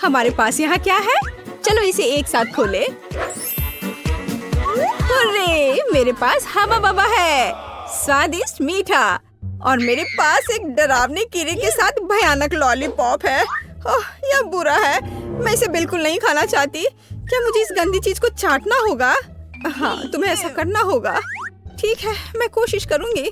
हमारे पास यहाँ क्या है? चलो इसे एक साथ खोले। अरे मेरे पास हवा बाबा है, स्वादिष्ट मीठा। और मेरे पास एक डरावने कीड़े के साथ भयानक लॉलीपॉप है। ओह, यह बुरा है, मैं इसे बिल्कुल नहीं खाना चाहती। क्या मुझे इस गंदी चीज को चाटना होगा? हाँ, तुम्हें ऐसा करना होगा। ठीक है, मैं कोशिश करूंगी।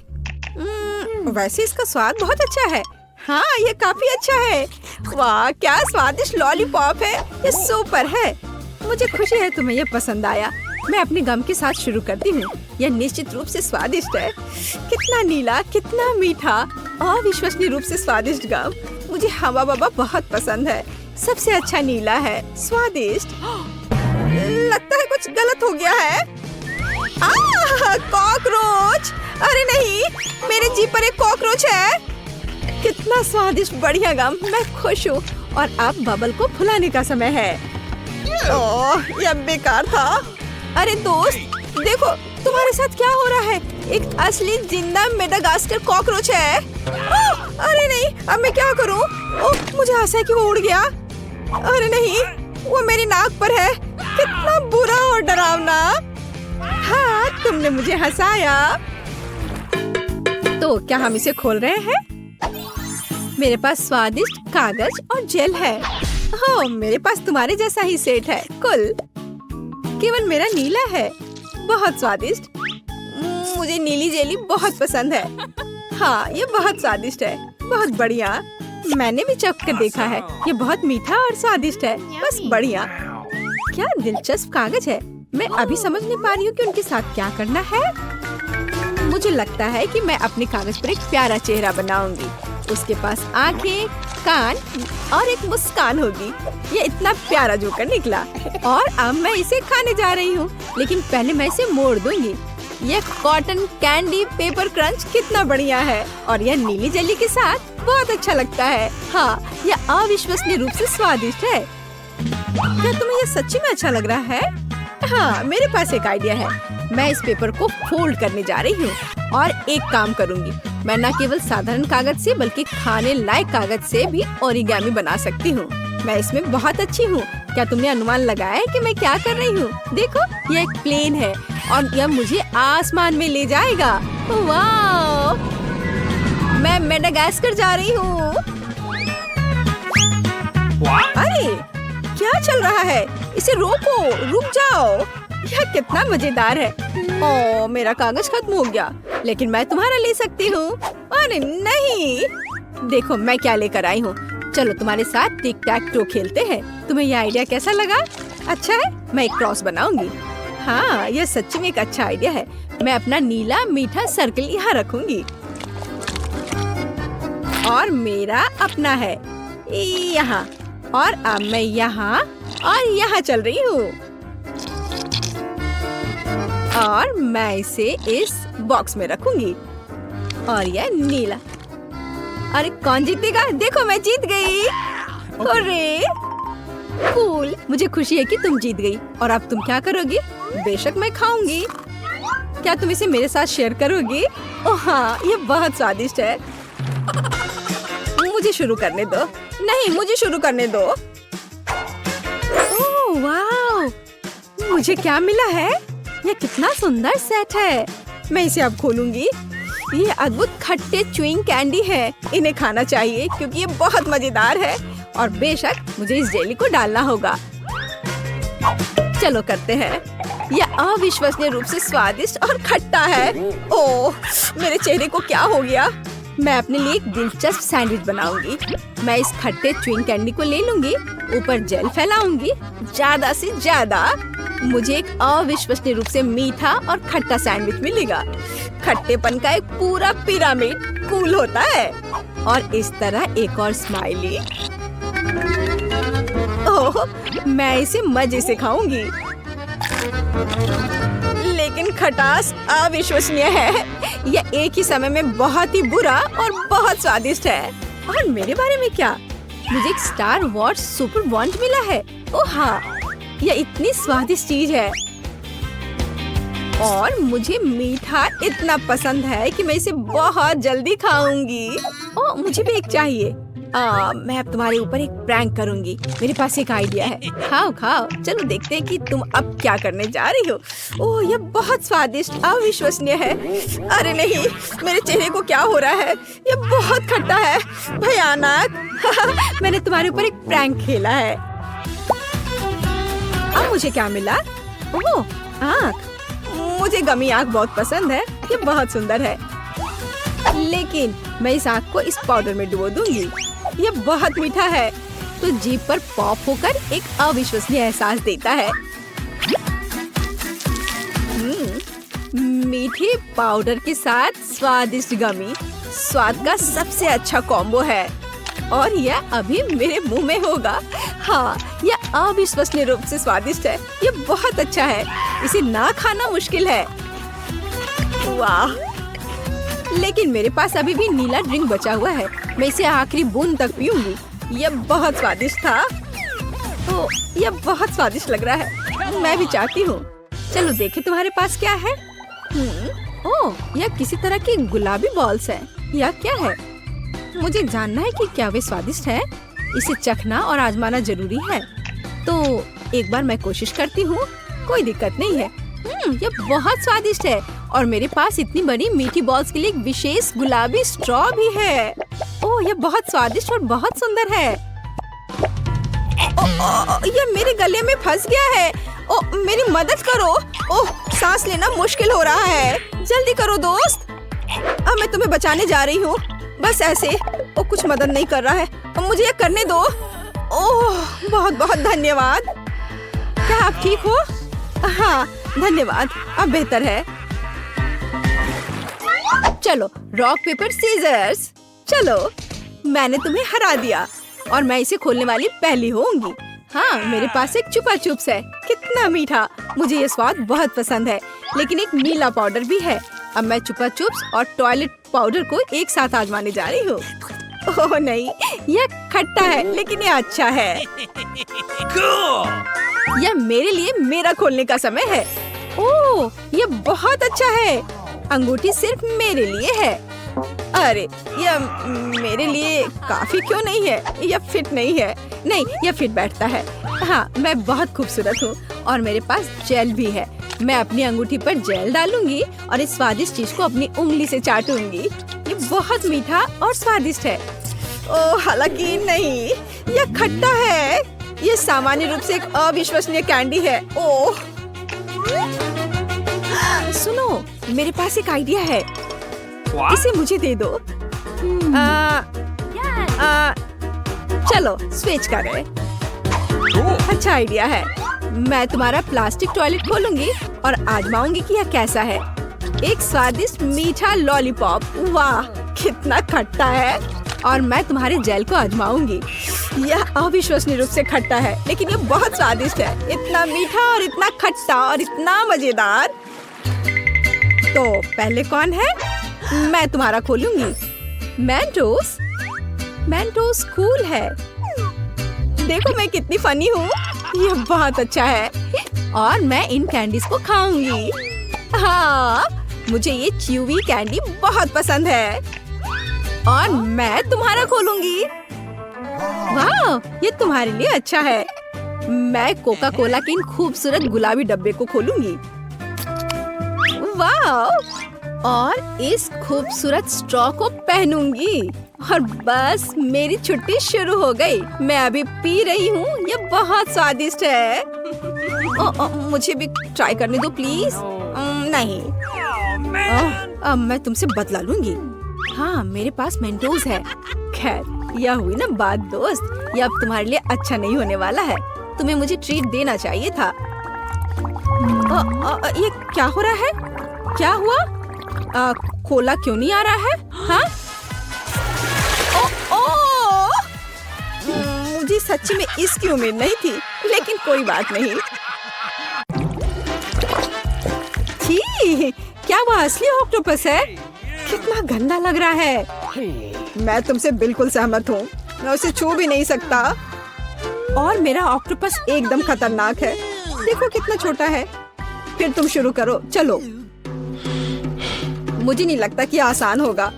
वैसे इसका स्वाद बहुत अच्छा है। हाँ, ये काफी अच्छा है। वाह, क्या स्वादिष्ट लॉलीपॉप है, ये सुपर है। मुझे खुशी है तुम्हें ये पसंद आया। मैं अपने गम के साथ शुरू करती हूँ। यह निश्चित रूप से स्वादिष्ट है। कितना नीला, कितना मीठा, अविश्वसनीय रूप से स्वादिष्ट गम। मुझे हवा बाबा बहुत पसंद है। सबसे अच्छा नीला है, स्वादिष्ट। लगता है कुछ गलत हो गया है। कॉकरोच! अरे नहीं, मेरे जीभ पर एक कॉकरोच है। कितना स्वादिष्ट, बढ़िया गम। मैं खुश हूँ। और अब बबल को फुलाने का समय है। ओह, यह बेकार था। अरे दोस्त, देखो तुम्हारे साथ क्या हो रहा है। एक असली जिंदा मेडागास्कर कॉकरोच है। अरे नहीं, अब मैं क्या करूं? ओह, मुझे आशा है कि वो उड़ गया। अरे नहीं, वो मेरी नाक पर है। कितना बुरा और डरावना। हाँ, तुमने मुझे हंसाया। तो क्या हम इसे खोल रहे हैं? मेरे पास स्वादिष्ट कागज और जेल है। ओह, मेरे पास तुम्हारे जैसा ही सेट है। कुल केवल मेरा नीला है। बहुत स्वादिष्ट। मुझे नीली जेली बहुत पसंद है। हाँ, ये बहुत स्वादिष्ट है। बहुत बढ़िया। मैंने भी चख कर देखा है। ये बहुत मीठा और स्वादिष्ट है। बस बढ़िया। क्या दिलचस्प कागज है। मैं अभी समझ नहीं पा रही हूँ कि उनके साथ क्या करना है। मुझे लगता है कि मैं अपने कागज पर एक प्यारा चेहरा बनाऊंगी। उसके पास आंखें, कान और एक मुस्कान होगी। ये इतना प्यारा जोकर निकला। और अब मैं इसे खाने जा रही हूँ, लेकिन पहले मैं इसे मोड़ दूंगी। ये कॉटन कैंडी पेपर क्रंच कितना बढ़िया है। और यह नीली जेली के साथ बहुत अच्छा लगता है। हाँ, यह अविश्वसनीय रूप से स्वादिष्ट है। क्या तुम्हें यह सच्ची में अच्छा लग रहा है? हाँ, मेरे पास एक आइडिया है। मैं इस पेपर को फोल्ड करने जा रही हूँ और एक काम करूँगी। मैं न केवल साधारण कागज से बल्कि खाने लायक कागज से भी ओरिगामी बना सकती हूँ। मैं इसमें बहुत अच्छी हूँ। क्या तुमने अनुमान लगाया है कि मैं क्या कर रही हूँ? देखो, यह एक प्लेन है और यह मुझे आसमान में ले जाएगा। वाह! मैं मेडागास्कर जा रही हूँ। अरे क्या चल रहा है? इसे रोको, रुक जाओ। यह कितना मजेदार है। ओह, मेरा कागज खत्म हो गया, लेकिन मैं तुम्हारा ले सकती हूँ। अरे नहीं, देखो मैं क्या लेकर आई हूँ। चलो तुम्हारे साथ टिक टैक टो खेलते हैं। तुम्हें यह आइडिया कैसा लगा? अच्छा है, मैं एक क्रॉस बनाऊंगी। हाँ, यह सच्ची में एक अच्छा आइडिया है। मैं अपना नीला मीठा सर्कल यहाँ रखूंगी और मेरा अपना है यहाँ। और अब मैं यहाँ और यहाँ चल रही हूँ और मैं इसे इस बॉक्स में रखूंगी। और यह नीला। अरे कौन जीतेगा? देखो मैं जीत गई। अरे कूल, मुझे खुशी है कि तुम जीत गई। और अब तुम क्या करोगी? बेशक मैं खाऊंगी। क्या तुम इसे मेरे साथ शेयर करोगी? ओह हाँ, ये बहुत स्वादिष्ट है। मुझे शुरू करने दो। नहीं, मुझे शुरू करने दो। ओह वाह, मुझे क्या मिला है? यह कितना सुंदर सेट है। मैं इसे अब खोलूंगी। ये अद्भुत खट्टे च्युइंग कैंडी है। इन्हें खाना चाहिए क्योंकि ये बहुत मजेदार है। और बेशक मुझे इस जेली को डालना होगा। चलो करते हैं। यह अविश्वसनीय रूप से स्वादिष्ट और खट्टा है। ओह, मेरे चेहरे को क्या हो गया? मैं अपने लिए एक दिलचस्प सैंडविच बनाऊंगी। मैं इस खट्टे च्युइंग कैंडी को ले लूंगी, ऊपर जेल फैलाऊंगी ज्यादा से ज्यादा। मुझे एक अविश्वसनीय रूप से मीठा और खट्टा सैंडविच मिलेगा। खट्टेपन का एक पूरा पिरामिड कूल होता है। और इस तरह एक और स्माइली। ओह, मैं इसे मजे से खाऊंगी। लेकिन खटास अविश्वसनीय है। यह एक ही समय में बहुत ही बुरा और बहुत स्वादिष्ट है। और मेरे बारे में क्या? मुझे एक स्टार वॉर्स सुपर वॉन्ट मिला है। ओह हाँ, यह इतनी स्वादिष्ट चीज है। और मुझे मीठा इतना पसंद है कि मैं इसे बहुत जल्दी खाऊंगी। ओह, मुझे भी एक चाहिए। मैं अब तुम्हारे ऊपर एक प्रैंक करूंगी। मेरे पास एक आइडिया है। खाओ खाओ, चलो देखते हैं कि तुम अब क्या करने जा रही हो। ओह, ये बहुत स्वादिष्ट, अविश्वसनीय है। अरे नहीं, मेरे चेहरे को क्या हो रहा है? ये बहुत खट्टा है, भयानक। मैंने तुम्हारे ऊपर एक प्रैंक खेला है। अब मुझे क्या मिला? ओह, आँख। मुझे गमी आँख बहुत पसंद है, ये बहुत सुंदर है। लेकिन मैं इस आँख को इस पाउडर में डुबो दूंगी। ये बहुत मीठा है, तो जीभ पर पॉप होकर एक अविश्वसनीय एहसास देता है। मीठे पाउडर के साथ स्वादिष्ट गमी स्वाद का सबसे अच्छा कॉम्बो है, और यह अभी मेरे मुंह में होगा। हाँ, यह अविश्वसनीय रूप से स्वादिष्ट है। ये बहुत अच्छा है, इसे ना खाना मुश्किल है। वाह! लेकिन मेरे पास अभी भी नीला ड्रिंक बचा हुआ है। मैं इसे आखिरी बूंद तक पीऊंगी। यह बहुत स्वादिष्ट था। ओह, यह बहुत स्वादिष्ट लग रहा है। मैं भी चाहती हूँ। चलो देखें तुम्हारे पास क्या है। ओह, यह किसी तरह की गुलाबी बॉल्स है। यह क्या है? मुझे जानना है कि क्या वे स्वादिष्ट है। इसे चखना और आजमाना जरूरी है। तो एक बार मैं कोशिश करती हूँ। कोई दिक्कत नहीं है। यह बहुत स्वादिष्ट है, और मेरे पास इतनी बड़ी मीठी बॉल्स के लिए एक विशेष गुलाबी स्ट्रॉ भी है। ओह, यह बहुत स्वादिष्ट और बहुत सुंदर है। यह मेरे गले में फंस गया है। ओह, मेरी मदद करो। ओह, सांस लेना मुश्किल हो रहा है। जल्दी करो दोस्त। अब मैं तुम्हें बचाने जा रही हूँ। बस ऐसे। ओह, कुछ मदद नहीं कर रहा है। अब मुझे यह करने दो। ओह, बहुत बहुत धन्यवाद। क्या आप ठीक हो? हाँ, धन्यवाद। अब बेहतर है। चलो, रॉक पेपर सीजर्स। चलो, मैंने तुम्हें हरा दिया, और मैं इसे खोलने वाली पहली होंगी। हाँ, मेरे पास एक चुपा चुप्स है। कितना मीठा! मुझे ये स्वाद बहुत पसंद है। लेकिन एक नीला पाउडर भी है। अब मैं चुपा चुप्स और टॉयलेट पाउडर को एक साथ आजमाने जा रही हूँ। ओह नहीं, यह खट्टा है, लेकिन यह अच्छा है। यह मेरे लिए मेरा खोलने का समय है। ओह, यह बहुत अच्छा है। अंगूठी सिर्फ मेरे लिए है। अरे, यह मेरे लिए काफी क्यों नहीं है? यह फिट नहीं है। नहीं, यह फिट बैठता है। हाँ, मैं बहुत खूबसूरत हूँ, और मेरे पास जेल भी है। मैं अपनी अंगूठी पर जेल डालूंगी और इस स्वादिष्ट चीज को अपनी उंगली से चाटूंगी। ये बहुत मीठा और स्वादिष्ट है। ओह, हालांकि नहीं, यह खट्टा है। यह सामान्य रूप से एक अविश्वसनीय कैंडी है। ओह, सुनो, मेरे पास एक आइडिया है। इसे मुझे दे दो। चलो स्विच करें। अच्छा आइडिया है। मैं तुम्हारा प्लास्टिक टॉयलेट खोलूंगी और आजमाऊंगी कि यह कैसा है। एक स्वादिष्ट मीठा लॉलीपॉप। वाह, कितना खट्टा है। और मैं तुम्हारे जेल को आजमाऊंगी। यह अविश्वसनीय रूप से खट्टा है, लेकिन यह बहुत स्वादिष्ट है। इतना मीठा और इतना खट्टा और इतना मजेदार। तो पहले कौन है? मैं तुम्हारा खोलूंगी। मेंटोस। मेंटोस कूल है। देखो मैं कितनी फनी हूँ। यह बहुत अच्छा है, और मैं इन कैंडीज को खाऊंगी। हाँ, मुझे ये च्यूवी कैंडी बहुत पसंद है। और मैं तुम्हारा खोलूंगी। वाह, ये तुम्हारे लिए अच्छा है। मैं कोका कोला के इन खूबसूरत गुलाबी डब्बे को खोलूंगी। वाह, और इस खूबसूरत स्ट्रॉ को पहनूंगी, और बस मेरी छुट्टी शुरू हो गई। मैं अभी पी रही हूँ। ये बहुत स्वादिष्ट है। मुझे भी ट्राई करने दो प्लीज। नहीं, अब मैं तुमसे बदला लूंगी। हाँ, मेरे पास मेंटोस है। खैर, यह हुई ना बात दोस्त। यह अब तुम्हारे लिए अच्छा नहीं होने वाला है। तुम्हें मुझे ट्रीट देना चाहिए था। ये क्या हो रहा है? क्या हुआ? कोला क्यों नहीं आ रहा है? हाँ? मुझे सच्ची में इसकी उम्मीद नहीं थी, लेकिन कोई बात नहीं। छी, क्या वो असली ऑक्टोपस है? कितना गंदा लग रहा है। मैं तुमसे बिल्कुल सहमत हूँ। मैं उसे छू भी नहीं सकता। और मेरा ऑक्टोपस एकदम खतरनाक है। देखो कितना छोटा है। फिर तुम शुरू करो। चलो। मुझे नहीं लगता कि आसान होगा।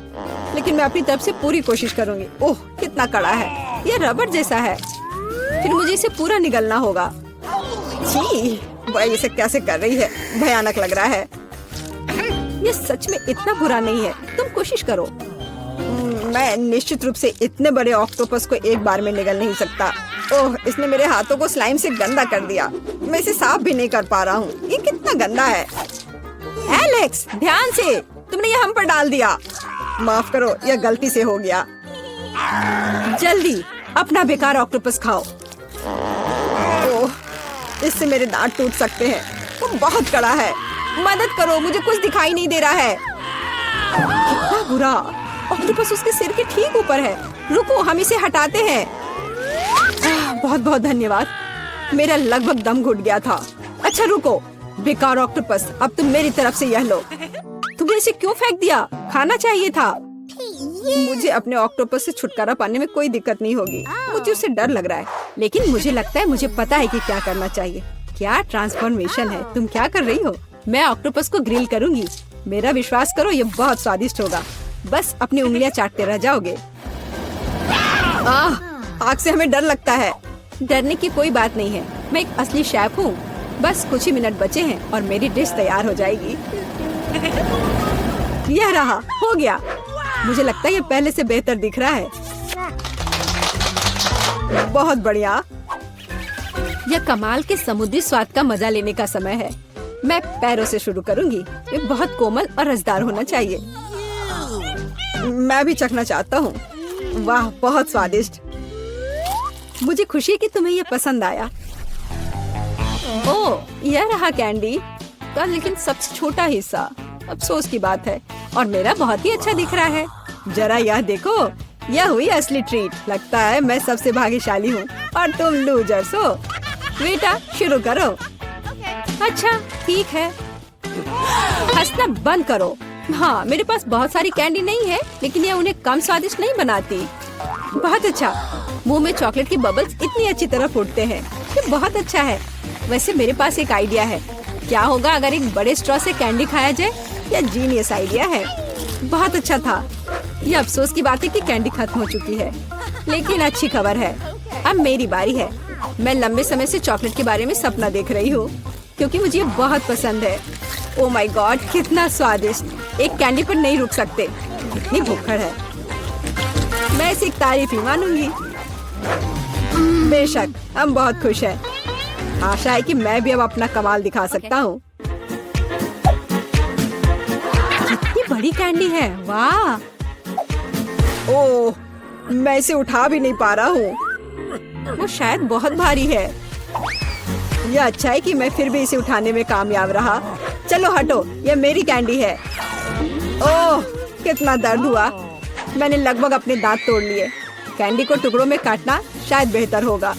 लेकिन मैं अपनी तरफ से पूरी कोशिश करूंगी। ओह कितना कड़ा है, ये रबड़ जैसा है। फिर मुझे इसे पूरा निगलना होगा। छी, वह इसे कैसे कर रही है, भयानक लग रहा है। ये सच में इतना बुरा नहीं है, तुम कोशिश करो। मैं निश्चित रूप से इतने बड़े ऑक्टोपस को एक बार में निगल नहीं सकता। ओह, इसने मेरे हाथों को स्लाइम से गंदा कर दिया। मैं इसे साफ भी नहीं कर पा रहा हूँ। ये कितना गंदा है। एलेक्स, ध्यान से, तुमने ये हम पर डाल दिया। माफ करो, यह गलती से हो गया। जल्दी अपना बेकार ऑक्टोपस खाओ। ओह, इससे मेरे दांत टूट सकते हैं। वो बहुत कड़ा है। मदद करो, मुझे कुछ दिखाई नहीं दे रहा है। कितना बुरा। ऑक्टोपस उसके सिर के ठीक ऊपर है। रुको, हम इसे हटाते हैं। बहुत बहुत धन्यवाद। मेरा लगभग दम घुट गया था। अच्छा रुको, बेकार ऑक्टोपस, अब तुम मेरी तरफ से यह लो। तुमने इसे क्यों फेंक दिया? खाना चाहिए था। मुझे अपने ऑक्टोपस से छुटकारा पाने में कोई दिक्कत नहीं होगी। मुझे उससे डर लग रहा है, लेकिन मुझे लगता है मुझे पता है कि क्या करना चाहिए। क्या ट्रांसफॉर्मेशन है। तुम क्या कर रही हो? मैं ऑक्टोपस को ग्रिल करूंगी। मेरा विश्वास करो, ये बहुत स्वादिष्ट होगा। बस अपनी उंगलियां चाटते रह जाओगे। आग से हमें डर लगता है। डरने की कोई बात नहीं है, मैं एक असली शेफ हूँ। बस कुछ ही मिनट बचे हैं और मेरी डिश तैयार हो जाएगी। यह रहा, हो गया। मुझे लगता है ये पहले से बेहतर दिख रहा है। बहुत बढ़िया। यह कमाल के समुद्री स्वाद का मजा लेने का समय है। मैं पैरों से शुरू करूंगी। ये बहुत कोमल और रसदार होना चाहिए। मैं भी चखना चाहता हूँ। वाह, बहुत स्वादिष्ट। मुझे खुशी है कि तुम्हें यह पसंद आया। ओह, यह रहा कैंडी का, लेकिन सबसे छोटा हिस्सा। अफसोस की बात है। और मेरा बहुत ही अच्छा दिख रहा है। जरा यह देखो, यह हुई असली ट्रीट। लगता है मैं सबसे भाग्यशाली हूँ और तुम लूजर्स हो। बेटा शुरू करो। अच्छा ठीक है, हंसना बंद करो। हाँ, मेरे पास बहुत सारी कैंडी नहीं है, लेकिन यह उन्हें कम स्वादिष्ट नहीं बनाती। बहुत अच्छा। मुंह में चॉकलेट की बबल्स इतनी अच्छी तरह फूटते हैं। ये बहुत अच्छा है। वैसे मेरे पास एक आइडिया है। क्या होगा अगर एक बड़े स्ट्रॉ से कैंडी खाया जाए? यह जीनियस आइडिया है। बहुत अच्छा था। यह अफसोस की बात है कि कैंडी खत्म हो चुकी है, लेकिन अच्छी खबर है, अब मेरी बारी है। मैं लंबे समय से चॉकलेट के बारे में सपना देख रही हूँ, क्योंकि मुझे ये बहुत पसंद है। ओह माय गॉड, कितना स्वादिष्ट। एक कैंडी पर नहीं रुक सकते, इतनी भूखड़ है। मैं इसे एक तारीफ ही मानूंगी। बेशक, हम बहुत खुश हैं। आशा है कि मैं भी अब अपना कमाल दिखा सकता हूँ। कितनी बड़ी कैंडी है, वाह। ओह, मैं इसे उठा भी नहीं पा रहा हूँ। वो शायद बहुत भारी है। यह अच्छा है कि मैं फिर भी इसे उठाने में कामयाब रहा। चलो हटो, यह मेरी कैंडी है। ओह, कितना दर्द हुआ। मैंने लगभग अपने दांत तोड़ लिए। कैंडी को टुकड़ों में काटना शायद बेहतर होगा।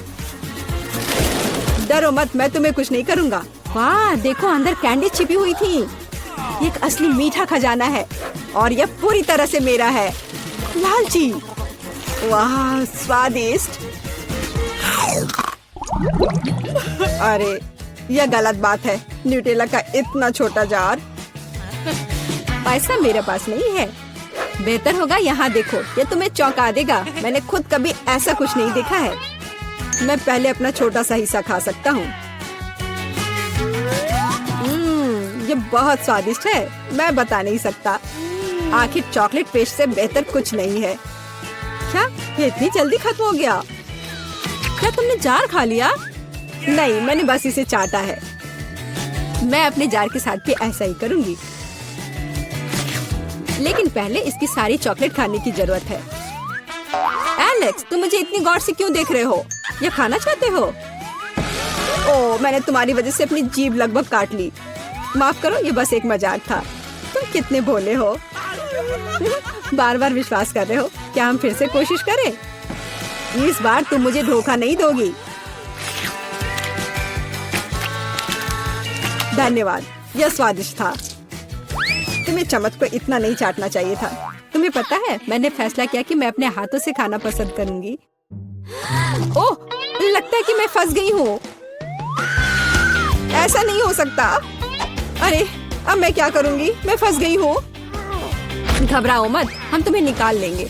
डरो मत, मैं तुम्हें कुछ नहीं करूँगा। वाह देखो, अंदर कैंडी छिपी हुई थी। ये एक असली मीठा खजाना है और यह पूरी तरह से मेरा है। लालची, वाह स्वादिष्ट। अरे यह गलत बात है। न्यूटेला का इतना छोटा जार। पैसा मेरे पास नहीं है। बेहतर होगा यहाँ देखो, ये तुम्हें चौंका देगा। मैंने खुद कभी ऐसा कुछ नहीं देखा है। मैं पहले अपना छोटा सा हिस्सा खा सकता हूँ। ये बहुत स्वादिष्ट है, मैं बता नहीं सकता। आखिर चॉकलेट पेस्ट से बेहतर कुछ नहीं है। क्या ये इतनी जल्दी खत्म हो गया? क्या तुमने जार खा लिया? नहीं, मैंने बस इसे चाटा है। मैं अपने जार के साथ भी ऐसा ही करूंगी, लेकिन पहले इसकी सारी चॉकलेट खाने की जरूरत है। एलेक्स, तुम मुझे इतनी गौर से क्यों देख रहे हो? ये खाना चाहते हो? ओह, मैंने तुम्हारी वजह से अपनी जीभ लगभग काट ली। माफ करो, ये बस एक मजाक था। तुम कितने भोले हो। बार बार विश्वास कर रहे हो। क्या हम फिर से कोशिश करें? इस बार तुम मुझे धोखा नहीं दोगी। धन्यवाद, यह स्वादिष्ट था। तुम्हें चम्मच को इतना नहीं चाटना चाहिए था। तुम्हें पता है, मैंने फैसला किया कि मैं अपने हाथों से खाना पसंद करूंगी। ओह, लगता है कि मैं फंस गई हूँ। ऐसा नहीं हो सकता। अरे अब मैं क्या करूंगी? मैं फंस गई हूँ। घबराओ मत, हम तुम्हें निकाल लेंगे।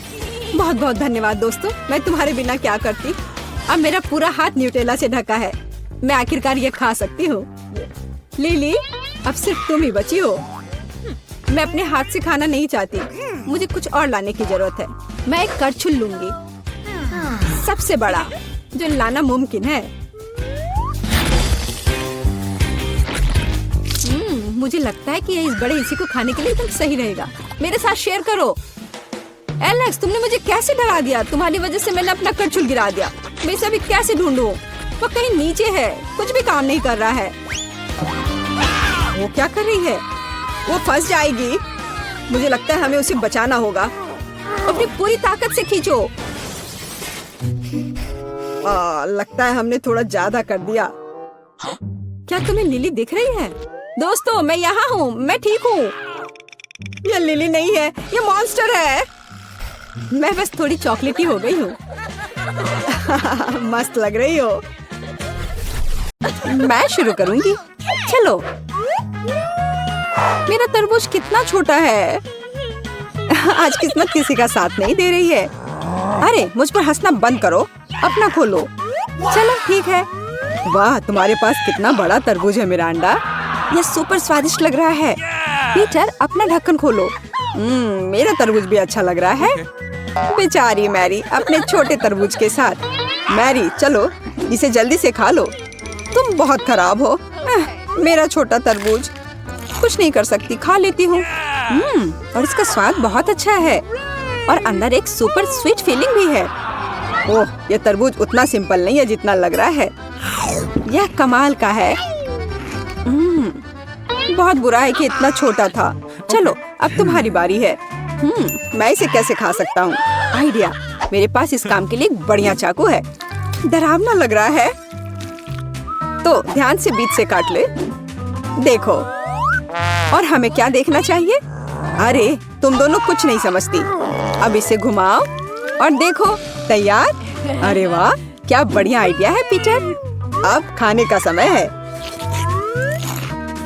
बहुत बहुत धन्यवाद दोस्तों, मैं तुम्हारे बिना क्या करती। अब मेरा पूरा हाथ न्यूटेला से ढका है, मैं आखिरकार ये खा सकती हूँ। लिली, अब सिर्फ तुम ही बची हो। मैं अपने हाथ से खाना नहीं चाहती, मुझे कुछ और लाने की जरूरत है। मैं एक करछुल लूंगी, सबसे बड़ा जो लाना मुमकिन है। मुझे लगता है कि ये इस बड़े हिस्से को खाने के लिए एकदम सही रहेगा। मेरे साथ शेयर करो। एलेक्स, तुमने मुझे कैसे डरा दिया? तुम्हारी वजह से मैंने अपना करछुल गिरा दिया। मैं इसे अभी कैसे ढूंढूं? वो कहीं नीचे है, कुछ भी काम नहीं कर रहा है। वो क्या कर रही है? वो फंस जाएगी। मुझे लगता है हमें उसे बचाना होगा। अपनी पूरी ताकत से खींचो। लगता है हमने थोड़ा ज्यादा कर दिया। क्या तुम्हें लिली दिख रही है? दोस्तों, मैं यहाँ हूँ, मैं ठीक हूँ। ये लिली नहीं है, ये मॉन्स्टर है। मैं बस थोड़ी चॉकलेटी हो गई हूँ। मस्त लग रही हो। मैं शुरू करूँगी। चलो। मेरा तरबूज कितना छोटा है। आज किस्मत किसी का साथ नहीं दे रही है। अरे, मुझ पर हंसना बंद करो, अपना खोलो। चलो ठीक है। वाह, तुम्हारे पास कितना बड़ा तरबूज है मिरांडा। यह सुपर स्वादिष्ट लग रहा है। पीटर, अपना ढक्कन खोलो। मेरा तरबूज भी अच्छा लग रहा है। बेचारी मैरी अपने छोटे तरबूज के साथ। मैरी, चलो इसे जल्दी से खा लो। तुम बहुत खराब हो। मेरा छोटा तरबूज। कुछ नहीं कर सकती, खा लेती हूँ। और इसका स्वाद बहुत अच्छा है और अंदर एक सुपर स्वीट फीलिंग भी है। ओह, यह तरबूज उतना सिंपल नहीं है जितना लग रहा है। यह कमाल का है। बहुत बुरा है कि इतना छोटा था। चलो, अब तुम्हारी बारी है। मैं इसे कैसे खा सकता हूँ? आइडिया, मेरे पास इस काम के लिए एक बढ़िया चाकू है। डरावना लग रहा है, तो ध्यान से बीच से काट ले। देखो, और हमें क्या देखना चाहिए? अरे, तुम दोनों कुछ नहीं समझती। अब इसे घुमाओ और देखो, तैयार। अरे वाह, क्या बढ़िया आइडिया है पीटर। अब खाने का समय है।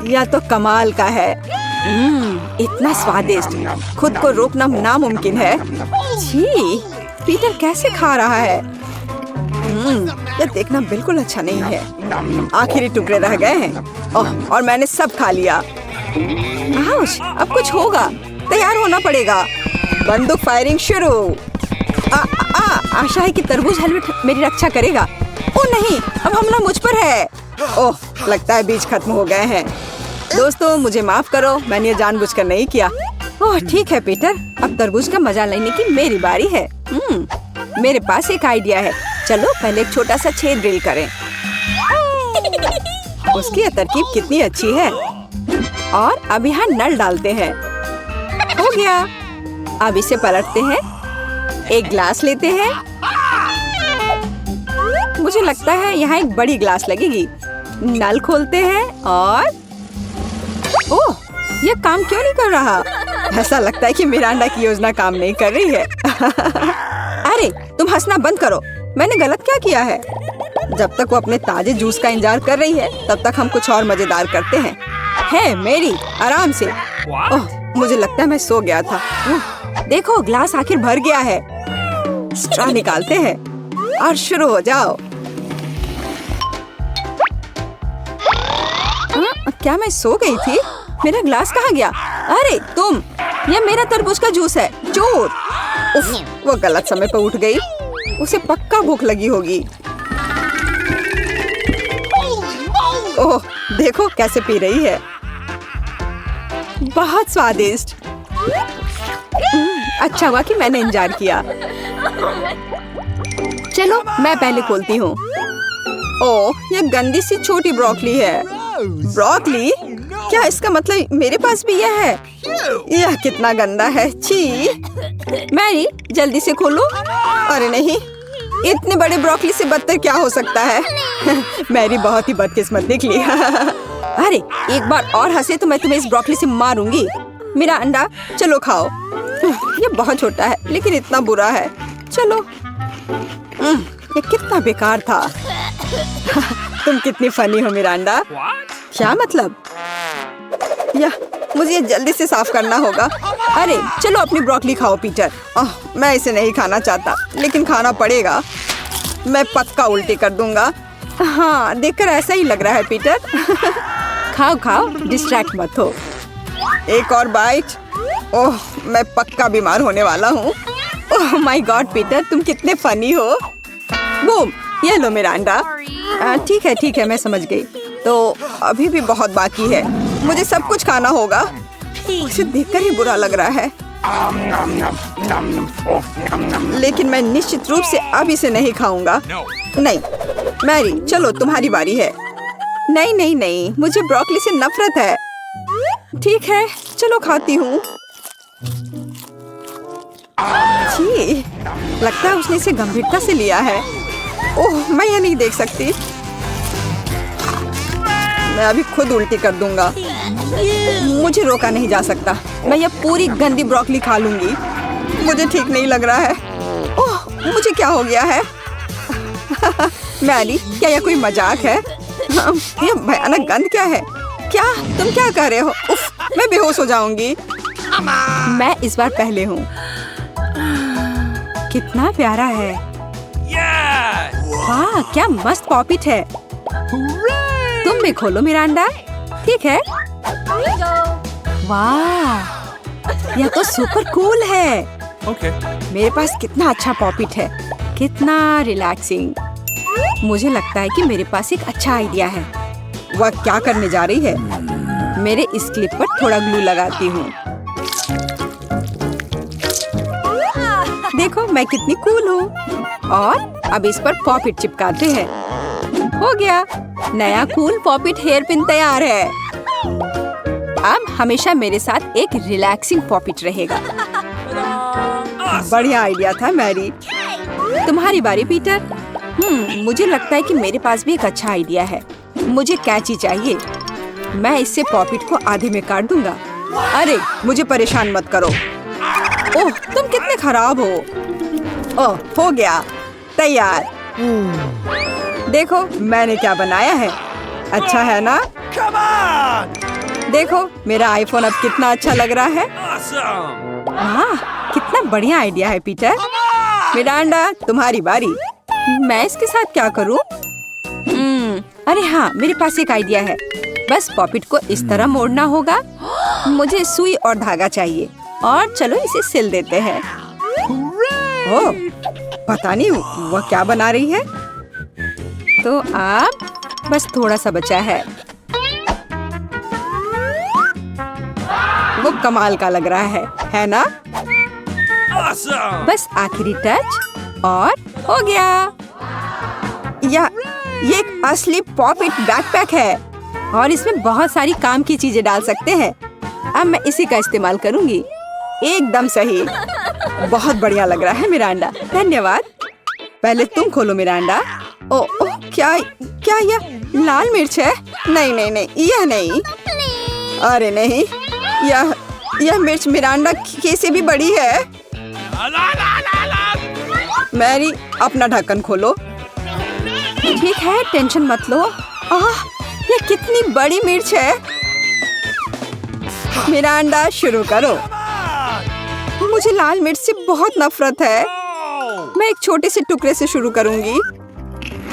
यह तो कमाल का है। इतना स्वादिष्ट, खुद को रोकना नामुमकिन है। छी, पीटर कैसे खा रहा है? यह देखना बिल्कुल अच्छा नहीं है। आखिरी टुकड़े रह गए हैं। ओह, और मैंने सब खा लिया। आउच, अब कुछ होगा। तैयार होना पड़ेगा। बंदूक फायरिंग शुरू। आशा है कि तरबूज हेलमेट मेरी रक्षा करेगा। ओ नहीं, अब हमला मुझ पर है। ओह, लगता है बीज खत्म हो गए हैं। दोस्तों, मुझे माफ करो, मैंने ये जानबूझकर नहीं किया। ओह ठीक है पीटर, अब तरबूज का मजा लेने की मेरी बारी है। मेरे पास एक आइडिया है। चलो पहले एक छोटा सा छेद ड्रिल करें। उसकी यह तरकीब कितनी अच्छी है। और अब यहाँ नल डालते हैं। हो गया। अब इसे पलटते हैं। एक ग्लास लेते हैं। मुझे लगता है यहाँ एक बड़ी ग्लास लगेगी। नल खोलते हैं और ओह, ये काम क्यों नहीं कर रहा? ऐसा लगता है कि मिरांडा की योजना काम नहीं कर रही है। अरे, तुम हंसना बंद करो। मैंने गलत क्या किया है? जब तक वो अपने ताजे जूस का इंतजार कर रही है, तब तक हम कुछ और मजेदार करते हैं। है मेरी, आराम से। ओह, मुझे लगता है मैं सो गया था। देखो, ग्लास आखिर भर गया है। स्ट्रॉ निकालते हैं और शुरू हो जाओ। क्या मैं सो गई थी? मेरा ग्लास कहाँ गया? अरे तुम, यह मेरा तरबूज का जूस है, चोर। उफ, वो गलत समय पर उठ गई। उसे पक्का भूख लगी होगी। ओह, देखो कैसे पी रही है। बहुत स्वादिष्ट। अच्छा हुआ कि मैंने इंतजार किया। चलो मैं पहले खोलती हूँ। ओह, यह गंदी सी छोटी ब्रोकली है। ब्रोकली? क्या इसका मतलब मेरे पास भी यह है? यह कितना गंदा है। छी। मैरी, जल्दी से खोलो। अरे नहीं, इतने बड़े ब्रोकली से बदतर क्या हो सकता है? मैरी बहुत ही बदकिस्मत निकली। अरे, एक बार और हंसे तो मैं तुम्हें इस ब्रोकली से मारूंगी। मेरा अंडा, चलो खाओ। ये बहुत छोटा है लेकिन इतना बुरा है। चलो। ये कितना बेकार था। तुम कितनी फनी हो मिरांडा। क्या मतलब? या मुझे जल्दी से साफ करना होगा। अरे चलो अपनी ब्रोकली खाओ पीटर। मैं इसे नहीं खाना चाहता लेकिन खाना पड़ेगा। मैं पक्का उल्टी कर दूंगा। हाँ, देखकर ऐसा ही लग रहा है पीटर। खाओ खाओ, डिस्ट्रैक्ट मत हो। एक और बाइट। ओह, मैं पक्का बीमार होने वाला हूँ। ओह माय गॉड पीटर, तुम कितने फनी हो। बूम, ये लो मिरांडा। ठीक है, मैं समझ गई। तो अभी भी बहुत बाकी है। मुझे सब कुछ खाना होगा। उसे देखकर ही बुरा लग रहा है। लेकिन मैं निश्चित रूप से अब इसे नहीं खाऊंगा। नहीं मैरी, चलो तुम्हारी बारी है। नहीं, मुझे ब्रोकली से नफरत है। ठीक है, चलो खाती हूँ। जी, लगता है उसने इसे गंभीरता से लिया है। ओह, मैं ये नहीं देख सकती। मैं अभी खुद उल्टी कर दूंगा। मुझे रोका नहीं जा सकता। मैं ये पूरी गंदी ब्रोकली खा लूंगी। मुझे ठीक नहीं लग रहा है। ओह, मुझे क्या हो गया है? मैरी, क्या यह कोई मजाक है? यह भयानक गंध क्या है? क्या तुम क्या कर रहे हो? उफ, मैं बेहोश हो जाऊंगी। मैं इस बार पहले हूँ। कितना प्यारा है। वाह, क्या मस्त पॉपिट है। तुम भी खोलो मिरांडा। ठीक है। वाह, यह तो सुपर कूल है। मेरे पास कितना अच्छा पॉपिट है। कितना रिलैक्सिंग। मुझे लगता है कि मेरे पास एक अच्छा आइडिया है। वह क्या करने जा रही है? मेरे इस क्लिप पर थोड़ा ग्लू लगाती हूँ। देखो मैं कितनी कूल हूँ। और अब इस पर पॉपिट चिपकाते हैं। हो गया, नया कूल पॉपिट हेयर पिन तैयार है। अब हमेशा मेरे साथ एक रिलैक्सिंग पॉपिट रहेगा। बढ़िया आइडिया था मैरी। तुम्हारी बारी पीटर। मुझे लगता है कि मेरे पास भी एक अच्छा आइडिया है। मुझे कैंची चाहिए। मैं इससे पॉपिट को आधे में काट दूंगा। अरे मुझे परेशान मत करो। ओह, तुम कितने खराब हो। ओह, हो गया, तैयार। देखो मैंने क्या बनाया है। अच्छा है ना? देखो मेरा आईफोन अब कितना अच्छा लग रहा है। हाँ, कितना बढ़िया आइडिया है पीटर। मिरांडा, तुम्हारी बारी। मैं इसके साथ क्या करूं? अरे हाँ, मेरे पास एक आइडिया है। बस पॉपिट को इस तरह मोड़ना होगा। मुझे सुई और धागा चाहिए। और चलो इसे सिल देते हैं। ओह, पता नहीं वह क्या बना रही है। तो अब बस थोड़ा सा बचा है। वो कमाल का लग रहा है ना? बस आखिरी टच और हो गया। ये एक असली पॉपिट बैकपैक है और इसमें बहुत सारी काम की चीजें डाल सकते हैं। अब मैं इसी का इस्तेमाल करूंगी। एकदम सही। बहुत बढ़िया लग रहा है मिरांडा। धन्यवाद। पहले तुम खोलो मिरांडा। ओह, क्या यह लाल मिर्च है? नहीं, यह नहीं। अरे नहीं, यह मिर्च मिरांडा की से भी बड़ी है। मैरी, अपना ढक्कन खोलो। ठीक है, टेंशन मत लो। यह कितनी बड़ी मिर्च है। मिरांडा, शुरू करो। मुझे लाल मिर्च से बहुत नफरत है। मैं एक छोटे से टुकड़े से शुरू करूंगी।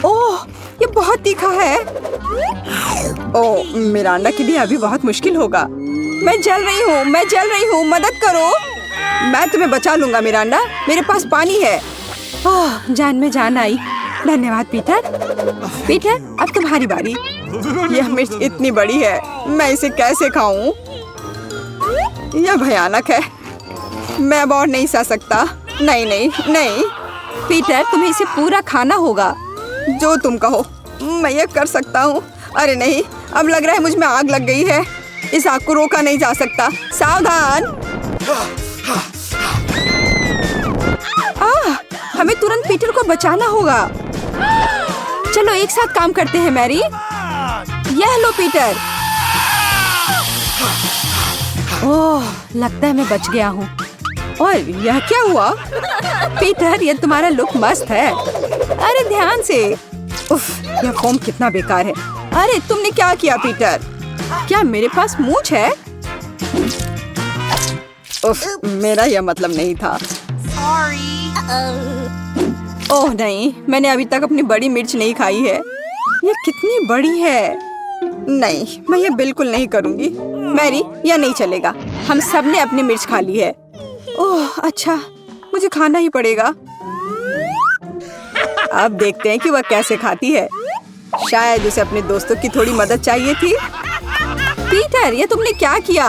ओह, ये बहुत तीखा है। ओह, मिरांडा के लिए अभी बहुत मुश्किल होगा। मैं जल रही हूँ, मदद करो। मैं तुम्हें बचा लूंगा मिरांडा, मेरे पास पानी है। ओह, जान में जान आई। धन्यवाद पीटर। पीटर, अब तुम्हारी बारी। यह मिर्च इतनी बड़ी है, मैं इसे कैसे खाऊं? यह भयानक है। मैं अब और नहीं सह सकता। नहीं। पीटर, तुम्हें इसे पूरा खाना होगा। जो तुम कहो, मैं ये कर सकता हूँ। अरे नहीं, अब लग रहा है मुझ में आग लग गई है। इस आग को रोका नहीं जा सकता। सावधान। हमें तुरंत पीटर को बचाना होगा। चलो एक साथ काम करते हैं मैरी। यह लो पीटर। ओह, लगता है मैं बच गया हूँ। और यह क्या हुआ? पीटर, यह तुम्हारा लुक मस्त है। अरे ध्यान से। उफ, यह फोम कितना बेकार है। अरे तुमने क्या किया पीटर? क्या मेरे पास मूंछ है? उफ, मेरा यह मतलब नहीं था। ओह नहीं, मैंने अभी तक अपनी बड़ी मिर्च नहीं खाई है। ये कितनी बड़ी है। नहीं, मैं ये बिल्कुल नहीं करूँगी। मैरी, यह नहीं चलेगा। हम सब ने अपनी मिर्च खा ली है। ओह अच्छा, मुझे खाना ही पड़ेगा। अब देखते हैं कि वह कैसे खाती है। शायद उसे अपने दोस्तों की थोड़ी मदद चाहिए थी। पीटर, ये तुमने क्या किया?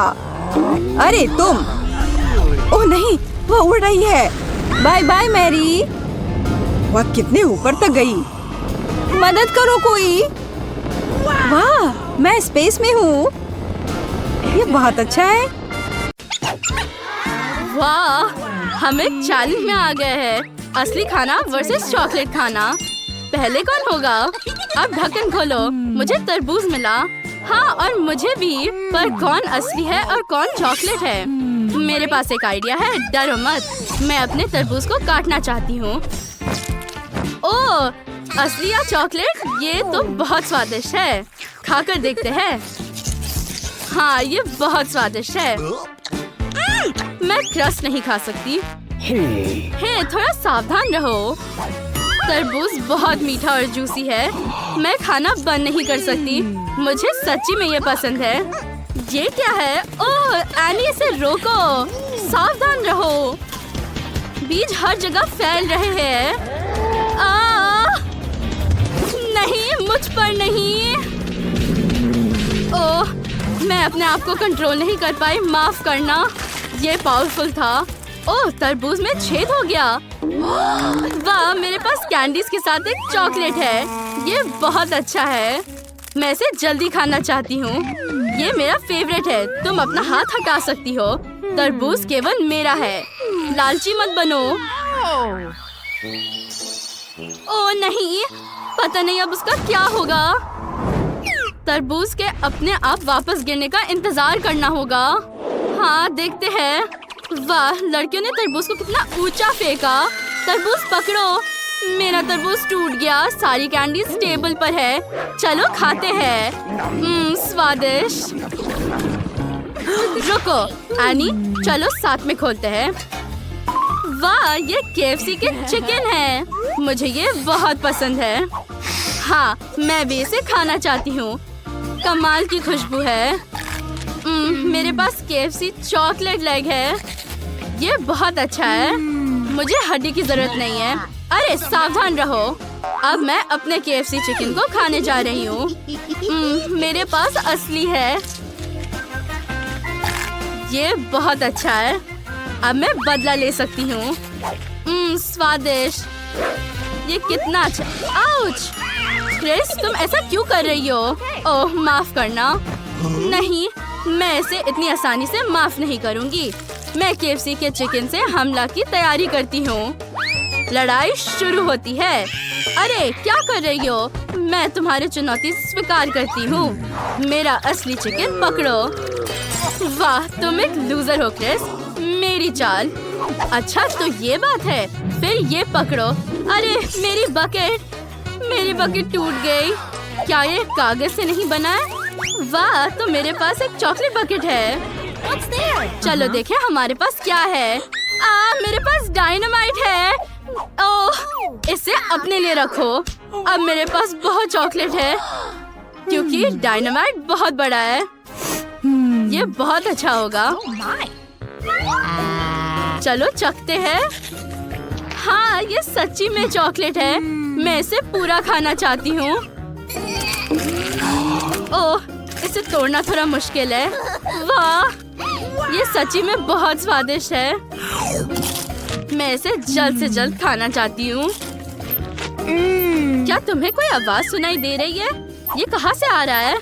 अरे तुम! ओह नहीं, वह उड़ रही है। Bye bye Mary. वह कितने ऊपर तक गई? मदद करो कोई। वाह, मैं स्पेस में हूँ। ये बहुत अच्छा है। वाह, हम एक चैलेंज में आ गए हैं। असली खाना वर्सेस चॉकलेट खाना। पहले कौन होगा? अब ढक्कन खोलो। मुझे तरबूज मिला। हाँ, और मुझे भी। पर कौन असली है और कौन चॉकलेट है? मेरे पास एक आइडिया है, डरो मत। मैं अपने तरबूज को काटना चाहती हूँ। ओह, असली या चॉकलेट? ये तो बहुत स्वादिष्ट है। खाकर देखते हैं। हाँ, ये बहुत स्वादिष्ट है। मैं क्रस्ट नहीं खा सकती। हे, थोड़ा सावधान रहो। तरबूज बहुत मीठा और जूसी है। मैं खाना बंद नहीं कर सकती। मुझे सच्ची में ये पसंद है। ये क्या है? ओह, एनी, इसे रोको। सावधान रहो। बीज हर जगह फैल रहे हैं। नहीं, मुझ पर नहीं। ओह, मैं अपने आप को कंट्रोल नहीं कर पाई। माफ करना। ये पावरफुल था। ओह, तरबूज में छेद हो गया। वाह, मेरे पास कैंडीज के साथ एक चॉकलेट है। ये बहुत अच्छा है। मैं इसे जल्दी खाना चाहती हूँ। ये मेरा फेवरेट है। तुम अपना हाथ हटा सकती हो। तरबूज केवल मेरा है। लालची मत बनो। ओह नहीं, पता नहीं अब उसका क्या होगा। तरबूज के अपने आप वापस गिरने का इंतजार करना होगा। हाँ, देखते हैं। वाह, लड़कियों ने तरबूज को कितना ऊंचा फेंका। तरबूज पकड़ो। मेरा तरबूज टूट गया। सारी कैंडीज टेबल पर है। चलो खाते हैं। स्वादिष्ट। रुको एनी, चलो साथ में खोलते हैं। वाह, ये KFC के चिकन है। मुझे ये बहुत पसंद है। हाँ, मैं भी इसे खाना चाहती हूँ। कमाल की खुशबू है। मेरे पास KFC चॉकलेट लेग है। ये बहुत अच्छा है। मुझे हड्डी की जरूरत नहीं है। अरे सावधान रहो। अब मैं अपने KFC चिकन को खाने जा रही हूँ। मेरे पास असली है। ये बहुत अच्छा है। अब मैं बदला ले सकती हूँ। स्वादिष्ट। ये कितना अच्छा। आउच! क्रिस, तुम ऐसा क्यों कर रही हो? ओह, माफ करना। नहीं, मैं इसे इतनी आसानी से माफ नहीं करूँगी। मैं KFC के चिकन से हमला की तैयारी करती हूँ। लड़ाई शुरू होती है। अरे क्या कर रही हो? मैं तुम्हारी चुनौती स्वीकार करती हूँ। मेरा असली चिकन पकड़ो। वाह, तुम एक लूजर हो क्रिस। मेरी चाल। अच्छा तो ये बात है। फिर ये पकड़ो। अरे मेरी बकेट टूट गई। क्या ये कागज से नहीं बना है? वाह, तो मेरे पास एक चॉकलेट बकेट है। चलो देखें हमारे पास क्या है। मेरे पास डायनामाइट है। ओह, इसे अपने लिए रखो। अब मेरे पास बहुत चॉकलेट है क्योंकि डायनामाइट बहुत बड़ा है। ये बहुत अच्छा होगा। चलो चखते हैं। हाँ, ये सच्ची में चॉकलेट है। मैं इसे पूरा खाना चाहती हूँ। ओह, इसे तोड़ना थोड़ा मुश्किल है। वाह, ये सच्ची में बहुत स्वादिष्ट है। मैं इसे जल्द से जल्द खाना चाहती हूँ। क्या तुम्हें कोई आवाज सुनाई दे रही है? ये कहाँ से आ रहा है?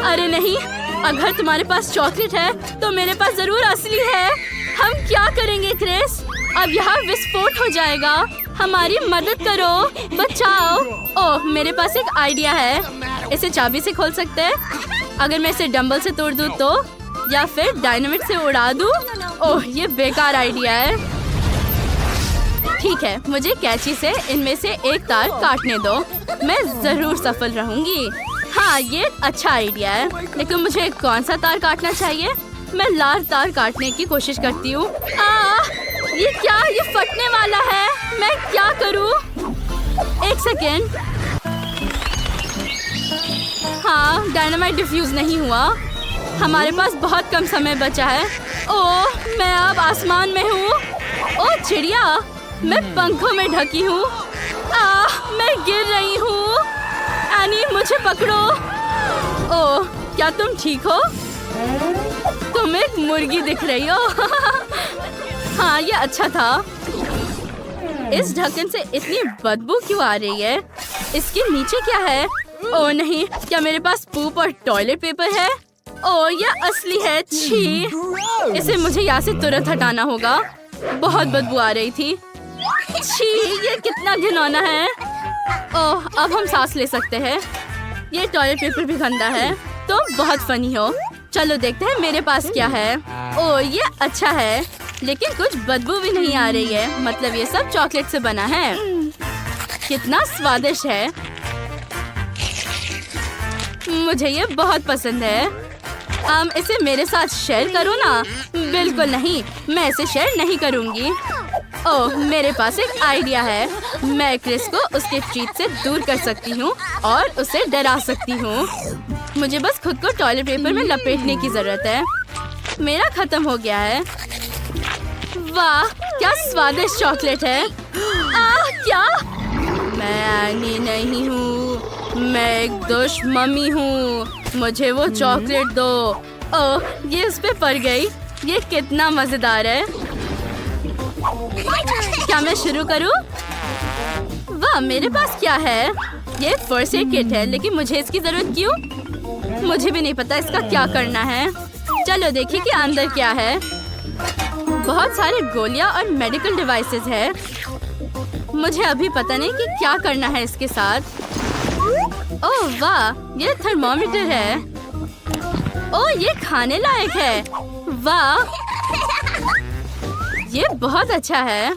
अरे नहीं, अगर तुम्हारे पास चॉकलेट है तो मेरे पास जरूर असली है। हम क्या करेंगे क्रिस? अब यहाँ विस्फोट हो जाएगा। हमारी मदद करो, बचाओ। ओह, मेरे पास एक आइडिया है। इसे चाबी से खोल सकते हैं। अगर मैं इसे डंबल से तोड़ दूँ तो, या फिर डायनामिट से उड़ा दूँ। ओह, ये बेकार आइडिया है। ठीक है, मुझे कैंची से इनमें से एक तार काटने दो। मैं जरूर सफल रहूंगी। हाँ, ये अच्छा आइडिया है। लेकिन मुझे कौन सा तार काटना चाहिए? मैं लार तार काटने की कोशिश करती हूँ। ये क्या? ये फटने वाला है। मैं क्या करूँ? एक सेकेंड। हाँ, डायनामाइट डिफ्यूज नहीं हुआ। हमारे पास बहुत कम समय बचा है। ओह, मैं अब आसमान में हूँ। ओह चिड़िया, मैं पंखों में ढकी हूँ। मैं गिर रही हूँ। एनी, मुझे पकड़ो। ओह, क्या तुम ठीक हो? तुम एक मुर्गी दिख रही हो। हाँ, ये अच्छा था। इस ढक्कन से इतनी बदबू क्यों आ रही है? इसके नीचे क्या है? ओह नहीं, क्या मेरे पास पूप और टॉयलेट पेपर है? ओह, यह असली है। छी, इसे मुझे यहाँ से तुरंत हटाना होगा। बहुत बदबू आ रही थी। छी, ये कितना घिनौना है। ओह, अब हम सांस ले सकते हैं। ये टॉयलेट पेपर भी गंदा है। तुम बहुत फनी हो। चलो देखते हैं मेरे पास क्या है। ओह, ये अच्छा है, लेकिन कुछ बदबू भी नहीं आ रही है। मतलब ये सब चॉकलेट से बना है। कितना स्वादिष्ट है। मुझे ये बहुत पसंद है। इसे मेरे साथ शेयर करो ना। बिल्कुल नहीं, मैं इसे शेयर नहीं करूंगी। ओह, मेरे पास एक आइडिया है। मैं क्रिस को उसके ट्रीट से दूर कर सकती हूँ और उसे डरा सकती हूँ। मुझे बस खुद को टॉयलेट पेपर में लपेटने की जरूरत है। मेरा खत्म हो गया है। वाह, क्या स्वादिष्ट चॉकलेट है। क्या? मैं एनी नहीं हूँ, मैं एक दुश्मनी हूँ। मुझे वो चॉकलेट दो। ओह, ये उस पे पड़ गई। ये कितना मजेदार है। क्या मैं शुरू करूँ? वाह, मेरे पास क्या है? ये फर्स्ट एड किट है, लेकिन मुझे इसकी जरूरत क्यों? मुझे भी नहीं पता इसका क्या करना है। चलो देखिए कि अंदर क्या है। बहुत सारे गोलियां और मेडिकल डिवाइसेस है। मुझे अभी पता नहीं कि क्या करना है इसके साथ। ओह वाह, ये थर्मोमीटर है। ओह, ये खाने लायक है। वाह, ये बहुत अच्छा है।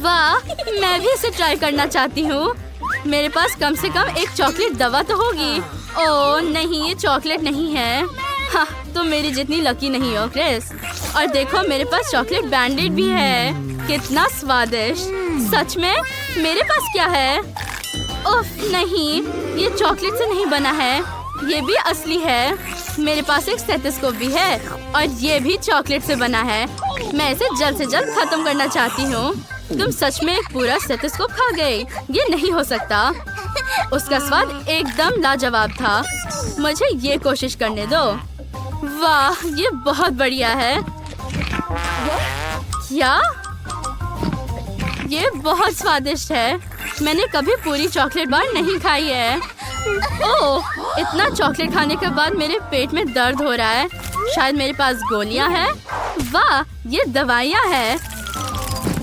वाह, मैं भी इसे ट्राई करना चाहती हूँ। मेरे पास कम से कम एक चॉकलेट दवा तो होगी। ओह नहीं, ये चॉकलेट नहीं है। हाँ, तुम मेरी जितनी लकी नहीं हो क्रिस। और देखो, मेरे पास चॉकलेट बैंडेड भी है। कितना स्वादिष्ट। सच में? मेरे पास क्या है? ओह नहीं, ये चॉकलेट से नहीं बना है। ये भी असली है। मेरे पास एक स्टेथोस्कोप भी है और ये भी चॉकलेट से बना है। मैं इसे जल्द से जल्द खत्म करना चाहती हूँ। तुम सच में एक पूरा स्टेथोस्कोप खा गए? ये नहीं हो सकता। उसका स्वाद एकदम लाजवाब था। मुझे ये कोशिश करने दो। वाह, ये बहुत बढ़िया है। क्या? ये बहुत स्वादिष्ट है। मैंने कभी पूरी चॉकलेट बार नहीं खाई है। ओह, इतना चॉकलेट खाने के बाद मेरे पेट में दर्द हो रहा है। शायद मेरे पास गोलियां हैं। वाह, ये दवाइयां हैं।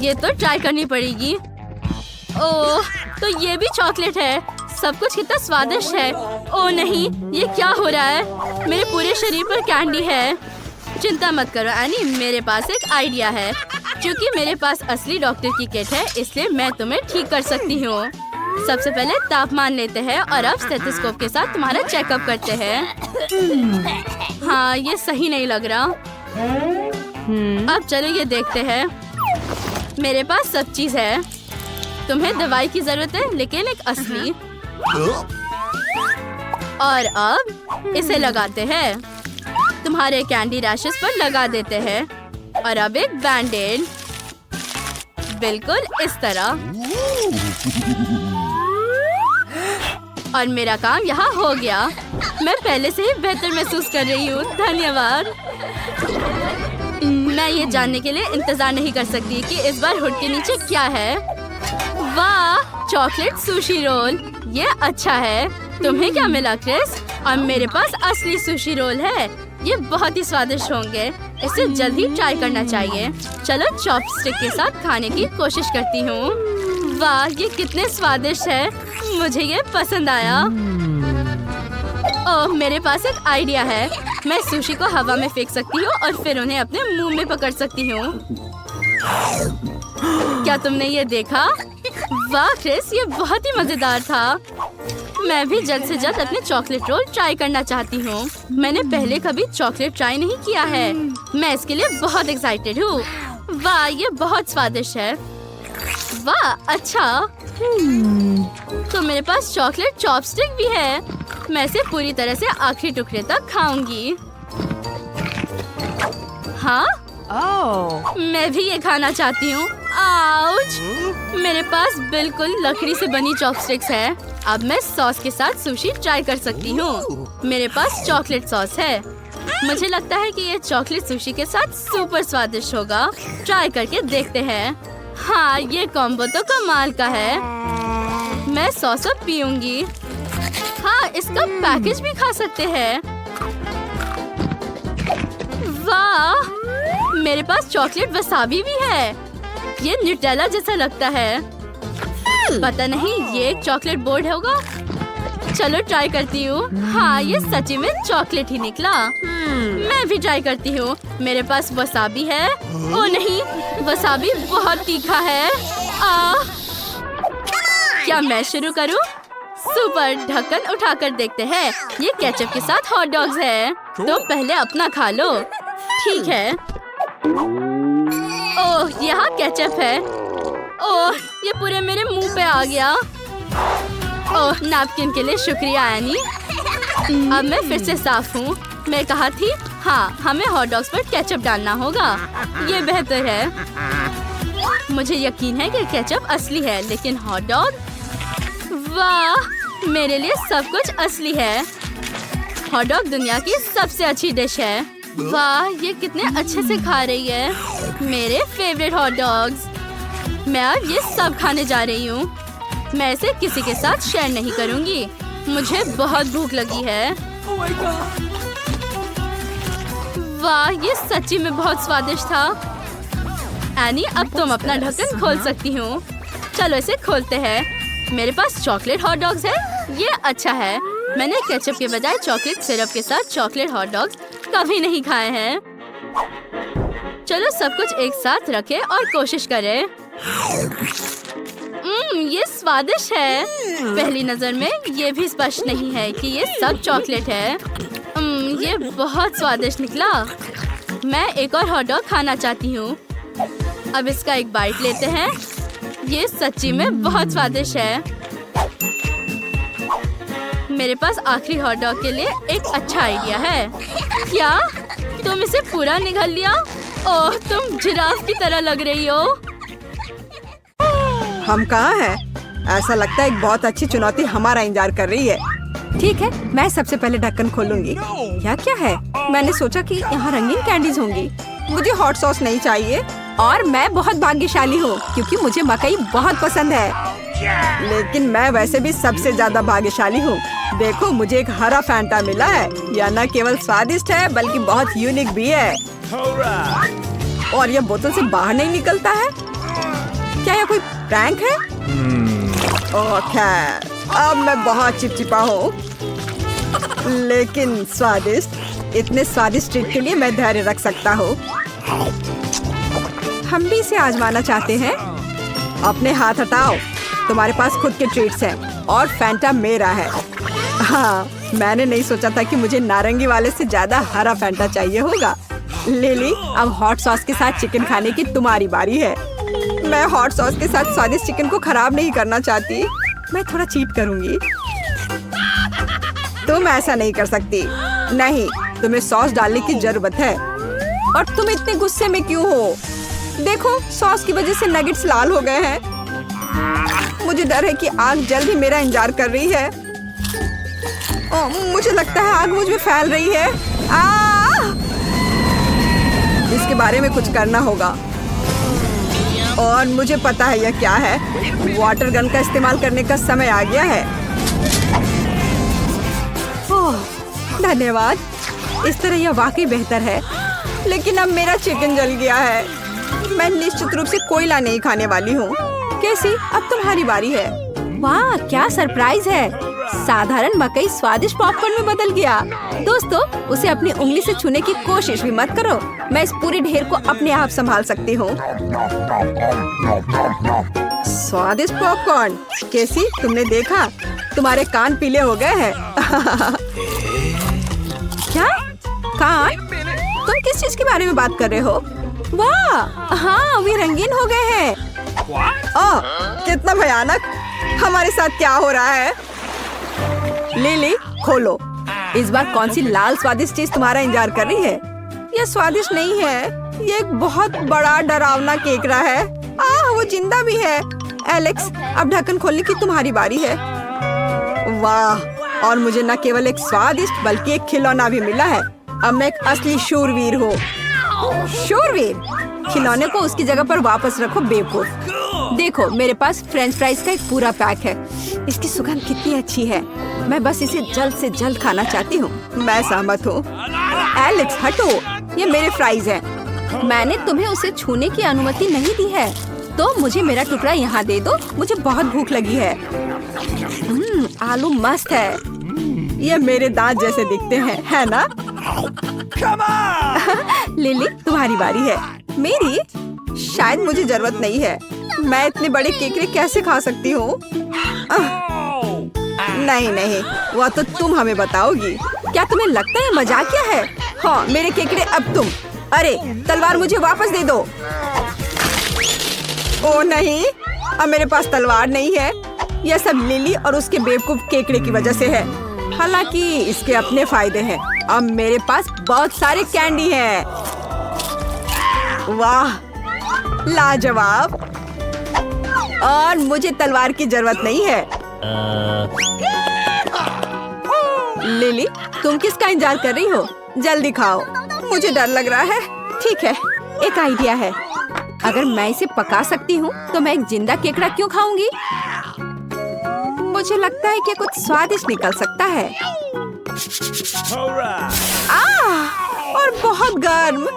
ये तो ट्राई करनी पड़ेगी। ओह, तो ये भी चॉकलेट है। सब कुछ कितना स्वादिष्ट है। ओह नहीं, ये क्या हो रहा है? मेरे पूरे शरीर पर कैंडी है। चिंता मत करो एनी, मेरे पास एक आइडिया है। क्योंकि मेरे पास असली डॉक्टर की किट है, इसलिए मैं तुम्हें ठीक कर सकती हूँ। सबसे पहले तापमान लेते हैं और अब स्टेथोस्कोप के साथ तुम्हारा चेकअप करते हैं। हाँ, ये सही नहीं लग रहा। अब चलो ये देखते हैं। मेरे पास सब चीज है। तुम्हें दवाई की जरूरत है, लेकिन एक असली। और अब इसे लगाते हैं। तुम्हारे कैंडी रैशेस पर लगा देते हैं। और अब एक बैंडेड, बिल्कुल इस तरह। और मेरा काम यहाँ हो गया। मैं पहले से ही बेहतर महसूस कर रही हूँ। धन्यवाद। मैं ये जानने के लिए इंतजार नहीं कर सकती कि इस बार हुड के नीचे क्या है। वाह, चॉकलेट सुशी रोल। ये अच्छा है। तुम्हें क्या मिला क्रिस? और मेरे पास असली सुशी रोल है। ये बहुत ही स्वादिष्ट होंगे। इसे जल्दी ट्राई करना चाहिए। चलो चॉपस्टिक के साथ खाने की कोशिश करती हूँ। वाह, ये कितने स्वादिष्ट है। मुझे ये पसंद आया। ओह, मेरे पास एक आइडिया है। मैं सुशी को हवा में फेंक सकती हूँ और फिर उन्हें अपने मुंह में पकड़ सकती हूँ। क्या तुमने ये देखा? वाह क्रिस, ये बहुत ही मजेदार था। मैं भी जल्द से जल्द अपने चॉकलेट रोल ट्राई करना चाहती हूँ। मैंने पहले कभी चॉकलेट ट्राई नहीं किया है। मैं इसके लिए बहुत एक्साइटेड हूँ। वाह, ये बहुत स्वादिष्ट है। वाह, अच्छा। तो मेरे पास चॉकलेट चॉपस्टिक भी है। मैं इसे पूरी तरह से आखिरी टुकड़े तक खाऊंगी। हाँ, मैं भी ये खाना चाहती हूँ। आउच! मेरे पास बिल्कुल लकड़ी से बनी चॉपस्टिक्स है। अब मैं सॉस के साथ सुशी ट्राई कर सकती हूँ। मेरे पास चॉकलेट सॉस है। मुझे लगता है कि ये चॉकलेट सुशी के साथ सुपर स्वादिष्ट होगा। ट्राई करके देखते हैं। हाँ, ये कॉम्बो तो कमाल का है। मैं सॉस अब पीऊंगी। हाँ, इसका पैकेज भी खा सकते हैं। वाह, मेरे पास चॉकलेट वसाबी भी है। ये न्यूटेला जैसा लगता है। पता नहीं ये एक चॉकलेट बोर्ड होगा। चलो ट्राई करती हूँ। हाँ, ये सच्ची में चॉकलेट ही निकला। मैं भी ट्राई करती हूँ। मेरे पास वसाबी है। ओ नहीं, वसाबी बहुत तीखा है। क्या मैं शुरू करूँ? सुपर, ढक्कन उठाकर देखते हैं। ये केचप के साथ हॉट डॉग्स है। तो पहले अपना खा लो। ठीक है। ओह, यहाँ केचप है। ओह, ये पूरे मेरे मुंह पे आ गया। ओह, नैपकिन के लिए शुक्रिया एनी। अब मैं फिर से साफ हूँ। मैं कहा थी, हाँ, हमें हॉट डॉग्स पर केचप डालना होगा। ये बेहतर है। मुझे यकीन है कि केचप असली है, लेकिन हॉट डॉग? वाह, मेरे लिए सब कुछ असली है। हॉट डॉग दुनिया की सबसे अच्छी डिश है। वाह, ये कितने अच्छे से खा रही है। मेरे फेवरेट हॉट डॉग्स। मैं अब ये सब खाने जा रही हूँ। मैं इसे किसी के साथ शेयर नहीं करूँगी। मुझे बहुत भूख लगी है। वाह, ये सच्ची में बहुत स्वादिष्ट था। एनी, अब तुम अपना ढक्कन खोल सकती हो। चलो इसे खोलते हैं। मेरे पास चॉकलेट हॉट डॉग्स है। ये अच्छा है। मैंने केचप के बजाय चॉकलेट सिरप के साथ चॉकलेट हॉट डॉग्स कभी नहीं खाए हैं। चलो सब कुछ एक साथ रखें और कोशिश करें। ये स्वादिष्ट है। पहली नजर में ये भी स्पष्ट नहीं है कि ये सब चॉकलेट है। ये बहुत स्वादिष्ट निकला। मैं एक और हॉट डॉग खाना चाहती हूँ। अब इसका एक बाइट लेते हैं। ये सच्ची में बहुत स्वादिष्ट है। मेरे पास आखिरी हॉट डॉग के लिए एक अच्छा आइडिया है। क्या तुम इसे पूरा निगल लिया? ओह, तुम जिराफ की तरह लग रही हो। हम कहाँ हैं? ऐसा लगता है एक बहुत अच्छी चुनौती हमारा इंतजार कर रही है। ठीक है, मैं सबसे पहले ढक्कन खोलूंगी। यह क्या है? मैंने सोचा कि यहाँ रंगीन कैंडीज होंगी। मुझे हॉट सॉस नहीं चाहिए। और मैं बहुत भाग्यशाली हूँ क्योंकि मुझे मकई बहुत पसंद है। लेकिन मैं वैसे भी सबसे ज्यादा भाग्यशाली हूँ। देखो, मुझे एक हरा फैंटा मिला है। यह न केवल स्वादिष्ट है बल्कि बहुत यूनिक भी है। और यह बोतल से बाहर नहीं निकलता है। क्या यह कोई प्रैंक है? ओह खैर, अब मैं बहुत चिपचिपा हूँ, लेकिन स्वादिष्ट। इतने स्वादिष्ट ट्रीट के लिए मैं धैर्य रख सकता हूँ। हम भी इसे आजमाना चाहते हैं। अपने हाथ हटाओ। तुम्हारे पास खुद के ट्रीट्स हैं और फैंटा मेरा है। हाँ, मैंने नहीं सोचा था कि मुझे नारंगी वाले से ज्यादा हरा फैंटा चाहिए होगा। लिली, अब हॉट सॉस के साथ चिकन खाने की तुम्हारी बारी है। मैं हॉट सॉस के साथ स्वादिष्ट चिकन को खराब नहीं करना चाहती। मैं थोड़ा चीट करूंगी। तुम ऐसा नहीं कर सकती। नहीं, तुम्हें सॉस डालने की जरूरत है। और तुम इतने गुस्से में क्यों हो? देखो, सॉस की वजह से नगेट्स लाल हो गए हैं। मुझे डर है कि आग जल्द ही मेरा इंतजार कर रही है। मुझे लगता है आग मुझ में फैल रही है। इसके बारे में कुछ करना होगा। और मुझे पता है यह क्या है। वाटर गन का इस्तेमाल करने का समय आ गया है। ओह, धन्यवाद। इस तरह यह वाकई बेहतर है। लेकिन अब मेरा चिकन जल गया है। मैं निश्चित रूप से कोयला नहीं खाने वाली हूँ। कैसी, अब तुम्हारी बारी है। वाह, क्या सरप्राइज है। साधारण मकई स्वादिष्ट पॉपकॉर्न में बदल गया। दोस्तों, उसे अपनी उंगली से छूने की कोशिश भी मत करो। मैं इस पूरे ढेर को अपने आप संभाल सकती हूँ। स्वादिष्ट पॉपकॉर्न। कैसी, तुमने देखा? तुम्हारे कान पीले हो गए हैं। क्या कान? तुम किस चीज के बारे में बात कर रहे हो? वाह, हाँ, वे रंगीन हो गए हैं। ओह, कितना भयानक! हमारे साथ क्या हो रहा है? लिली, खोलो। इस बार कौन सी लाल स्वादिष्ट चीज तुम्हारा इंतजार कर रही है? यह स्वादिष्ट नहीं है, ये एक बहुत बड़ा डरावना केकड़ा है। वो जिंदा भी है। एलेक्स, अब ढक्कन खोलने की तुम्हारी बारी है। वाह, और मुझे न केवल एक स्वादिष्ट बल्कि एक खिलौना भी मिला है। अब मैं एक असली शूरवीर हूँ। शूरवीर? खिलौने को उसकी जगह पर वापस रखो बेवकूफ। देखो, मेरे पास फ्रेंच फ्राइज का एक पूरा पैक है। इसकी सुगंध कितनी अच्छी है। मैं बस इसे जल्द से जल्द खाना चाहती हूँ। मैं सहमत हूँ। एलेक्स, हटो, ये मेरे फ्राइज हैं। मैंने तुम्हें उसे छूने की अनुमति नहीं दी है, तो मुझे मेरा टुकड़ा यहाँ दे दो। मुझे बहुत भूख लगी है। आलू मस्त है। ये मेरे दांत जैसे दिखते हैं, है ना? लिली, तुम्हारी बारी है। मेरी? शायद मुझे जरूरत नहीं है। मैं इतने बड़े केकड़े कैसे खा सकती हूँ? नहीं नहीं, वह तो तुम हमें बताओगी। क्या तुम्हें लगता है मजाकिया है? हाँ, मेरे केकड़े अब तुम। अरे, तलवार मुझे वापस दे दो। ओ नहीं, अब मेरे पास तलवार नहीं है। यह सब लिली और उसके बेवकूफ केकड़े की वजह से है। हालांकि इसके अपने फायदे हैं। अब मेरे पास बहुत सारे कैंडी हैं। वाह, लाजवाब। और मुझे तलवार की जरूरत नहीं है। लिली, तुम किसका इंतजार कर रही हो? जल्दी खाओ, मुझे डर लग रहा है। ठीक है, एक आइडिया है। अगर मैं इसे पका सकती हूँ तो मैं एक जिंदा केकड़ा क्यों खाऊंगी? मुझे लगता है कि कुछ स्वादिष्ट निकल सकता है। और बहुत गर्म।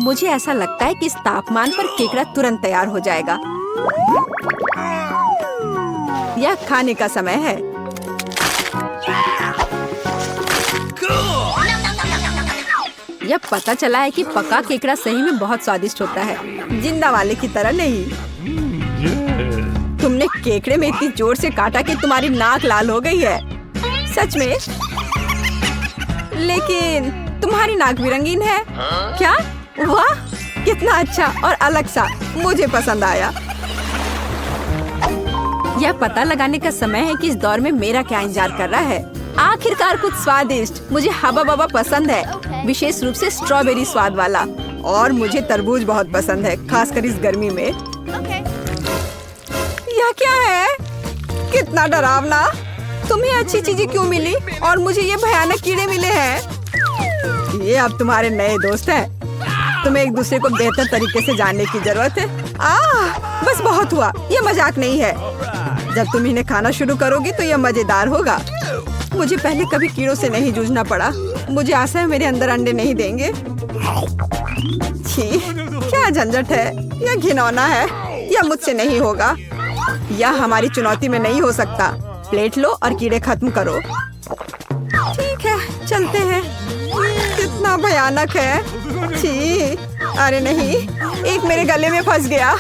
मुझे ऐसा लगता है कि इस तापमान पर केकड़ा तुरंत तैयार हो जाएगा। यह खाने का समय है। यह पता चला है कि पका केकड़ा सही में बहुत स्वादिष्ट होता है, जिंदा वाले की तरह नहीं। तुमने केकड़े में इतनी जोर से काटा कि तुम्हारी नाक लाल हो गई है। सच में? लेकिन तुम्हारी नाक भी रंगीन है। क्या? वाह, कितना अच्छा और अलग सा। मुझे पसंद आया। यह पता लगाने का समय है कि इस दौर में मेरा क्या इंतजार कर रहा है। आखिरकार कुछ स्वादिष्ट। मुझे हबा बबा पसंद है, विशेष रूप से स्ट्रॉबेरी स्वाद वाला। और मुझे तरबूज बहुत पसंद है, खासकर इस गर्मी में। यह क्या है? कितना डरावना। तुम्हें अच्छी चीजें क्यों मिली और मुझे ये भयानक कीड़े मिले हैं? ये अब तुम्हारे नए दोस्त हैं। तुम्हें एक दूसरे को बेहतर तरीके से जानने की जरूरत है। बस बहुत हुआ, ये मजाक नहीं है। जब तुम इन्हें खाना शुरू करोगी तो यह मजेदार होगा। मुझे पहले कभी कीड़ों से नहीं जूझना पड़ा। मुझे आशा है मेरे अंदर अंडे नहीं देंगे। छी, क्या झंझट है। यह घिनौना है। यह मुझसे नहीं होगा। यह हमारी चुनौती में नहीं हो सकता। प्लेट लो और कीड़े खत्म करो। ठीक है, चलते हैं। कितना भयानक है। छी, अरे नहीं, एक मेरे गले में फंस गया।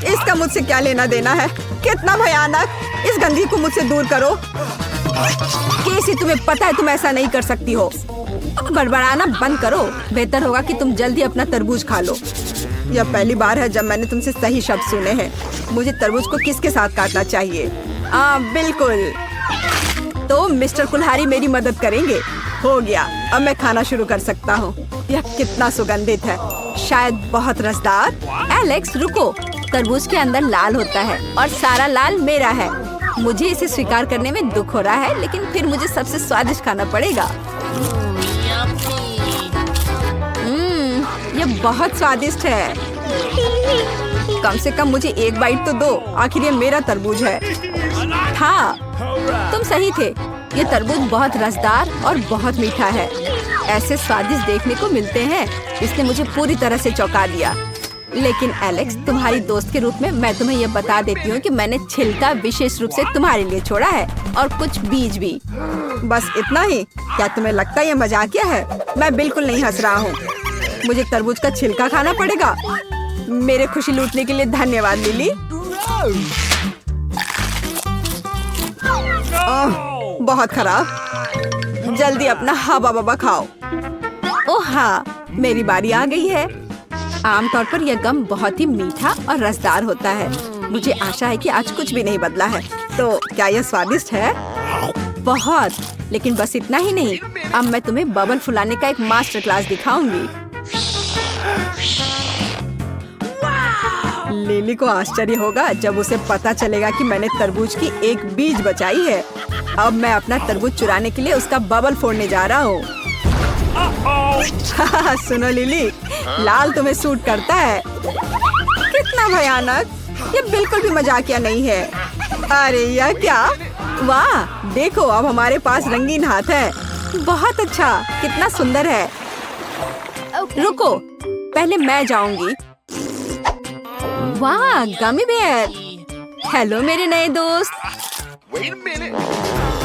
इसका मुझसे क्या लेना देना है? कितना भयानक। इस गंदगी को मुझसे दूर करो। कैसे तुम्हें पता है तुम ऐसा नहीं कर सकती हो? बड़बड़ाना बंद करो। बेहतर होगा कि तुम जल्दी अपना तरबूज खा लो। यह पहली बार है जब मैंने तुमसे सही शब्द सुने हैं। मुझे तरबूज को किसके साथ काटना चाहिए? बिल्कुल। तो मिस्टर कुल्हारी मेरी मदद करेंगे। हो गया, अब मैं खाना शुरू कर सकता हूँ। यह कितना सुगंधित है, शायद बहुत रसदार। एलेक्स, रुको। तरबूज के अंदर लाल होता है और सारा लाल मेरा है। मुझे इसे स्वीकार करने में दुख हो रहा है, लेकिन फिर मुझे सबसे स्वादिष्ट खाना पड़ेगा। यह बहुत स्वादिष्ट है। कम से कम मुझे एक बाइट तो दो। आखिर ये मेरा तरबूज है। हाँ, तुम सही थे। ये तरबूज बहुत रसदार और बहुत मीठा है। ऐसे स्वादिष्ट देखने को मिलते हैं। इसने मुझे पूरी तरह से चौंका दिया। लेकिन एलेक्स, तुम्हारी दोस्त के रूप में मैं तुम्हें ये बता देती हूँ कि मैंने छिलका विशेष रूप से तुम्हारे लिए छोड़ा है और कुछ बीज भी। बस इतना ही? क्या तुम्हें लगता है ये मजाकिया है? मैं बिल्कुल नहीं हंस रहा हूँ। मुझे तरबूज का छिलका खाना पड़ेगा। मेरे खुशी लूटने के लिए धन्यवाद लिली। बहुत खराब। जल्दी अपना हवा बबा खाओ। ओह हाँ, मेरी बारी आ गई है। आमतौर पर यह गम बहुत ही मीठा और रसदार होता है। मुझे आशा है कि आज कुछ भी नहीं बदला है। तो क्या यह स्वादिष्ट है? बहुत। लेकिन बस इतना ही नहीं, अब मैं तुम्हें बबल फुलाने का एक मास्टर क्लास दिखाऊंगी। लिली को आश्चर्य होगा जब उसे पता चलेगा कि मैंने तरबूज की एक बीज बचाई है। अब मैं अपना तरबूज चुराने के लिए उसका बबल फोड़ने जा रहा हूँ। सुनो लिली, लाल तुम्हें सूट करता है। कितना भयानक! ये बिल्कुल भी मजाकिया नहीं है। अरे यह क्या? वाह, देखो अब हमारे पास रंगीन हाथ है। बहुत अच्छा, कितना सुंदर है। रुको, पहले मैं जाऊंगी। वाह, गमी बेयर। हेलो मेरे नए दोस्त।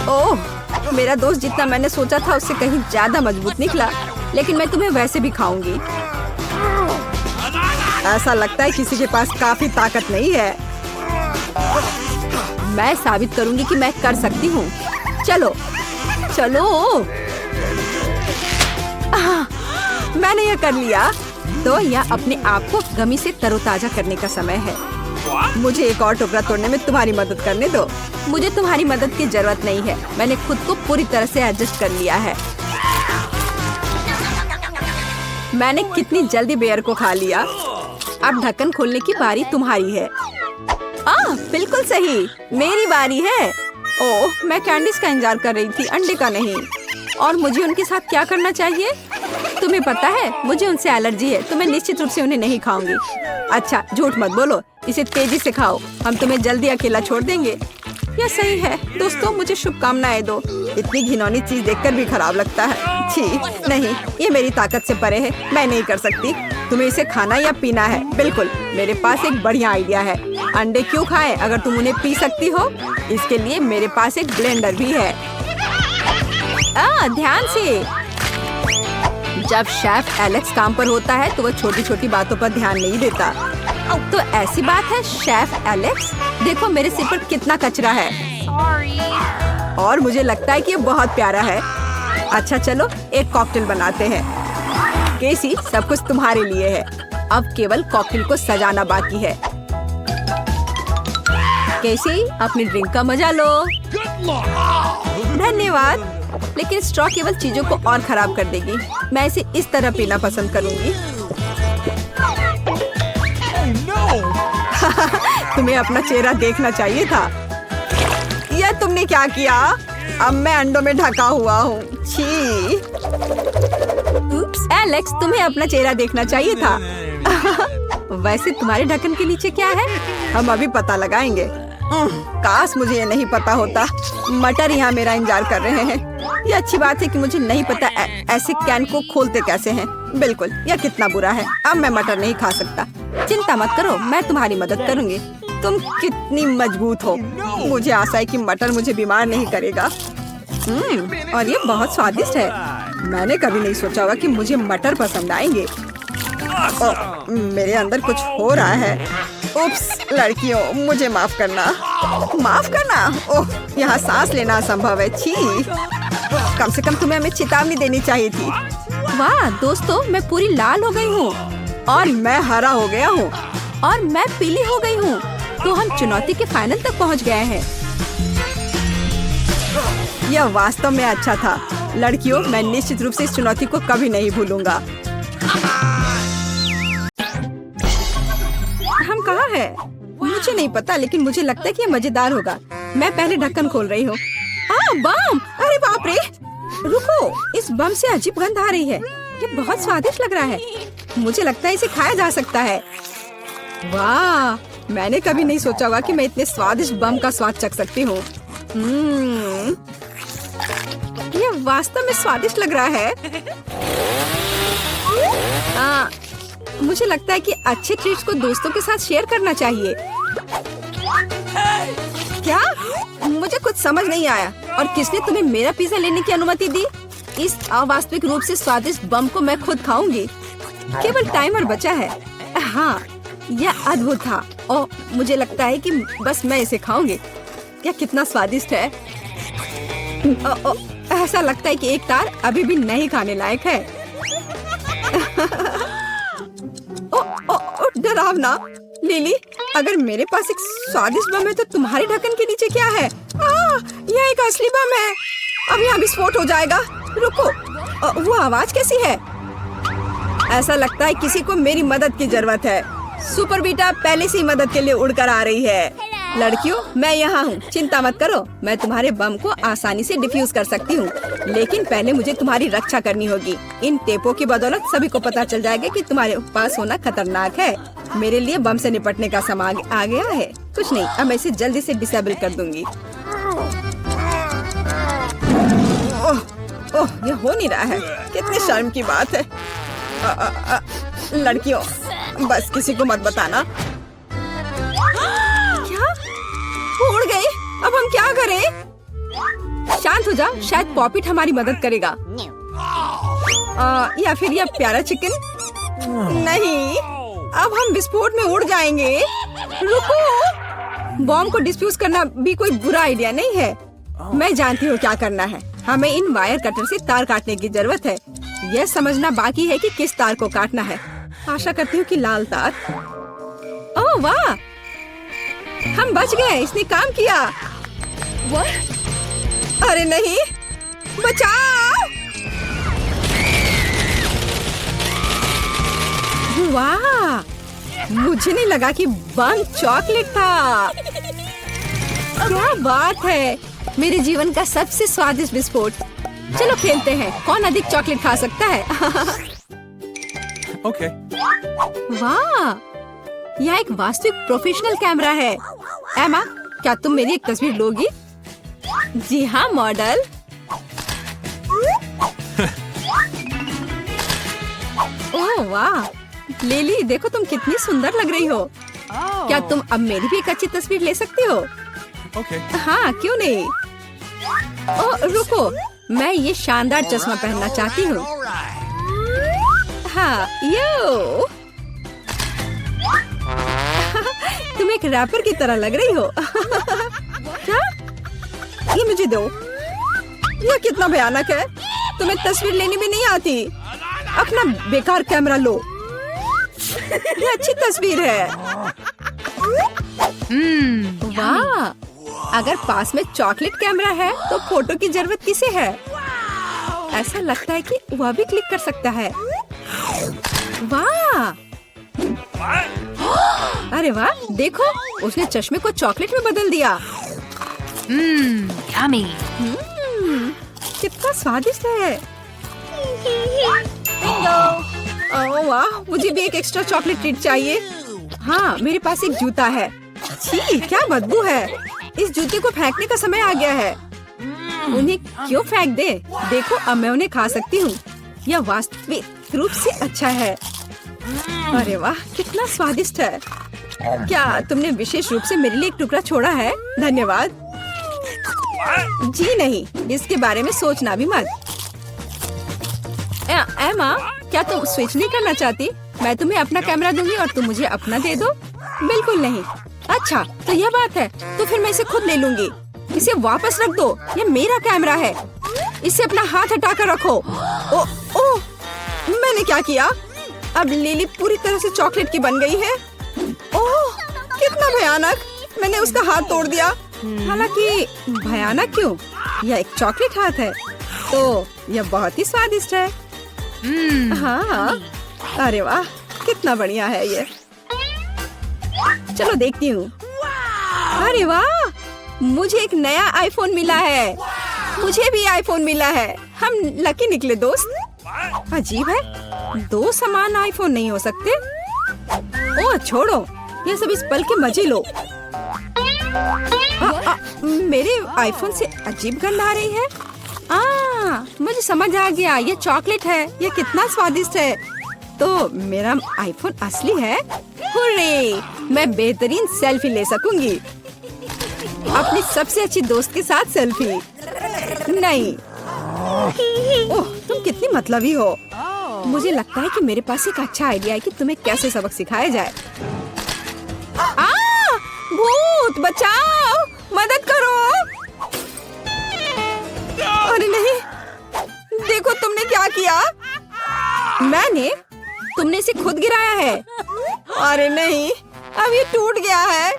ओह, मेरा दोस्त जितना मैंने सोचा था उससे कहीं ज्यादा मजबूत निकला। लेकिन मैं तुम्हें वैसे भी खाऊंगी। ऐसा लगता है किसी के पास काफी ताकत नहीं है। मैं साबित करूंगी कि मैं कर सकती हूँ। चलो चलो। मैंने यह कर लिया। तो यह अपने आप को गमी से तरोताजा करने का समय है। मुझे एक और टुकड़ा तोड़ने में तुम्हारी मदद करने दो। मुझे तुम्हारी मदद की जरूरत नहीं है। मैंने खुद को पूरी तरह से एडजस्ट कर लिया है। मैंने कितनी जल्दी बेयर को खा लिया। अब ढक्कन खोलने की बारी तुम्हारी है। बिल्कुल सही, मेरी बारी है। ओह, मैं कैंडीज का इंतजार कर रही थी, अंडे का नहीं। और मुझे उनके साथ क्या करना चाहिए? तुम्हें पता है मुझे उनसे एलर्जी है, तो मैं निश्चित रूप से उन्हें नहीं खाऊंगी। अच्छा, झूठ मत बोलो। इसे तेजी से खाओ। हम तुम्हें जल्दी अकेला छोड़ देंगे। यह सही है। दोस्तों, मुझे शुभकामनाएं दो। इतनी घिनौनी चीज देखकर भी खराब लगता है। छी, नहीं, ये मेरी ताकत से परे है। मैं नहीं कर सकती। तुम्हें इसे खाना या पीना है? बिल्कुल, मेरे पास एक बढ़िया आइडिया है। अंडे क्यों खाएं अगर तुम उन्हें पी सकती हो? इसके लिए मेरे पास एक ब्लेंडर भी है। ध्यान से। जब शेफ एलेक्स काम पर होता है तो वह छोटी छोटी बातों पर ध्यान नहीं देता। तो ऐसी बात है शेफ एलेक्स, देखो मेरे सिर पर कितना कचरा है। और मुझे लगता है कि ये बहुत प्यारा है। अच्छा चलो, एक कॉकटेल बनाते हैं। केसी, सब कुछ तुम्हारे लिए है। अब केवल कॉकटेल को सजाना बाकी है। केसी, अपनी ड्रिंक का मजा लो। धन्यवाद। लेकिन स्ट्रॉ केवल चीजों को और खराब कर देगी। मैं इसे इस तरह पीना पसंद करूंगी। तुम्हें अपना चेहरा देखना चाहिए था। यह तुमने क्या किया? अब मैं अंडों में ढका हुआ हूँ। छी। एलेक्स, तुम्हें अपना चेहरा देखना चाहिए था। वैसे तुम्हारे ढक्कन के नीचे क्या है? हम अभी पता लगाएंगे। काश मुझे ये नहीं पता होता। मटर यहाँ मेरा इंतजार कर रहे हैं। ये अच्छी बात है कि मुझे नहीं पता ऐसे कैन को खोलते कैसे हैं। बिल्कुल, यह कितना बुरा है। अब मैं मटर नहीं खा सकता। चिंता मत करो, मैं तुम्हारी मदद करूंगी। तुम कितनी मजबूत हो। मुझे आशा है कि मटर मुझे बीमार नहीं करेगा। और ये बहुत स्वादिष्ट है। मैंने कभी नहीं सोचा होगा कि मुझे मटर पसंद आएंगे। मेरे अंदर कुछ हो रहा है। उप्स, लड़कियों, मुझे माफ करना। माफ करना? ओह, यहाँ सांस लेना असंभव है। छी। कम से कम तुम्हें हमें चेतावनी देनी चाहिए थी। वाह दोस्तों, मैं पूरी लाल हो गई हूँ। और मैं हरा हो गया हूँ। और मैं पीली हो गई हूँ। तो हम चुनौती के फाइनल तक पहुँच गए हैं। यह वास्तव में अच्छा था। लड़कियों, मैं निश्चित रूप से इस चुनौती को कभी नहीं भूलूंगा। हम कहाँ हैं? मुझे नहीं पता, लेकिन मुझे लगता है कि ये मजेदार होगा। मैं पहले ढक्कन खोल रही हूँ। बम! अरे बाप रे! रुको, इस बम से अजीब गंध आ रही है। ये बहुत स्वादिष्ट लग रहा है। मुझे लगता है इसे खाया जा सकता है। वाह, मैंने कभी नहीं सोचा होगा कि मैं इतने स्वादिष्ट बम का स्वाद चख सकती हूँ। ये वास्तव में स्वादिष्ट लग रहा है। मुझे लगता है कि अच्छे ट्रीट्स को दोस्तों के साथ शेयर करना चाहिए। क्या? मुझे कुछ समझ नहीं आया। और किसने तुम्हें मेरा पिज्जा लेने की अनुमति दी? इस अवास्तविक रूप से स्वादिष्ट बम को मैं खुद खाऊंगी। केवल टाइमर बचा है। हाँ, यह अद्भुत था। और मुझे लगता है कि बस मैं इसे खाऊंगी। यह कितना स्वादिष्ट है। ऐसा लगता है कि एक तार अभी भी नहीं खाने लायक है। डरावना। लिली, अगर मेरे पास एक स्वादिष्ट बम है तो तुम्हारे ढक्कन के नीचे क्या है? यह एक असली बम है। अब यहाँ विस्फोट हो जाएगा। रुको, वो आवाज कैसी है? ऐसा लगता है किसी को मेरी मदद की जरूरत है। सुपर बीटा पहले से ही मदद के लिए उड़कर आ रही है। लड़कियों, मैं यहाँ हूँ, चिंता मत करो। मैं तुम्हारे बम को आसानी से डिफ्यूज कर सकती हूँ, लेकिन पहले मुझे तुम्हारी रक्षा करनी होगी। इन टेपों की बदौलत सभी को पता चल जाएगा कि तुम्हारे पास होना खतरनाक है। मेरे लिए बम से निपटने का समय आ गया है। कुछ नहीं, अब मैं इसे जल्दी से डिसेबल कर दूंगी। ओह, ये हो नहीं रहा है। कितनी शर्म की बात है। लड़कियों, बस किसी को मत बताना। क्या? वो उड़ गई। अब हम क्या करें? शांत हो जा, शायद पॉपिट हमारी मदद करेगा। या फिर यह प्यारा चिकन? नहीं, अब हम विस्फोट में उड़ जाएंगे। रुको, बॉम्ब को डिफ्यूज करना भी कोई बुरा आइडिया नहीं है। मैं जानती हूँ क्या करना है। हमें इन वायर कटर से तार काटने की जरूरत है। यह समझना बाकी है कि किस तार को काटना है। आशा करती हूँ कि लाल तार। ओह वाह, हम बच गए। इसने काम किया। अरे नहीं, बचाओ। वाह, मुझे नहीं लगा कि बम चॉकलेट था। क्या बात है, मेरे जीवन का सबसे स्वादिष्ट विस्फोट। चलो खेलते हैं, कौन अधिक चॉकलेट खा सकता है। Okay. वाह, यह एक वास्तविक प्रोफेशनल कैमरा है। एमा, क्या तुम मेरी एक तस्वीर लोगी? जी हाँ मॉडल। ओह वाह, लिली देखो तुम कितनी सुंदर लग रही हो। क्या तुम अब मेरी भी एक अच्छी तस्वीर ले सकती हो? Okay. हाँ, क्यों नहीं। ओह रुको, मैं ये शानदार चश्मा पहनना चाहती हूँ। हाँ, यो। तुम एक रैपर की तरह लग रही हो। क्या? ये मुझे दो। यह कितना भयानक है। तुम्हें तस्वीर लेनी भी नहीं आती। अपना बेकार कैमरा लो। ये अच्छी तस्वीर है। वाह, अगर पास में चॉकलेट कैमरा है तो फोटो की जरूरत किसे है? ऐसा लगता है कि वह भी क्लिक कर सकता है। वाह, अरे वाह, देखो उसने चश्मे को चॉकलेट में बदल दिया। यम्मी। कितना स्वादिष्ट है। ओह वाह, मुझे भी एक एक्स्ट्रा चॉकलेट ट्रीट चाहिए। हाँ, मेरे पास एक जूता है। छी, क्या बदबू है। इस जूते को फेंकने का समय आ गया है। उन्हें क्यों फेंक दे? देखो, अब मैं उन्हें खा सकती हूँ। यह वास्तविक रूप से अच्छा है। अरे वाह, कितना स्वादिष्ट है। क्या तुमने विशेष रूप से मेरे लिए एक टुकड़ा छोड़ा है? धन्यवाद। जी नहीं, इसके बारे में सोचना भी मत। एमा, क्या तुम स्विच नहीं करना चाहती? मैं तुम्हें अपना कैमरा दूंगी और तुम मुझे अपना दे दो। बिल्कुल नहीं। अच्छा, तो यह बात है, तो फिर मैं इसे खुद ले लूंगी। इसे वापस रख दो, ये मेरा कैमरा है। इसे अपना हाथ हटाकर रखो। ओह, मैंने क्या किया? अब लिली पूरी तरह से चॉकलेट की बन गई है। ओह, कितना भयानक। मैंने उसका हाथ तोड़ दिया। हालांकि भयानक क्यों? यह एक चॉकलेट हाथ है, तो यह बहुत ही स्वादिष्ट है। हाँ, अरे वाह, कितना बढ़िया है ये। चलो देखती हूँ। अरे वाह, मुझे एक नया आईफोन मिला है। मुझे भी आईफोन मिला है। हम लकी निकले दोस्त। अजीब है, दो समान आईफोन नहीं हो सकते। ओह छोड़ो, ये सब इस पल के मजे लो। मेरे आईफोन से अजीब गंध आ रही है। मुझे समझ आ गया, ये चॉकलेट है। ये कितना स्वादिष्ट है। तो मेरा आईफोन असली है। हुर्रे! मैं बेहतरीन सेल्फी ले सकूंगी। अपनी सबसे अच्छी दोस्त के साथ सेल्फी। नहीं। ओह, तुम कितनी मतलबी हो। मुझे लगता है कि मेरे पास एक अच्छा आइडिया है कि तुम्हें कैसे सबक सिखाया जाए। भूत बचाओ, मदद करो। अरे नहीं, देखो तुमने क्या किया। मैंने? तुमने इसे खुद गिराया है। अरे नहीं, अब ये टूट गया है।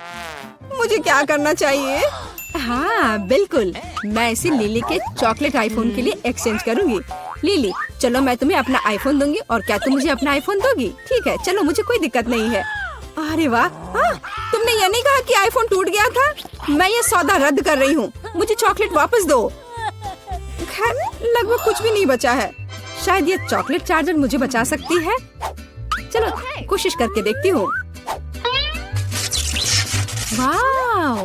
मुझे क्या करना चाहिए? हाँ बिल्कुल, मैं इसे लिली के चॉकलेट आईफोन के लिए एक्सचेंज करूंगी। लिली, चलो मैं तुम्हें अपना आईफोन दूंगी और क्या तुम मुझे अपना आईफोन दोगी? ठीक है, चलो, मुझे कोई दिक्कत नहीं है। अरे वाह, तुमने ये नहीं कहा कि आईफोन टूट गया था? मैं ये सौदा रद्द कर रही हूँ। मुझे चॉकलेट वापस दो। खैर, लगभग कुछ भी नहीं बचा है। शायद ये चॉकलेट चार्जर मुझे बचा सकती है। चलो कोशिश करके देखती हूँ। वाह,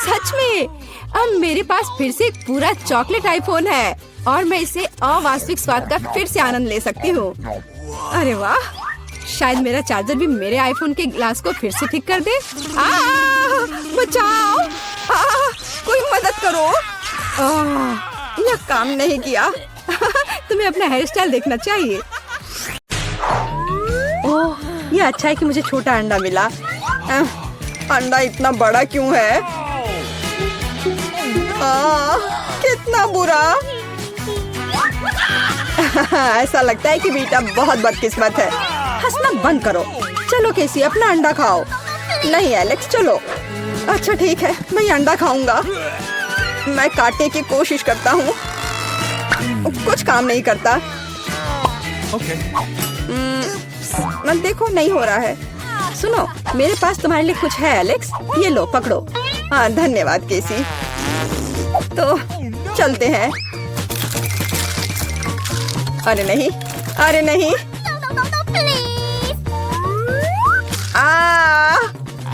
सच में अब मेरे पास फिर से एक पूरा चॉकलेट आईफोन है और मैं इसे अवास्तविक स्वाद का फिर से आनंद ले सकती हूँ। अरे वाह, शायद मेरा चार्जर भी मेरे आईफोन के ग्लास को फिर से ठीक कर दे। बचाओ, कोई मदद करो। यह काम नहीं किया। तुम्हें अपना हेयर स्टाइल देखना चाहिए। ओह, ये अच्छा है कि मुझे छोटा अंडा मिला। अंडा इतना बड़ा क्यों है? कितना बुरा। ऐसा लगता है कि बेटा बहुत बदकिस्मत है। हंसना बंद करो। चलो केसी, अपना अंडा खाओ। नहीं एलेक्स, चलो। अच्छा ठीक है, मैं अंडा खाऊंगा। मैं काटने की कोशिश करता हूँ, कुछ काम नहीं करता। देखो, नहीं हो रहा है। सुनो, मेरे पास तुम्हारे लिए कुछ है एलेक्स। ये लो, पकड़ो। हाँ धन्यवाद केसी। तो चलते हैं। अरे नहीं, अरे नहीं।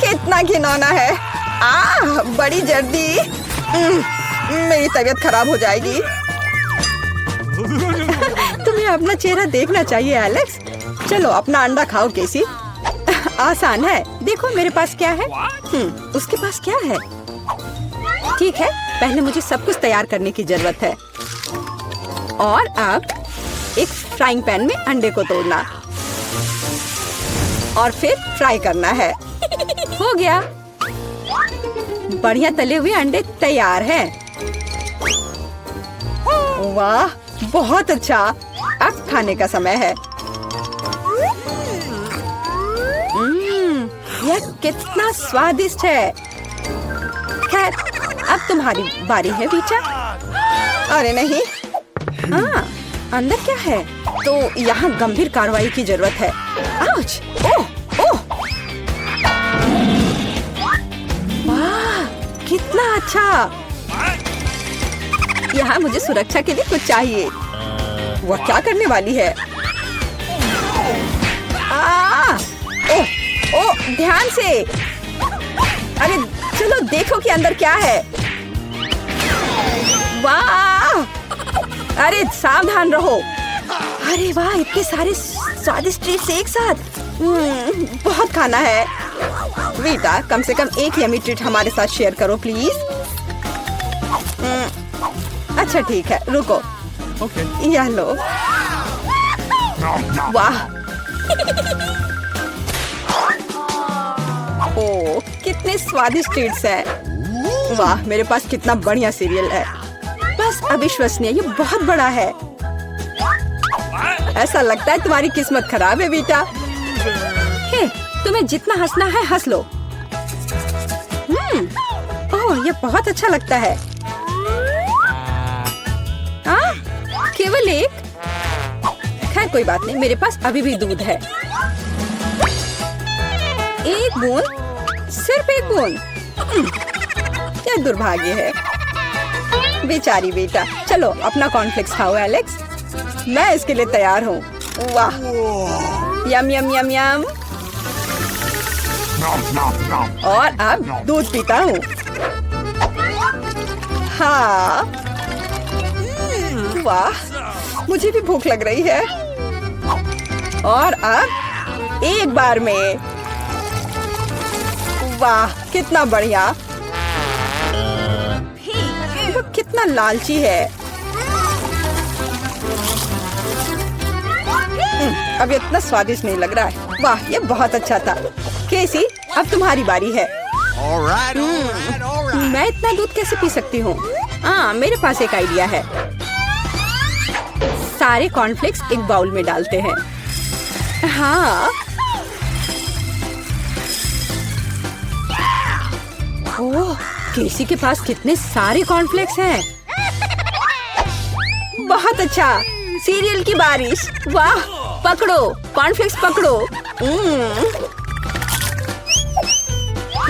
कितना घिनौना है। बड़ी जल्दी। मेरी तबीयत खराब हो जाएगी। तुम्हें अपना चेहरा देखना चाहिए एलेक्स। चलो अपना अंडा खाओ केसी। आसान है। देखो मेरे पास क्या है। उसके पास क्या है? ठीक है, पहले मुझे सब कुछ तैयार करने की जरूरत है। और अब एक फ्राइंग पैन में अंडे को तोड़ना और फिर फ्राई करना है। हो गया, बढ़िया तले हुए अंडे तैयार हैं। वाह, बहुत अच्छा। अब खाने का समय है। यह कितना स्वादिष्ट है। खैर, अब तुम्हारी बारी है बीचा। अरे नहीं। अंदर क्या है? तो यहाँ गंभीर कार्रवाई की जरूरत है। आउच! ओह, ओह! वाह, कितना अच्छा। यहाँ मुझे सुरक्षा के लिए कुछ चाहिए। वह क्या करने वाली है? ओह, ओह, ध्यान से। अरे चलो देखो कि अंदर क्या है। वाह, अरे सावधान रहो। अरे वाह, इतने सारे स्वादिष्ट ट्रीट्स एक साथ। बहुत खाना है। वीटा, कम से कम एक यमी ट्रीट हमारे साथ शेयर करो प्लीज। अच्छा ठीक है, रुको। यह लो। वाह। ओह, कितने स्वादिष्ट ट्रीट्स हैं। वाह, मेरे पास कितना बढ़िया सीरियल है। बस अविश्वसनीय, ये बहुत बड़ा है। ऐसा लगता है तुम्हारी किस्मत खराब है बेटा। हे, तुम्हें जितना हंसना है हंस लो। ओह, ये बहुत अच्छा लगता है। केवल एक? खैर कोई बात नहीं, मेरे पास अभी भी दूध है। एक बूंद, सिर्फ एक बूंद। क्या दुर्भाग्य है। बेचारी बेटा। चलो अपना कॉर्नफ्लेक्स खाओ एलेक्स। मैं इसके लिए तैयार हूँ। वाह, यम यम यम यम। और अब दूध पीता हूँ। हाँ, वाह, मुझे भी भूख लग रही है। और अब एक बार में। वाह कितना बढ़िया। वो कितना लालची है। अब इतना स्वादिष्ट नहीं लग रहा है। वाह ये बहुत अच्छा था। केसी अब तुम्हारी बारी है। मैं इतना दूध कैसे पी सकती हूँ? हाँ मेरे पास एक आइडिया है। सारे कॉर्नफ्लेक्स एक बाउल में डालते हैं। हाँ ओह केसी के पास कितने सारे कॉर्नफ्लेक्स हैं। बहुत अच्छा। सीरियल की बारिश। वाह पकड़ो कॉर्नफ्लेक्स पकड़ो।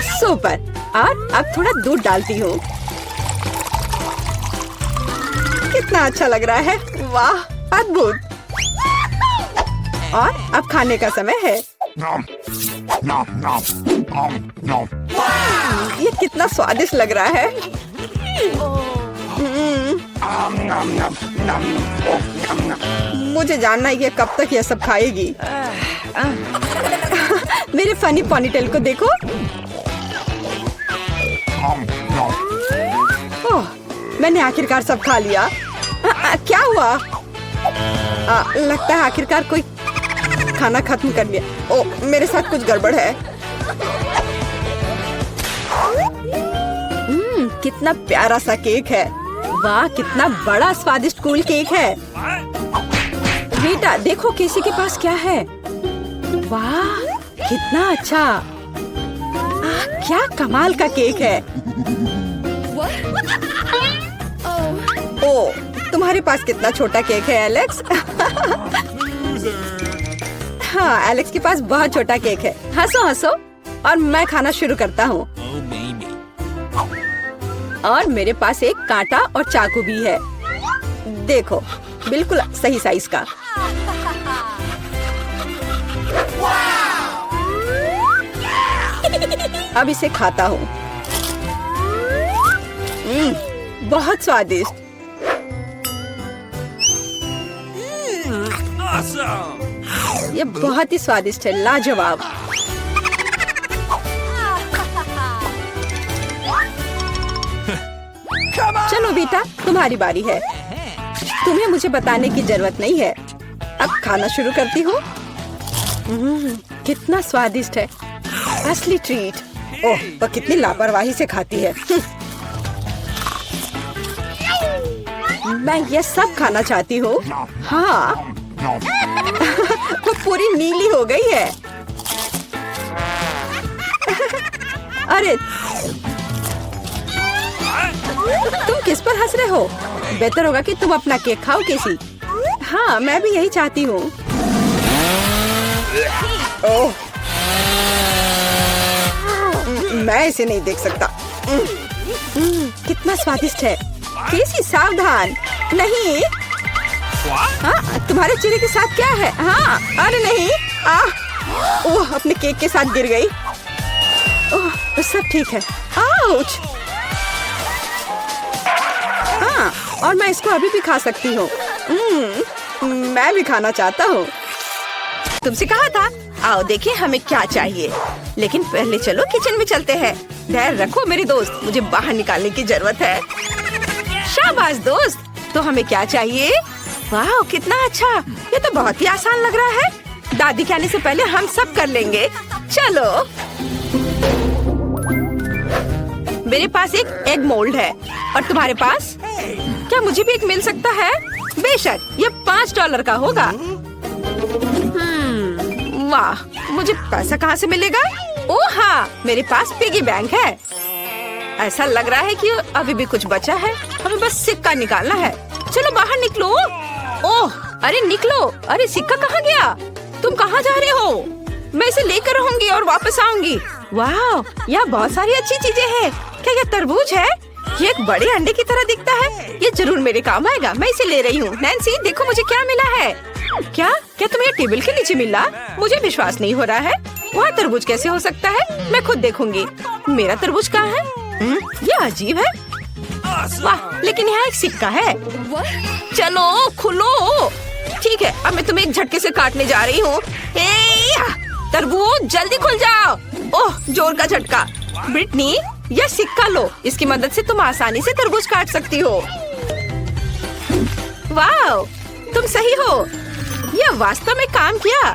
सुपर। और अब थोड़ा दूध डालती हूँ। कितना अच्छा लग रहा है। वाह अद्भुत। और अब खाने का समय है। ये कितना स्वादिष्ट लग रहा है। मुझे जानना है ये कब तक ये सब खाएगी। मेरे फनी पोनीटेल को देखो। ओह मैंने आखिरकार सब खा लिया। क्या हुआ? लगता है आखिरकार कोई खाना खत्म कर लिया। ओह मेरे साथ कुछ गड़बड़ है। कितना प्यारा सा केक है। वाह कितना बड़ा स्वादिष्ट कूल केक है। बेटा देखो केसी के पास क्या है। वाह कितना अच्छा। क्या कमाल का केक है। ओह तुम्हारे पास कितना छोटा केक है एलेक्स। हाँ एलेक्स के पास बहुत छोटा केक है। हंसो हंसो और मैं खाना शुरू करता हूँ। और मेरे पास एक कांटा और चाकू भी है। देखो बिल्कुल सही साइज का। अब इसे खाता हूँ। बहुत स्वादिष्ट। ये बहुत ही स्वादिष्ट है। लाजवाब। चलो बेटा तुम्हारी बारी है। तुम्हें मुझे बताने की जरूरत नहीं है। अब खाना शुरू करती हूँ। कितना स्वादिष्ट है। असली ट्रीट। ओह वह कितनी लापरवाही से खाती है। मैं ये सब खाना चाहती हूँ। हाँ वो पूरी नीली हो गई है। अरे तुम किस पर हंस रहे हो? बेहतर होगा कि तुम अपना केक खाओ केसी। हाँ मैं भी यही चाहती हूँ। ओह मैं इसे नहीं देख सकता। कितना स्वादिष्ट है। केसी सावधान। नहीं। हाँ तुम्हारे चेहरे के साथ क्या है? हाँ अरे नहीं। ओह अपने केक के साथ गिर गई। ओह सब ठीक है। आउच। हाँ और मैं इसको अभी भी खा सकती हूँ। मैं भी खाना चाहता हूँ। तुमसे कहा था आओ देखिए हमें क्या चाहिए। लेकिन पहले चलो किचन में चलते हैं। धैर्य रखो मेरे दोस्त, मुझे बाहर निकालने की जरूरत है। शाबाश दोस्त। तो हमें क्या चाहिए? वाह कितना अच्छा। ये तो बहुत ही आसान लग रहा है। दादी के आने से पहले हम सब कर लेंगे। चलो। मेरे पास एक एग मोल्ड है और तुम्हारे पास? क्या मुझे भी एक मिल सकता है? बेशक ये $5 का होगा। वाह मुझे पैसा कहाँ से मिलेगा? ओह हाँ मेरे पास पिगी बैंक है। ऐसा लग रहा है कि अभी भी कुछ बचा है। हमें बस सिक्का निकालना है। चलो बाहर निकलो। ओह अरे निकलो। अरे सिक्का कहाँ गया? तुम कहाँ जा रहे हो? मैं इसे लेकर रहूंगी और वापस आऊंगी। वाह यहाँ बहुत सारी अच्छी चीजें हैं। क्या ये तरबूज है? ये एक बड़े अंडे की तरह दिखता है। ये जरूर मेरे काम आएगा। मैं इसे ले रही हूँ। नैन्सी देखो मुझे क्या मिला है। क्या क्या तुम्हें टेबल के नीचे मिला? मुझे विश्वास नहीं हो रहा है। वहाँ तरबूज कैसे हो सकता है? मैं खुद देखूंगी। मेरा तरबूज कहाँ है? ये अजीब है। वाह लेकिन यहाँ एक सिक्का है। चलो खुलो। ठीक है, अब मैं तुम्हें एक झटके से काटने जा रही हूँ। तरबूज जल्दी खुल जाओ। ओह, जोर का झटका। ब्रिटनी, यह सिक्का लो, इसकी मदद से तुम आसानी से तरबूज काट सकती हो। वाह, तुम सही हो, यह वास्तव में काम किया।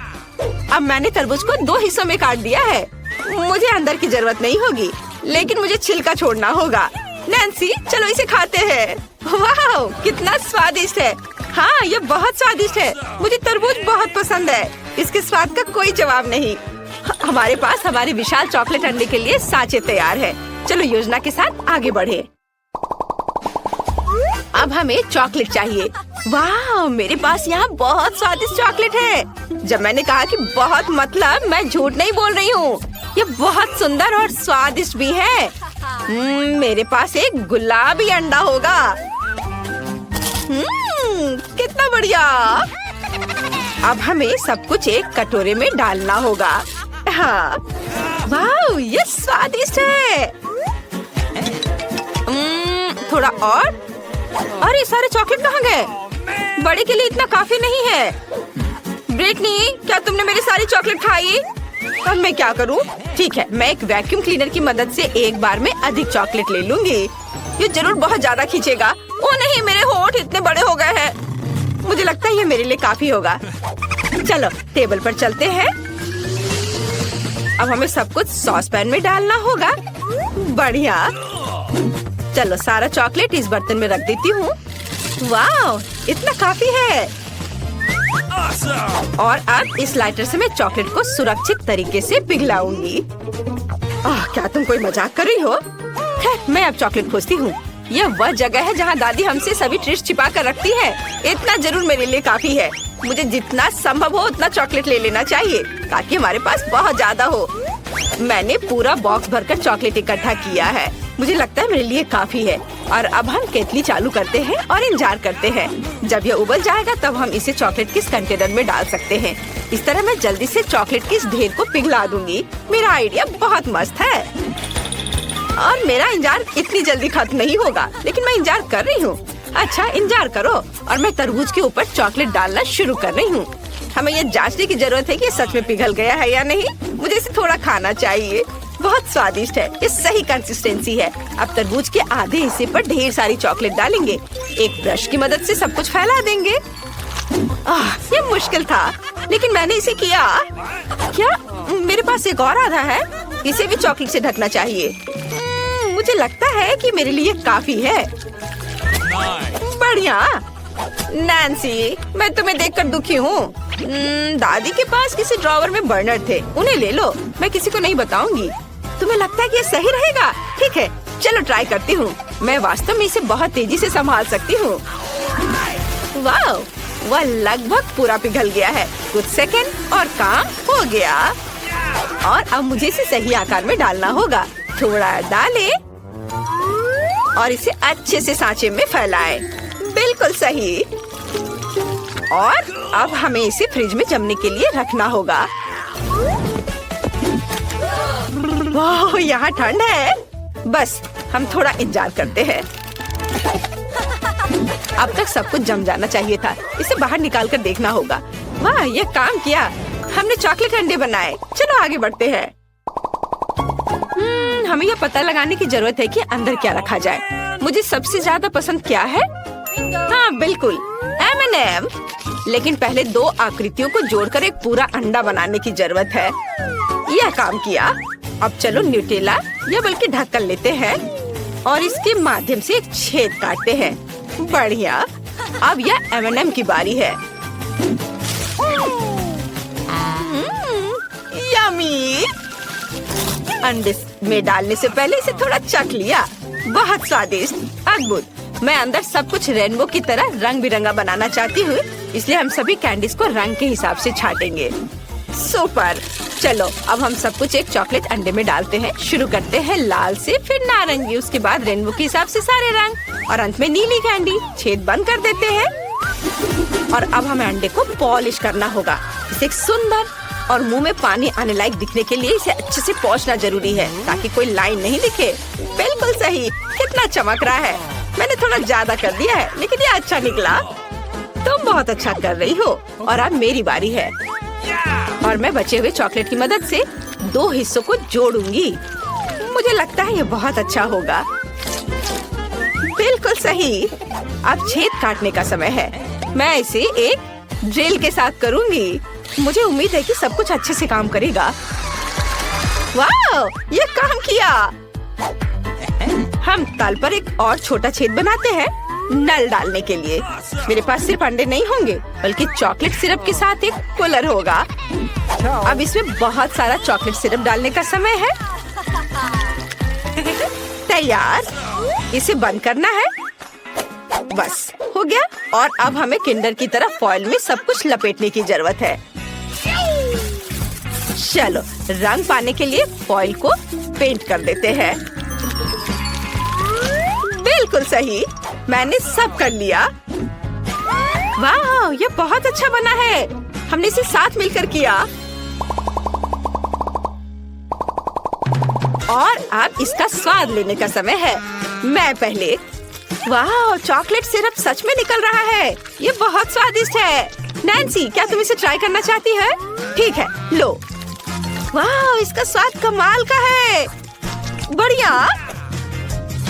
अब मैंने तरबूज को 2 हिस्सों में काट दिया है। मुझे अंदर की जरूरत नहीं होगी, लेकिन मुझे छिलका छोड़ना होगा। नैन्सी, चलो इसे खाते हैं। वाह, कितना स्वादिष्ट है। हाँ, ये बहुत स्वादिष्ट है। मुझे तरबूज बहुत पसंद है। इसके स्वाद का कोई जवाब नहीं। हमारे पास हमारे विशाल चॉकलेट अंडे के लिए सांचे तैयार है। चलो योजना के साथ आगे बढ़े। अब हमें चॉकलेट चाहिए। वाह, मेरे पास यहाँ बहुत स्वादिष्ट चॉकलेट है। जब मैंने कहा कि बहुत, मतलब मैं झूठ नहीं बोल रही हूँ। ये बहुत सुंदर और स्वादिष्ट भी है। मेरे पास एक गुलाबी अंडा होगा। कितना बढ़िया। अब हमें सब कुछ एक कटोरे में डालना होगा। हाँ, वाह, ये स्वादिष्ट है। थोड़ा और। अरे सारे चॉकलेट कहाँ गए? बड़े के लिए इतना काफी नहीं है। ब्रिटनी, क्या तुमने मेरी सारी चॉकलेट खाई? अब मैं क्या करूं? ठीक है, मैं एक वैक्यूम क्लीनर की मदद से एक बार में अधिक चॉकलेट ले लूंगी। ये जरूर बहुत ज्यादा खींचेगा। ओ नहीं, मेरे होंठ इतने बड़े हो गए हैं। मुझे लगता है ये मेरे लिए काफी होगा। चलो टेबल पर चलते हैं। अब हमें सब कुछ सॉस पैन में डालना होगा। बढ़िया। चलो सारा चॉकलेट इस बर्तन में रख देती हूँ। वाह, इतना काफी है। और अब इस लाइटर से मैं चॉकलेट को सुरक्षित तरीके से पिघलाऊंगी। क्या तुम कोई मजाक कर रही हो? मैं अब चॉकलेट खोजती हूँ। यह वह जगह है जहाँ दादी हमसे सभी ट्रिक्स छिपा कर रखती है। इतना जरूर मेरे लिए काफी है। मुझे जितना संभव हो उतना चॉकलेट ले लेना चाहिए, ताकि हमारे पास बहुत ज्यादा हो। मैंने पूरा बॉक्स भरकर चॉकलेट इकट्ठा किया है। मुझे लगता है मेरे लिए काफी है। और अब हम केतली चालू करते हैं और इंतजार करते हैं। जब यह उबल जाएगा तब हम इसे चॉकलेट के इस कंटेनर में डाल सकते हैं। इस तरह मैं जल्दी से चॉकलेट के इस ढेर को पिघला दूंगी। मेरा आइडिया बहुत मस्त है। और मेरा इंतजार इतनी जल्दी खत्म नहीं होगा, लेकिन मैं इंतजार कर रही हूँ। अच्छा, इंतजार करो। और मैं तरबूज के ऊपर चॉकलेट डालना शुरू कर रही हूँ। हमें यह जांचने की जरूरत है कि सच में पिघल गया है या नहीं। मुझे इसे थोड़ा खाना चाहिए। बहुत स्वादिष्ट है। ये सही कंसिस्टेंसी है। अब तरबूज के आधे हिस्से पर ढेर सारी चॉकलेट डालेंगे। एक ब्रश की मदद से सब कुछ फैला देंगे। ये मुश्किल था, लेकिन मैंने इसे किया। क्या मेरे पास एक और आधा है? इसे भी चॉकलेट से ढकना चाहिए। मुझे लगता है कि मेरे लिए काफी है। बढ़िया। नैन्सी, मैं तुम्हें देखकर दुखी हूँ। दादी के पास किसी ड्रॉवर में बर्नर थे, उन्हें ले लो। मैं किसी को नहीं बताऊंगी। तुम्हें लगता है कि ये सही रहेगा? ठीक है, चलो ट्राई करती हूँ। मैं वास्तव में इसे बहुत तेजी से संभाल सकती हूँ। वाह, वह लगभग पूरा पिघल गया है। कुछ सेकंड और काम हो गया। और अब मुझे इसे सही आकार में डालना होगा। थोड़ा डालें और इसे अच्छे से सांचे में फैलाएं। बिल्कुल सही। और अब हमें इसे फ्रिज में जमने के लिए रखना होगा। वाह, यहाँ ठंड है। बस हम थोड़ा इंतजार करते हैं। अब तक सब कुछ जम जाना चाहिए था। इसे बाहर निकाल कर देखना होगा। वाह, ये काम किया। हमने चॉकलेट अंडे बनाए। चलो आगे बढ़ते हैं। हमें यह पता लगाने की जरूरत है कि अंदर क्या रखा जाए। मुझे सबसे ज्यादा पसंद क्या है? हाँ बिल्कुल, M&M। लेकिन पहले 2 आकृतियों को जोड़कर एक पूरा अंडा बनाने की जरूरत है। यह काम किया। अब चलो न्यूटेला या बल्कि ढक्कन लेते हैं और इसके माध्यम से एक छेद काटते हैं। बढ़िया। अब यह M&M की बारी है। यम्मी। अंडे में डालने से पहले इसे थोड़ा चख लिया। बहुत स्वादिष्ट, अद्भुत। मैं अंदर सब कुछ रेनबो की तरह रंग बिरंगा बनाना चाहती हूँ, इसलिए हम सभी कैंडीज को रंग के हिसाब से छाटेंगे। सुपर। चलो अब हम सब कुछ एक चॉकलेट अंडे में डालते हैं। शुरू करते हैं लाल से, फिर नारंगी, उसके बाद रेनबो के हिसाब से सारे रंग और अंत में नीली कैंडी। छेद बंद कर देते हैं। और अब हमें अंडे को पॉलिश करना होगा। इसे सुंदर और मुंह में पानी आने लायक दिखने के लिए इसे अच्छे से पोंछना जरूरी है, ताकि कोई लाइन नहीं दिखे। बिल्कुल सही। कितना चमक रहा है। मैंने थोड़ा ज्यादा कर दिया है, लेकिन ये अच्छा निकला। तुम बहुत अच्छा कर रही हो और अब मेरी बारी है और मैं बचे हुए चॉकलेट की मदद से 2 हिस्सों को जोड़ूंगी। मुझे लगता है ये बहुत अच्छा होगा। बिल्कुल सही। अब छेद काटने का समय है। मैं इसे एक ड्रिल के साथ करूंगी। मुझे उम्मीद है कि सब कुछ अच्छे से काम करेगा। वाह, ये काम किया। हम तल पर एक और छोटा छेद बनाते हैं नल डालने के लिए। मेरे पास सिर्फ अंडे नहीं होंगे बल्कि चॉकलेट सिरप के साथ एक कूलर होगा। अब इसमें बहुत सारा चॉकलेट सिरप डालने का समय है। तैयार। इसे बंद करना है। बस हो गया। और अब हमें किंडर की तरह फॉइल में सब कुछ लपेटने की जरूरत है। चलो रंग पाने के लिए फॉइल को पेंट कर देते हैं। बिल्कुल सही। मैंने सब कर लिया। वाह, ये बहुत अच्छा बना है। हमने इसे साथ मिलकर किया। और अब इसका स्वाद लेने का समय है। मैं पहले। वाह, चॉकलेट सिरप सच में निकल रहा है। ये बहुत स्वादिष्ट है। नैन्सी, क्या तुम इसे ट्राई करना चाहती है? ठीक है, लो। वाह, इसका स्वाद कमाल का है। बढ़िया।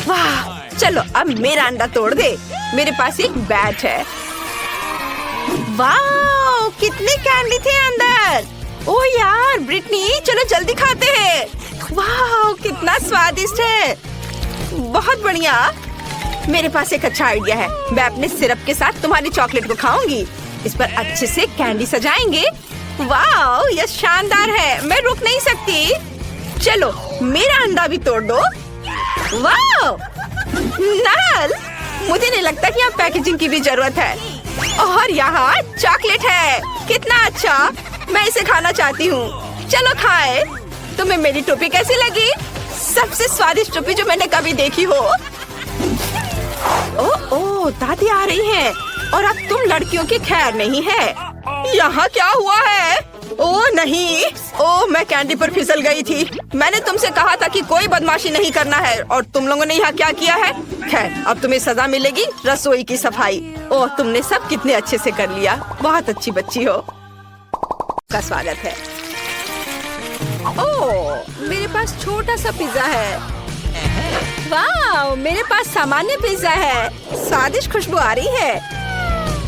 वाह, चलो अब मेरा अंडा तोड़ दे। मेरे पास एक बैट है। वाह, कितने कैंडी थे अंदर। ओह यार, ब्रिटनी, चलो जल्दी खाते हैं। वाह, कितना स्वादिष्ट है। बहुत बढ़िया। मेरे पास एक अच्छा आइडिया है। मैं अपने सिरप के साथ तुम्हारी चॉकलेट को खाऊंगी। इस पर अच्छे से कैंडी सजाएंगे। वाह, यह शानदार है। मैं रुक नहीं सकती। चलो मेरा अंडा भी तोड़ दो। वाह, नल। मुझे नहीं लगता कि यहाँ पैकेजिंग की भी जरूरत है। और यहाँ चॉकलेट है। कितना अच्छा। मैं इसे खाना चाहती हूँ। चलो खाए। तुम्हें मेरी टोपी कैसी लगी? सबसे स्वादिष्ट टोपी जो मैंने कभी देखी हो। ओह, दादी आ रही हैं। और अब तुम लड़कियों की खैर नहीं है। यहाँ क्या हुआ है? ओह नहीं। ओह, मैं कैंडी पर फिसल गई थी। मैंने तुमसे कहा था कि कोई बदमाशी नहीं करना है और तुम लोगों ने यहाँ क्या किया है? खैर, अब तुम्हें सजा मिलेगी। रसोई की सफाई। ओह, तुमने सब कितने अच्छे से कर लिया। बहुत अच्छी बच्ची हो। का स्वागत है। ओह, मेरे पास छोटा सा पिज्जा है। वाह, मेरे पास सामान्य पिज्जा है। स्वादिष्ट खुशबू आ रही है।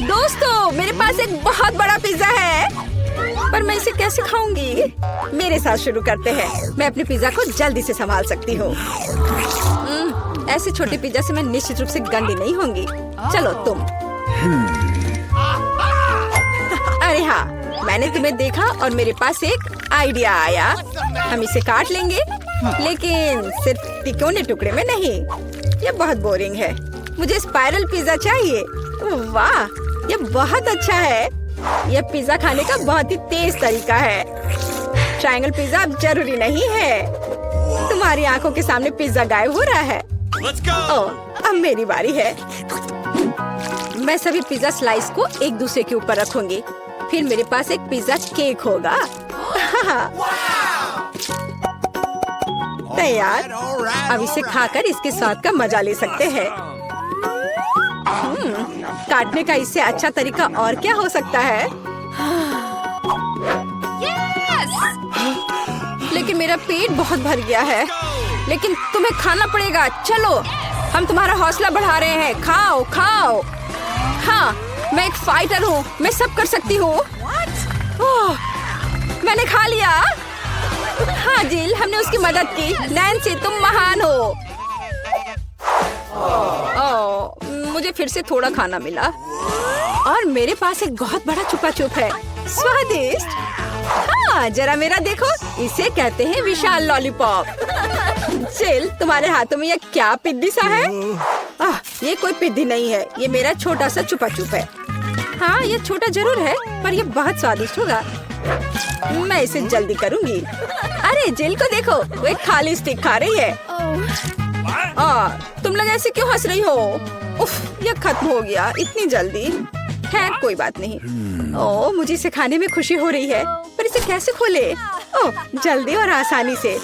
दोस्तों, मेरे पास एक बहुत बड़ा पिज्जा है। पर मैं इसे कैसे खाऊंगी? मेरे साथ शुरू करते हैं। मैं अपने पिज्जा को जल्दी से संभाल सकती हूँ। ऐसे छोटे पिज्जा से मैं निश्चित रूप से गंदी नहीं होंगी। चलो तुम। अरे हाँ, मैंने तुम्हें देखा और मेरे पास एक आइडिया आया। हम इसे काट लेंगे, लेकिन सिर्फ तिकोने टुकड़े में नहीं। ये बहुत बोरिंग है। मुझे स्पाइरल पिज्जा चाहिए। वाह, ये बहुत अच्छा है। यह पिज्जा खाने का बहुत ही तेज तरीका है। ट्रायंगल पिज्जा अब जरूरी नहीं है। तुम्हारी आंखों के सामने पिज्जा गायब हो रहा है। ओह, अब मेरी बारी है। मैं सभी पिज्जा स्लाइस को एक दूसरे के ऊपर रखूंगी। फिर मेरे पास एक पिज्जा केक होगा। तैयार। अब इसे खाकर इसके स्वाद का मजा ले सकते हैं। काटने का इससे अच्छा तरीका और क्या हो सकता है? लेकिन मेरा पेट बहुत भर गया है। लेकिन तुम्हें खाना पड़ेगा। चलो, हम तुम्हारा हौसला बढ़ा रहे हैं। खाओ खाओ। हाँ, मैं एक फाइटर हूँ। मैं सब कर सकती हूँ। मैंने खा लिया। हाँ जिल, हमने उसकी मदद की। नैन्सी, तुम महान हो। मुझे फिर से थोड़ा खाना मिला और मेरे पास एक बहुत बड़ा छुपा छुप है। स्वादिष्ट। हाँ, जरा मेरा देखो। इसे कहते हैं विशाल लॉलीपॉप। जिल, तुम्हारे हाथों में ये क्या पिद्दी सा है? ये कोई पिद्दी नहीं है। ये मेरा छोटा सा छुपा छुप है। हाँ, ये छोटा जरूर है, पर ये बहुत स्वादिष्ट होगा। मैं इसे जल्दी करूंगी। अरे जिल को देखो, वो एक खाली स्टिक खा रही है। तुम लोग ऐसे क्यों हंस रही हो? उफ, ये खत्म हो गया इतनी जल्दी। खैर, कोई बात नहीं। मुझे इसे खाने में खुशी हो रही है, पर इसे कैसे खोले? जल्दी और आसानी से।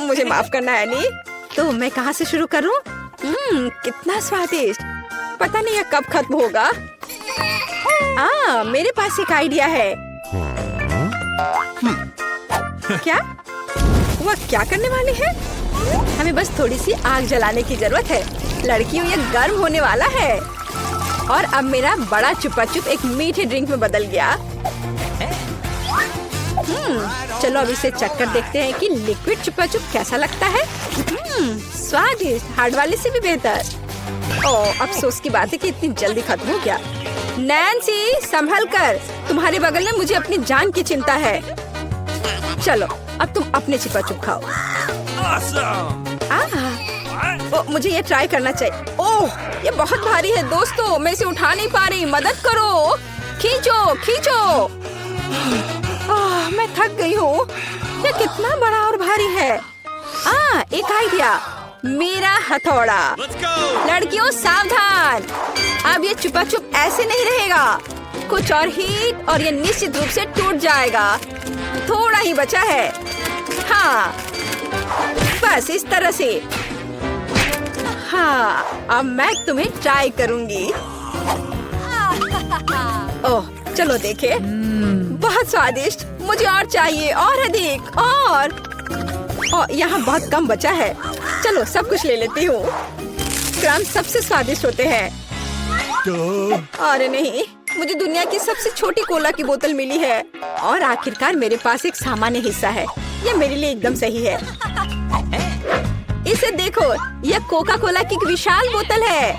मुझे माफ करना एनी। तो मैं कहाँ से शुरू करूँ? कितना स्वादिष्ट। पता नहीं ये कब खत्म होगा। मेरे पास एक आइडिया है। क्या? वह क्या करने वाली है? हमें बस थोड़ी सी आग जलाने की जरूरत है। लड़कियों, ये गर्म होने वाला है। और अब मेरा बड़ा चुपा चुप एक मीठे ड्रिंक में बदल गया। चलो अब इसे चक्कर देखते हैं कि लिक्विड चुपा चुप कैसा लगता है। स्वादिष्ट, हार्ड वाले से भी बेहतर। ओह, अफसोस की बात है कि इतनी जल्दी खत्म हो गया। नैन्सी, संभल कर, तुम्हारे बगल में मुझे अपनी जान की चिंता है। चलो अब तुम अपने चुपा चुप खाओ। मुझे ये ट्राई करना चाहिए। ओह, ये बहुत भारी है दोस्तों, मैं इसे उठा नहीं पा रही, मदद करो। खींचो खींचो। मैं थक गई हूँ। ये कितना बड़ा और भारी है। एक आइडिया, मेरा हथौड़ा। लड़कियों सावधान, अब ये चुपा चुप ऐसे नहीं रहेगा। कुछ और हीट और ये निश्चित रूप से टूट जाएगा। थोड़ा ही बचा है। हाँ, बस इस तरह से। हाँ, अब मैं तुम्हें ट्राई करूंगी। ओह, चलो देखे। बहुत स्वादिष्ट, मुझे और चाहिए, और अधिक, और यहाँ बहुत कम बचा है। चलो सब कुछ ले लेती हूँ। क्रम्स सबसे स्वादिष्ट होते हैं। अरे नहीं, मुझे दुनिया की सबसे छोटी कोला की बोतल मिली है। और आखिरकार मेरे पास एक सामान्य हिस्सा है। ये मेरे लिए एकदम सही है। इसे देखो, यह कोका कोला की एक विशाल बोतल है।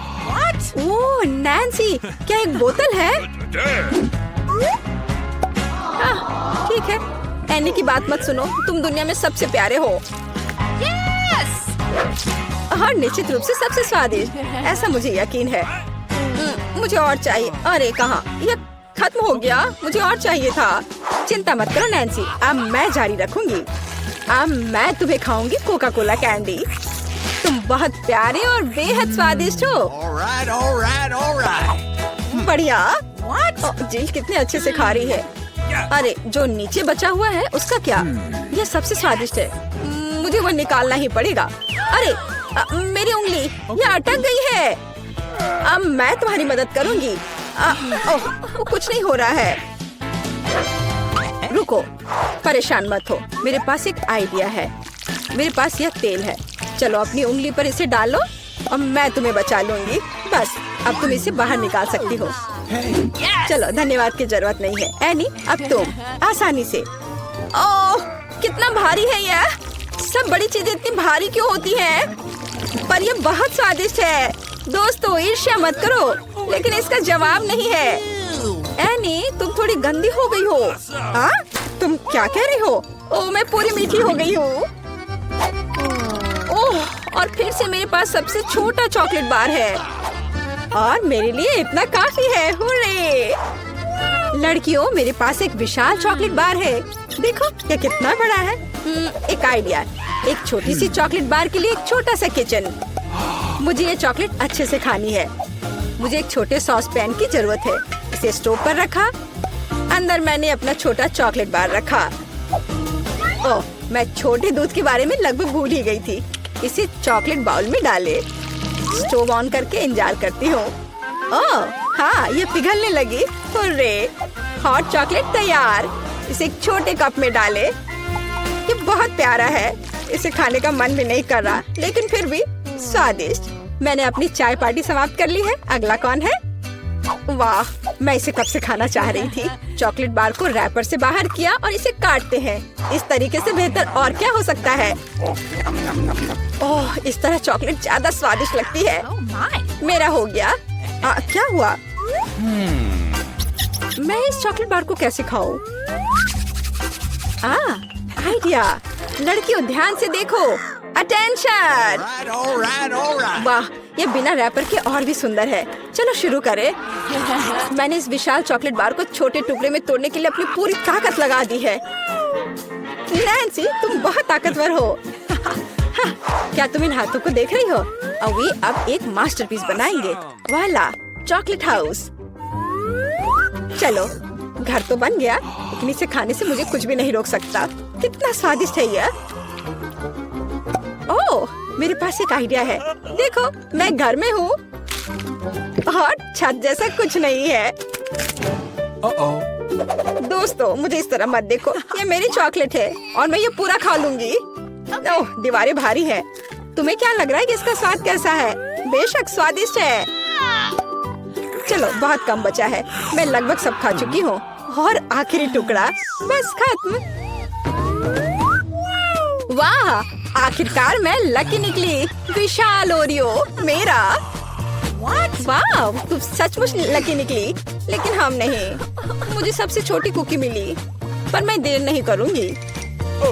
ओह नैन्सी, क्या एक बोतल है? ठीक है, एनी की बात मत सुनो, तुम दुनिया में सबसे प्यारे हो। और निश्चित रूप से सबसे स्वादिष्ट, ऐसा मुझे यकीन है। मुझे और चाहिए। अरे कहाँ, यह खत्म हो गया, मुझे और चाहिए था। चिंता मत करो नैन्सी, अब मैं जारी रखूंगी। अब मैं तुम्हें खाऊंगी कोका कोला कैंडी। तुम बहुत प्यारे और बेहद स्वादिष्ट हो। बढ़िया। जिल कितने अच्छे से खा रही है। अरे जो नीचे बचा हुआ है उसका क्या? यह सबसे स्वादिष्ट है, मुझे वो निकालना ही पड़ेगा। अरे मेरी उंगली, यह अटक गई है। अब मैं तुम्हारी मदद करूंगी। कुछ नहीं हो रहा है। रुको, परेशान मत हो, मेरे पास एक आइडिया है। मेरे पास यह तेल है, चलो अपनी उंगली पर इसे डालो और मैं तुम्हें बचा लूंगी। बस अब तुम इसे बाहर निकाल सकती हो। चलो, धन्यवाद की जरूरत नहीं है। एनी, अब तुम आसानी से। ओह, कितना भारी है यह। सब बड़ी चीजें इतनी भारी क्यों होती हैं? पर यह बहुत स्वादिष्ट है। दोस्तों, ईर्ष्या मत करो, लेकिन इसका जवाब नहीं है। एनी, तुम थोड़ी गंदी हो गई हो। तुम क्या कह रही हो? ओह, मैं पूरी मीठी हो गई हूँ। ओह, और फिर से मेरे पास सबसे छोटा चॉकलेट बार है और मेरे लिए इतना काफी है। हुर्रे! लड़कियों, मेरे पास एक विशाल चॉकलेट बार है। देखो ये कितना बड़ा है। एक आइडिया, एक छोटी सी चॉकलेट बार के लिए एक छोटा सा किचन। मुझे ये चॉकलेट अच्छे से खानी है। मुझे एक छोटे सॉस पैन की जरूरत है। इसे स्टोव पर रखा, अंदर मैंने अपना छोटा चॉकलेट बार रखा। ओह, मैं छोटे दूध के बारे में लगभग भूल ही गई थी। इसे चॉकलेट बाउल में डाले, स्टोव ऑन करके इंतजार करती हूँ। ओह हाँ, ये पिघलने लगी। हुर्रे! हॉट चॉकलेट तैयार। इसे एक छोटे कप में डाले। ये बहुत प्यारा है, इसे खाने का मन भी नहीं कर रहा, लेकिन फिर भी स्वादिष्ट। मैंने अपनी चाय पार्टी समाप्त कर ली है। अगला कौन है? वाह, मैं इसे कब से खाना चाह रही थी। चॉकलेट बार को रैपर से बाहर किया और इसे काटते हैं। इस तरीके से बेहतर और क्या हो सकता है? ओह, इस तरह चॉकलेट ज्यादा स्वादिष्ट लगती है। मेरा हो गया। क्या हुआ? मैं इस चॉकलेट बार को कैसे खाऊं? आइडिया। लड़कियों ध्यान से देखो। अटेंशन! वाह, ये बिना रैपर के और भी सुंदर है। चलो शुरू करें। मैंने इस विशाल चॉकलेट बार को छोटे टुकड़े में तोड़ने के लिए अपनी पूरी ताकत लगा दी है। नैन्सी, तुम बहुत ताकतवर हो। क्या तुम इन हाथों को देख रही हो? अवी अब एक मास्टरपीस बनाएंगे। वाला, चॉकलेट हाउस। चलो, घर तो बन गया। इतनी से खाने से मुझे कुछ भी नहीं रोक सकता। कितना स्वादिष्ट है यह। ओह, मेरे पास एक आइडिया है। देखो, मैं घर में हूँ। और छत जैसा कुछ नहीं है। दोस्तों मुझे इस तरह मत देखो, ये मेरी चॉकलेट है और मैं ये पूरा खा लूंगी। ओह दीवारें भारी है। तुम्हें क्या लग रहा है कि इसका स्वाद कैसा है? बेशक स्वादिष्ट है। चलो बहुत कम बचा है, मैं लगभग सब खा चुकी हूँ और आखिरी टुकड़ा बस खत्म। वाह आखिरकार मैं लकी निकली। विशाल ओरियो मेरा। वाह तुम सचमुच लकी निकली, लेकिन हम नहीं। मुझे सबसे छोटी कुकी मिली, पर मैं देर नहीं करूंगी।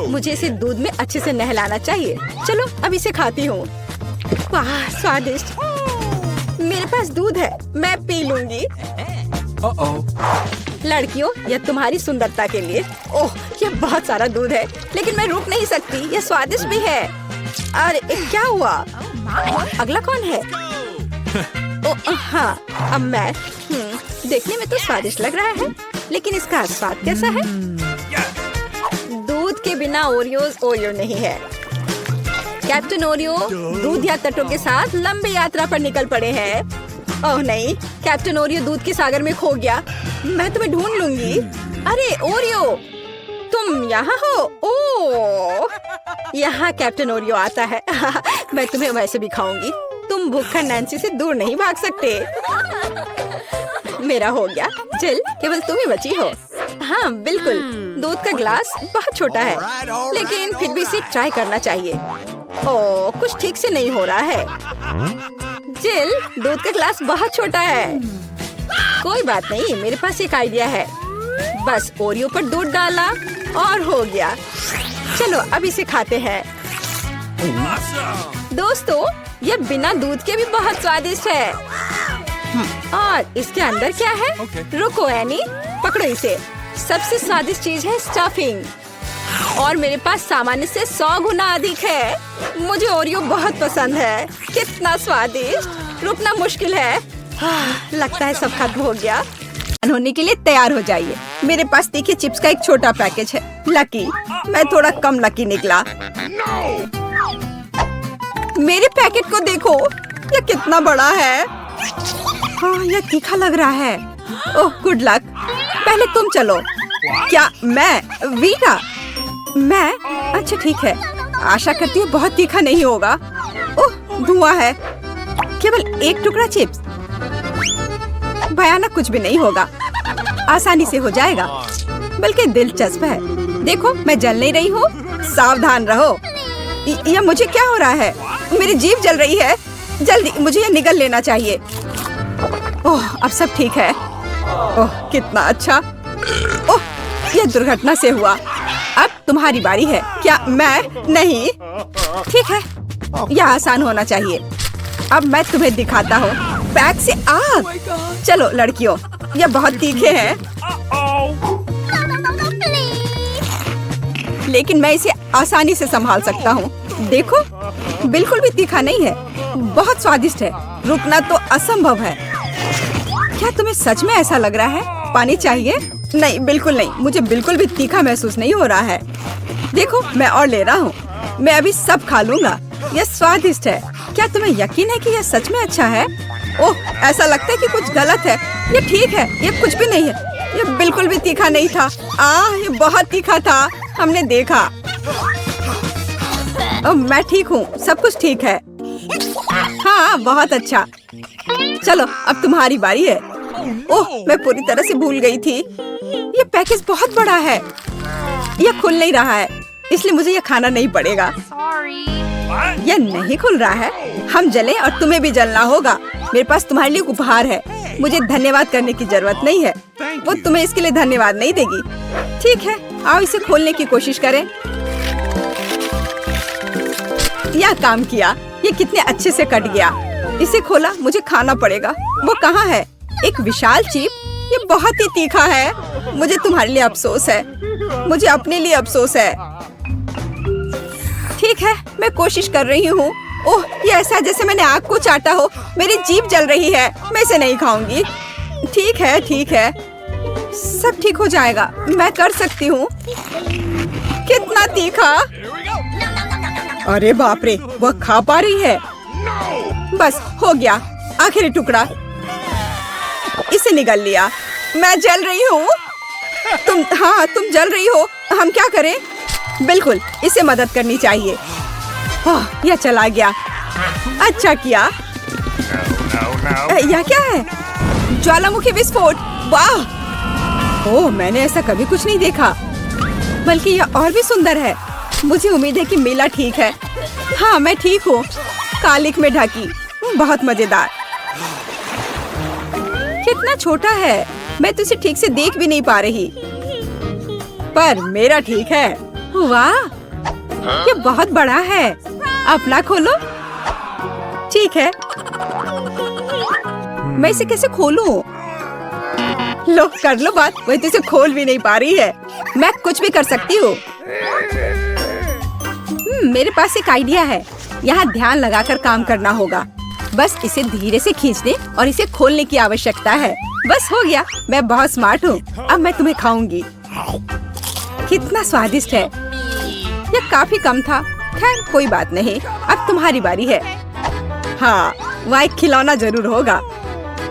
मुझे इसे दूध में अच्छे से नहलाना चाहिए। चलो अब इसे खाती हूँ। वाह स्वादिष्ट। मेरे पास दूध है, मैं पी लूंगी। लड़कियों यह तुम्हारी सुंदरता के लिए। ओह यह बहुत सारा दूध है, लेकिन मैं रुक नहीं सकती। यह स्वादिष्ट भी है। अरे क्या हुआ? अगला कौन है? ओह हाँ अब मैं। देखने में तो स्वादिष्ट लग रहा है, लेकिन इसका स्वाद कैसा है? दूध के बिना ओरियो नहीं है। कैप्टन ओरियो दूध या तटों के साथ लंबी यात्रा पर निकल पड़े हैं। ओह नहीं, कैप्टन ओरियो दूध के सागर में खो गया। मैं तुम्हें ढूंढ लूंगी। अरे ओरियो तुम यहाँ हो? ओह यहाँ कैप्टन ओरियो आता है। मैं तुम्हें वैसे भी खाऊंगी। तुम भूखा नैन्सी से दूर नहीं भाग सकते। मेरा हो गया। चल केवल तुम ही बची हो। हाँ बिल्कुल, दूध का ग्लास बहुत छोटा है, लेकिन फिर भी इसे ट्राई करना चाहिए। ओह कुछ ठीक से नहीं हो रहा है। जिल दूध का ग्लास बहुत छोटा है। कोई बात नहीं, मेरे पास एक आइडिया है। बस ओरियो पर दूध डाला और हो गया। चलो अब इसे खाते हैं। दोस्तों यह बिना दूध के भी बहुत स्वादिष्ट है। और इसके अंदर क्या है? रुको एनी, पकड़ो इसे। सबसे स्वादिष्ट चीज है स्टफिंग, और मेरे पास सामान्य से 100 गुना अधिक है। मुझे ओरियो बहुत पसंद है। कितना स्वादिष्ट, रुकना मुश्किल है। लगता है सब खत्म हो गया। होने के लिए तैयार हो जाइए। मेरे पास तीखे चिप्स का एक छोटा पैकेज है। लकी, मैं थोड़ा कम लकी निकला। मेरे पैकेट को देखो, यह कितना बड़ा है। हाँ यह तीखा लग रहा है। Oh good luck. पहले तुम चलो। क्या मैं? वीटा मैं? अच्छा ठीक है, आशा करती हूँ बहुत तीखा नहीं होगा। ओह धुआं है। केवल एक टुकड़ा चिप्स, भयानक कुछ भी नहीं होगा, आसानी से हो जाएगा। बल्कि दिलचस्प है। देखो मैं जल नहीं रही हूँ। सावधान रहो। यह मुझे क्या हो रहा है? मेरी जीभ जल रही है। जल्दी मुझे यह निगल लेना चाहिए। ओह अब सब ठीक है। ओह कितना अच्छा। ओह यह दुर्घटना से हुआ। अब तुम्हारी बारी है। क्या मैं? नहीं ठीक है, यह आसान होना चाहिए। अब मैं तुम्हें दिखाता हूँ। बैग से आग। चलो लड़कियों, यह बहुत तीखे हैं, लेकिन मैं इसे आसानी से संभाल सकता हूँ। देखो बिल्कुल भी तीखा नहीं है, बहुत स्वादिष्ट है। रुकना तो असंभव है। क्या तुम्हें सच में ऐसा लग रहा है? पानी चाहिए? नहीं बिल्कुल नहीं, मुझे बिल्कुल भी तीखा महसूस नहीं हो रहा है। देखो मैं और ले रहा हूँ। मैं अभी सब खा लूंगा। यह स्वादिष्ट है। क्या तुम्हें यकीन है कि यह सच में अच्छा है? ओह ऐसा लगता है कि कुछ गलत है। ये ठीक है, ये कुछ भी नहीं है। ये बिल्कुल भी तीखा नहीं था। ये बहुत तीखा था, हमने देखा। ओह मैं ठीक हूँ, सब कुछ ठीक है। हाँ बहुत अच्छा। चलो अब तुम्हारी बारी है। ओह मैं पूरी तरह से भूल गई थी। ये पैकेज बहुत बड़ा है, यह खुल नहीं रहा है, इसलिए मुझे यह खाना नहीं पड़ेगा। यह नहीं खुल रहा है। हम जले और तुम्हें भी जलना होगा। मेरे पास तुम्हारे लिए उपहार है। मुझे धन्यवाद करने की जरूरत नहीं है। वो तुम्हें इसके लिए धन्यवाद नहीं देगी। ठीक है, आओ इसे खोलने की कोशिश करें। यह काम किया। ये कितने अच्छे से कट गया। इसे खोला, मुझे खाना पड़ेगा। वो कहाँ है? एक विशाल चिप। ये बहुत ही तीखा है। मुझे तुम्हारे लिए अफसोस है। मुझे अपने लिए अफसोस है। ठीक है, मैं कोशिश कर रही हूँ। ओह ये ऐसा है जैसे मैंने आग को चाटा हो। मेरी जीभ जल रही है। मैं इसे नहीं खाऊंगी। ठीक है ठीक है, सब ठीक हो जाएगा। मैं कर सकती हूँ। कितना तीखा। अरे बाप रे, वह खा पा रही है। बस हो गया, आखिरी टुकड़ा। इसे निगल लिया। मैं जल रही हूँ। तुम जल रही हो। हम क्या करें? बिल्कुल, इसे मदद करनी चाहिए। यह चला गया। अच्छा किया। यह क्या है? ज्वालामुखी विस्फोट। वाह! ओह, मैंने ऐसा कभी कुछ नहीं देखा। बल्कि यह और भी सुंदर है। मुझे उम्मीद है कि मीला ठीक है। हाँ, मैं ठीक हूँ। कालिक में ढकी। बहुत मजेदार। कितना छोटा है, मैं तो इसे ठीक से देख भी नहीं पा रही। पर मेरा ठीक है। वाह, ये बहुत बड़ा है। अपना खोलो। ठीक है, मैं इसे कैसे खोलूं? लो, कर लो बात। वही तो इसे खोल भी नहीं पा रही है। मैं कुछ भी कर सकती हूँ। मेरे पास एक आइडिया है। यहाँ ध्यान लगाकर काम करना होगा। बस इसे धीरे से खींचने और इसे खोलने की आवश्यकता है। बस हो गया। मैं बहुत स्मार्ट हूँ। अब मैं तुम्हें खाऊंगी। कितना स्वादिष्ट है। यह काफी कम था। खैर, कोई बात नहीं। अब तुम्हारी बारी है। हाँ, वहाँ एक खिलौना जरूर होगा।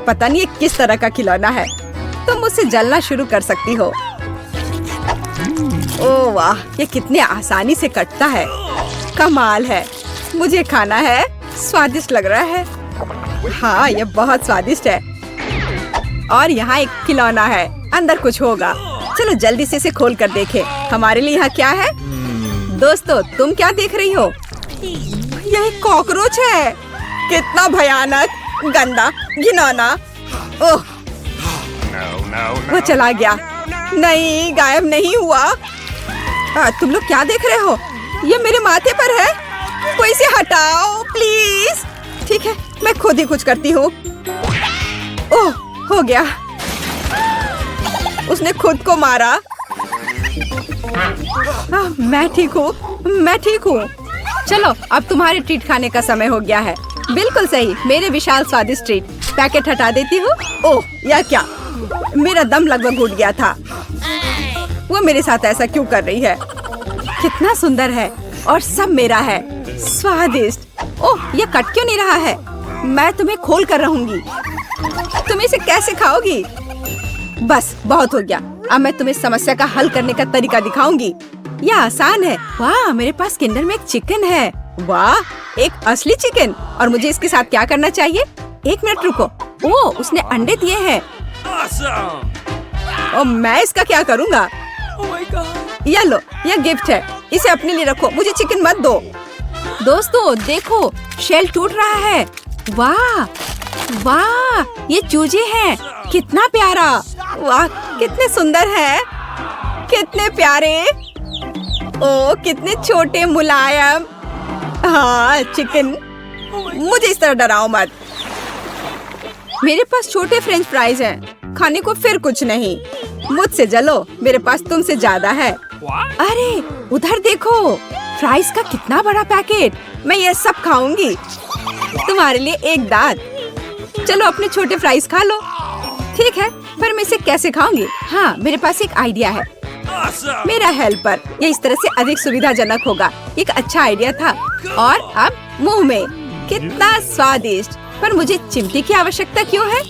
पता नहीं ये किस तरह का खिलौना है। तुम मुझसे जलना शुरू कर सकती हो। ओह वाह, ये कितने आसानी से कटता है। कमाल है। मुझे खाना है। स्वादिष्ट लग रहा है। हाँ, ये बहुत स्वादिष्ट है। और यहाँ एक खिलौना है। अंदर कुछ होगा। चलो जल्दी से इसे खोल कर देखें। हमारे लिए यहाँ क्या है? दोस्तों, तुम क्या देख रही हो? यह एक कॉकरोच है। कितना भयानक, गंदा, घिनौना। ओह, वो चला गया। नहीं, गायब नहीं हुआ। तुम लोग क्या देख रहे हो? ये मेरे माथे पर है। कोई इसे हटाओ प्लीज। ठीक है, मैं खुद ही कुछ करती हूँ। ओह, हो गया। उसने खुद को मारा। मैं ठीक हूँ। मैं ठीक हूँ। चलो, अब तुम्हारे ट्रीट खाने का समय हो गया है। बिल्कुल सही, मेरे विशाल स्वादिष्ट ट्रीट। पैकेट हटा देती हूँ। ओह, यह क्या? मेरा दम लगभग घुट गया था। वो मेरे साथ ऐसा क्यों कर रही है? कितना सुंदर है और सब मेरा है। स्वादिष्ट। ओह, यह कट क्यों नहीं रहा है? मैं तुम्हें खोल कर रहूंगी। तुम इसे कैसे खाओगी? बस, बहुत हो गया। अब मैं तुम्हें समस्या का हल करने का तरीका दिखाऊंगी। यह आसान है। वाह, मेरे पास किंडर में एक चिकन है। वाह, एक असली चिकन। और मुझे इसके साथ क्या करना चाहिए? एक मिनट रुको। ओह, उसने अंडे दिए हैं। और मैं इसका क्या करूँगा? यह लो, यह गिफ्ट है। इसे अपने लिए रखो। मुझे चिकन मत दो। दोस्तों देखो, शेल टूट रहा है। वाह वाह, ये चूजे हैं। कितना प्यारा। वाह, कितने सुंदर है। कितने प्यारे। ओ, कितने छोटे, मुलायम। हाँ, चिकन। मुझे इस तरह डराओ मत। मेरे पास छोटे फ्रेंच फ्राइज हैं। खाने को फिर कुछ नहीं। मुझसे जलो, मेरे पास तुमसे ज्यादा है। अरे, उधर देखो, फ्राइज का कितना बड़ा पैकेट। मैं ये सब खाऊंगी। तुम्हारे लिए एक दांत। चलो अपने छोटे फ्राइज खा लो। ठीक है, पर मैं इसे कैसे खाऊंगी? हाँ, मेरे पास एक आइडिया है। मेरा हेल्पर। ये इस तरह से अधिक सुविधाजनक होगा। एक अच्छा आइडिया था। और अब मुंह में। कितना स्वादिष्ट। पर मुझे चिमटी की आवश्यकता क्यों है?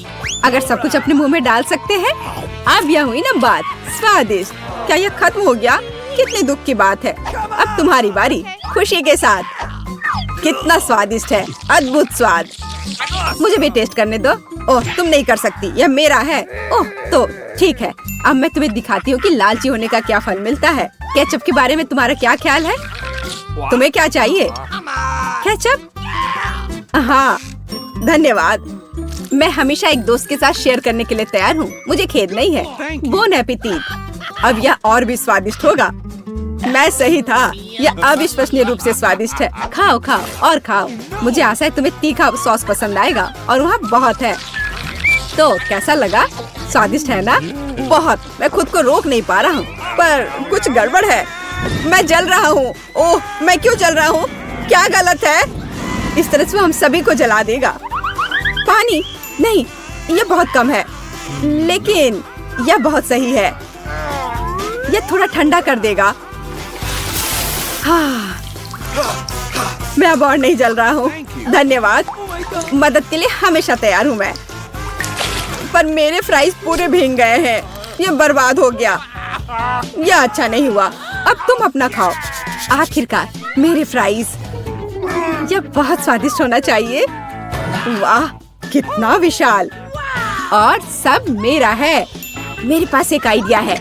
अगर सब कुछ अपने मुंह में डाल सकते हैं। अब यह हुई ना बात। स्वादिष्ट। क्या यह खत्म हो गया? कितने दुख की बात है। अब तुम्हारी बारी। खुशी के साथ। कितना स्वादिष्ट है। अद्भुत स्वाद। मुझे भी टेस्ट करने दो। ओह, तुम नहीं कर सकती। यह मेरा है। ओह, तो ठीक है। अब मैं तुम्हें दिखाती हूँ कि लालची होने का क्या फल मिलता है। केचप के बारे में तुम्हारा क्या ख्याल है? तुम्हें क्या चाहिए? केचप? हाँ, धन्यवाद। मैं हमेशा एक दोस्त के साथ शेयर करने के लिए तैयार हूँ। मुझे खेद नहीं है। बोन एपेटीट। अब यह और भी स्वादिष्ट होगा। मैं सही था। यह अविश्वसनीय रूप से स्वादिष्ट है। खाओ खाओ और खाओ। मुझे आशा है तुम्हें तीखा सॉस पसंद आएगा। और वहाँ बहुत है। तो कैसा लगा? स्वादिष्ट है ना? बहुत। मैं खुद को रोक नहीं पा रहा हूँ। पर कुछ गड़बड़ है। मैं जल रहा हूँ। ओह, मैं क्यों जल रहा हूँ? क्या गलत है? इस तरह से वो हम सभी को जला देगा। पानी नहीं, यह बहुत कम है। लेकिन यह बहुत सही है। यह थोड़ा ठंडा कर देगा। हाँ, मैं अब और नहीं जल रहा हूँ। धन्यवाद। मदद के लिए हमेशा तैयार हूँ मैं। पर मेरे फ्राइज पूरे भीग गए हैं। ये बर्बाद हो गया। ये अच्छा नहीं हुआ। अब तुम अपना खाओ। आखिरकार मेरे फ्राइज। ये बहुत स्वादिष्ट होना चाहिए। वाह, कितना विशाल। और सब मेरा है। मेरे पास एक आइडिया है।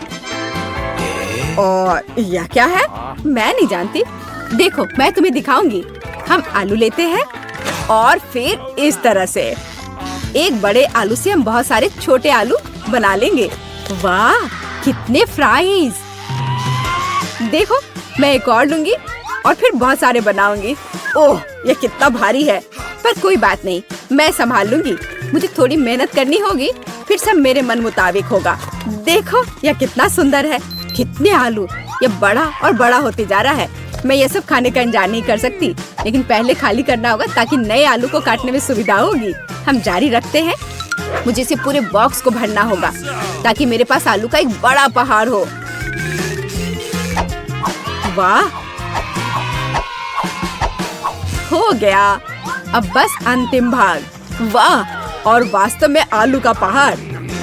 और यह क्या है? मैं नहीं जानती। देखो, मैं तुम्हें दिखाऊंगी। हम आलू लेते हैं और फिर इस तरह से एक बड़े आलू से हम बहुत सारे छोटे आलू बना लेंगे। वाह, कितने फ्राइज। देखो, मैं एक और लूंगी और फिर बहुत सारे बनाऊंगी। ओह, ये कितना भारी है, पर कोई बात नहीं, मैं संभाल लूंगी। मुझे थोड़ी मेहनत करनी होगी, फिर सब मेरे मन मुताबिक होगा। देखो, यह कितना सुंदर है। कितने आलू। ये बड़ा और बड़ा होते जा रहा है। मैं ये सब खाने का इंतजार नहीं कर सकती, लेकिन पहले खाली करना होगा ताकि नए आलू को काटने में सुविधा होगी। हम जारी रखते हैं। मुझे इसे पूरे बॉक्स को भरना होगा ताकि मेरे पास आलू का एक बड़ा पहाड़ हो। वाह, हो गया। अब बस अंतिम भाग। वाह, और वास्तव में आलू का पहाड़।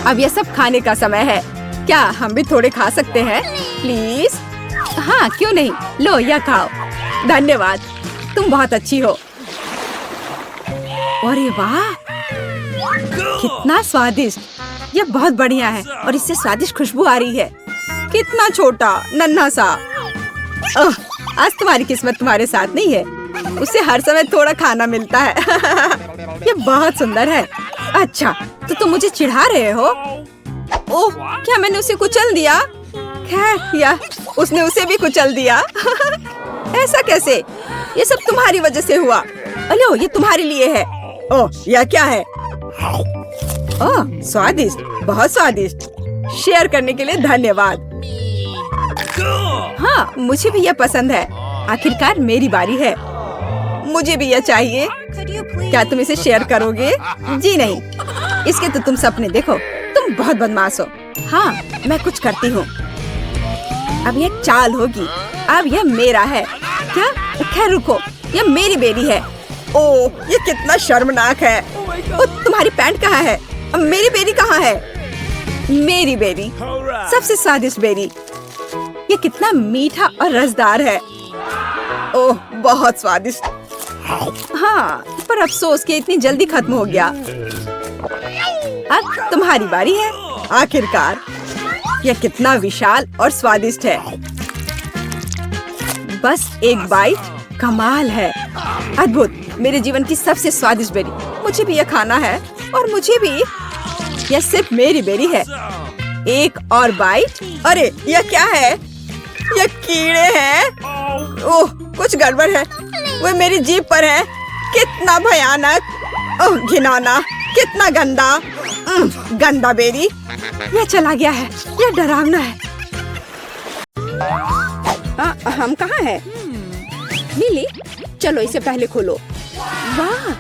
अब यह सब खाने का समय है। क्या हम भी थोड़े खा सकते हैं प्लीज? हाँ, क्यों नहीं। लो, यह खाओ। धन्यवाद, तुम बहुत अच्छी हो। अरे वाह, कितना स्वादिष्ट। यह बहुत बढ़िया है और इससे स्वादिष्ट खुशबू आ रही है। कितना छोटा नन्हा सा। आज तुम्हारी किस्मत तुम्हारे साथ नहीं है। उसे हर समय थोड़ा खाना मिलता है। ये बहुत सुंदर है। अच्छा, तो तुम मुझे चिढ़ा रहे हो? ओह, क्या मैंने उसे कुचल दिया? खैर, या उसने उसे भी कुचल दिया। ऐसा कैसे? ये सब तुम्हारी वजह से हुआ। अलो, ये तुम्हारे लिए है। ओह, यह क्या है? ओह, स्वादिष्ट, बहुत स्वादिष्ट। शेयर करने के लिए धन्यवाद। हाँ, मुझे भी यह पसंद है। आखिरकार मेरी बारी है। मुझे भी यह चाहिए। क्या तुम इसे शेयर करोगे? जी नहीं, इसके तो तुम सपने देखो। तुम बहुत बदमाश हो। हाँ, मैं कुछ करती हूँ। अब ये चाल होगी। अब यह मेरा है। क्या? खैर रुको, यह मेरी बेरी है। ओह, ये कितना शर्मनाक है। ओ, तुम्हारी पैंट कहाँ है? अब मेरी बेरी कहाँ है? मेरी बेरी, सबसे स्वादिष्ट बेरी। ये कितना मीठा और रसदार है। ओह, बहुत स्वादिष्ट। हाँ, पर अफसोस कि इतनी जल्दी खत्म हो गया। अब तुम्हारी बारी है। आखिरकार, यह कितना विशाल और स्वादिष्ट है। बस एक बाइट कमाल है। अद्भुत, मेरे जीवन की सबसे स्वादिष्ट बेरी। मुझे भी यह खाना है और मुझे भी। यह सिर्फ मेरी बेरी है। एक और बाइट। अरे, यह क्या है? यह कीड़े हैं। ओह, कुछ गड़बड़ है। वो मेरी जीभ पर है। कितना भयानक। ओह, घिनौना, कितना गंदा। गंदा बेरी। यह चला गया है। यह डरावना है। हम कहाँ हैं? लिली, चलो इसे पहले खोलो। वाह,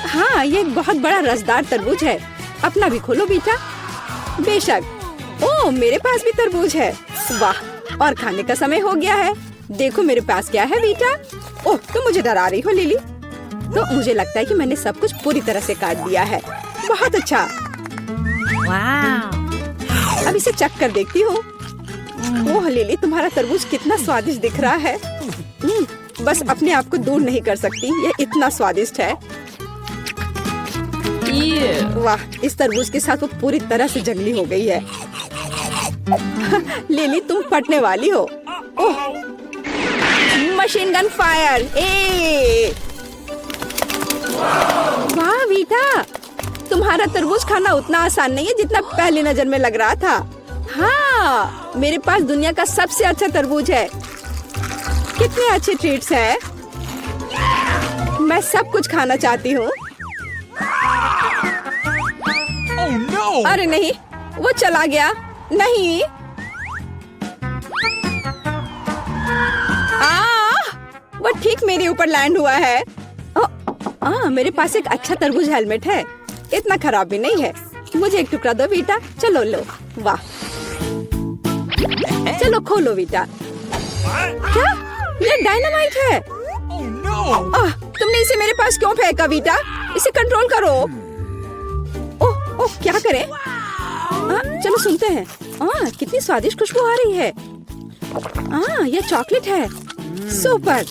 हाँ, ये एक बहुत बड़ा रसदार तरबूज है। अपना भी खोलो बेटा। बेशक। ओह, मेरे पास भी तरबूज है। वाह, और खाने का समय हो गया है। देखो मेरे पास क्या है बेटा। ओह, तुम मुझे डरा रही हो लिली। तो मुझे लगता है कि मैंने सब कुछ पूरी तरह से काट दिया है। बहुत अच्छा। वाह, अब इसे चख कर देखती हूँ। ओह लिली, तुम्हारा तरबूज कितना स्वादिष्ट दिख रहा है। बस अपने आप को दूर नहीं कर सकती। ये इतना स्वादिष्ट है। वाह, इस तरबूज के साथ वो पूरी तरह से जंगली हो गई है। लिली, तुम फटने वाली हो। ओह, मशीन गन फायर। वाह बेटा, तुम्हारा तरबूज खाना उतना आसान नहीं है जितना पहली नजर में लग रहा था। हाँ, मेरे पास दुनिया का सबसे अच्छा तरबूज है। कितने अच्छे ट्रीट्स हैं। मैं सब कुछ खाना चाहती हूँ। Oh no! अरे नहीं, वो चला गया। नहीं। वो ठीक मेरे ऊपर लैंड हुआ है। मेरे पास एक अच्छा तरबूज हेलमेट है। इतना खराब भी नहीं है। मुझे एक टुकड़ा दो बेटा। चलो लो। वाह, चलो खोलो बेटा। क्या? ये डायनामाइट है। Oh no! तुमने इसे मेरे पास क्यों फेंका बेटा? इसे कंट्रोल करो। ओह, क्या करें? चलो सुनते हैं। कितनी स्वादिष्ट खुशबू आ रही है। यह चॉकलेट है। सुपर।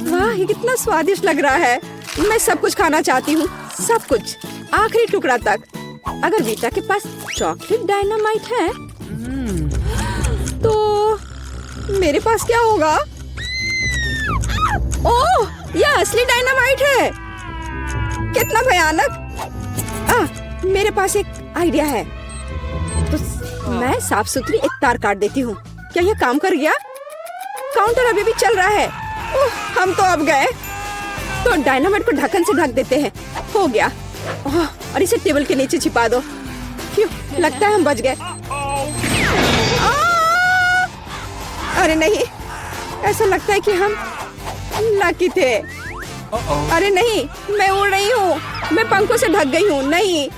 वाह, ये कितना स्वादिष्ट लग रहा है। मैं सब कुछ खाना चाहती हूँ, सब कुछ, आखिरी टुकड़ा तक। अगर वीटा के पास चॉकलेट डायनामाइट है तो मेरे पास क्या होगा? ओह, यह असली डायनामाइट है। कितना भयानक। मेरे पास एक आइडिया है। तो मैं साफ सुथरी एक तार काट देती हूँ। क्या यह काम कर गया? काउंटर अभी भी चल रहा है। हम तो अब गए। तो डायनामाइट को ढक्कन से ढक देते हैं। हो गया। और इसे टेबल के नीचे छिपा दो। लगता है हम बच गए। अरे नहीं, ऐसा लगता है कि हम लकी थे। अरे नहीं, मैं उड़ रही हूँ। मैं पंखों से ढक गई हूँ। नहीं।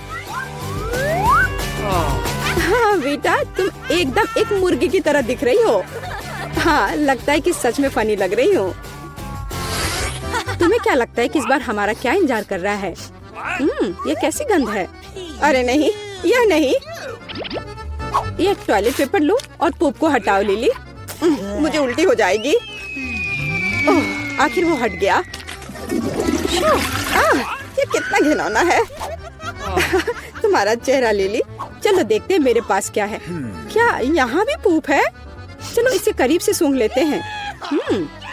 हाँ वीटा, तुम एकदम एक मुर्गी की तरह दिख रही हो। हाँ, लगता है कि सच में फनी लग रही हो। तुम्हें क्या लगता है कि इस बार हमारा क्या इंतजार कर रहा है? ये कैसी गंध है? अरे नहीं, यह नहीं। ये टॉयलेट पेपर लो और पोप को हटाओ लिली। मुझे उल्टी हो जाएगी। आखिर वो हट गया। ये कितना घिनौना है। तुम्हारा चेहरा लिली। चलो देखते हैं मेरे पास क्या है। क्या यहाँ भी पूप है? चलो इसे करीब से सूंघ लेते हैं।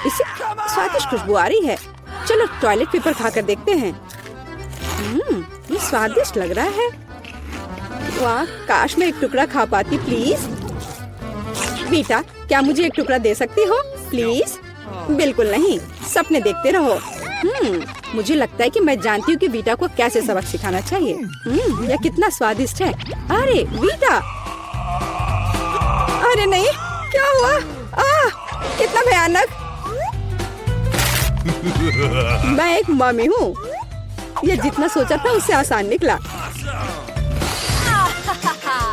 इससे स्वादिष्ट खुशबू आ रही है। चलो टॉयलेट पेपर खाकर देखते हैं। ये स्वादिष्ट लग रहा है। वाह, काश मैं एक टुकड़ा खा पाती। प्लीज बेटा, क्या मुझे एक टुकड़ा दे सकती हो प्लीज? बिल्कुल नहीं, सपने देखते रहो। मुझे लगता है कि मैं जानती हूँ कि वीटा को कैसे सबक सिखाना चाहिए। यह कितना स्वादिष्ट है। अरे वीटा, अरे नहीं, क्या हुआ? कितना भयानक। मैं एक मम्मी हूँ। यह जितना सोचा था उससे आसान निकला।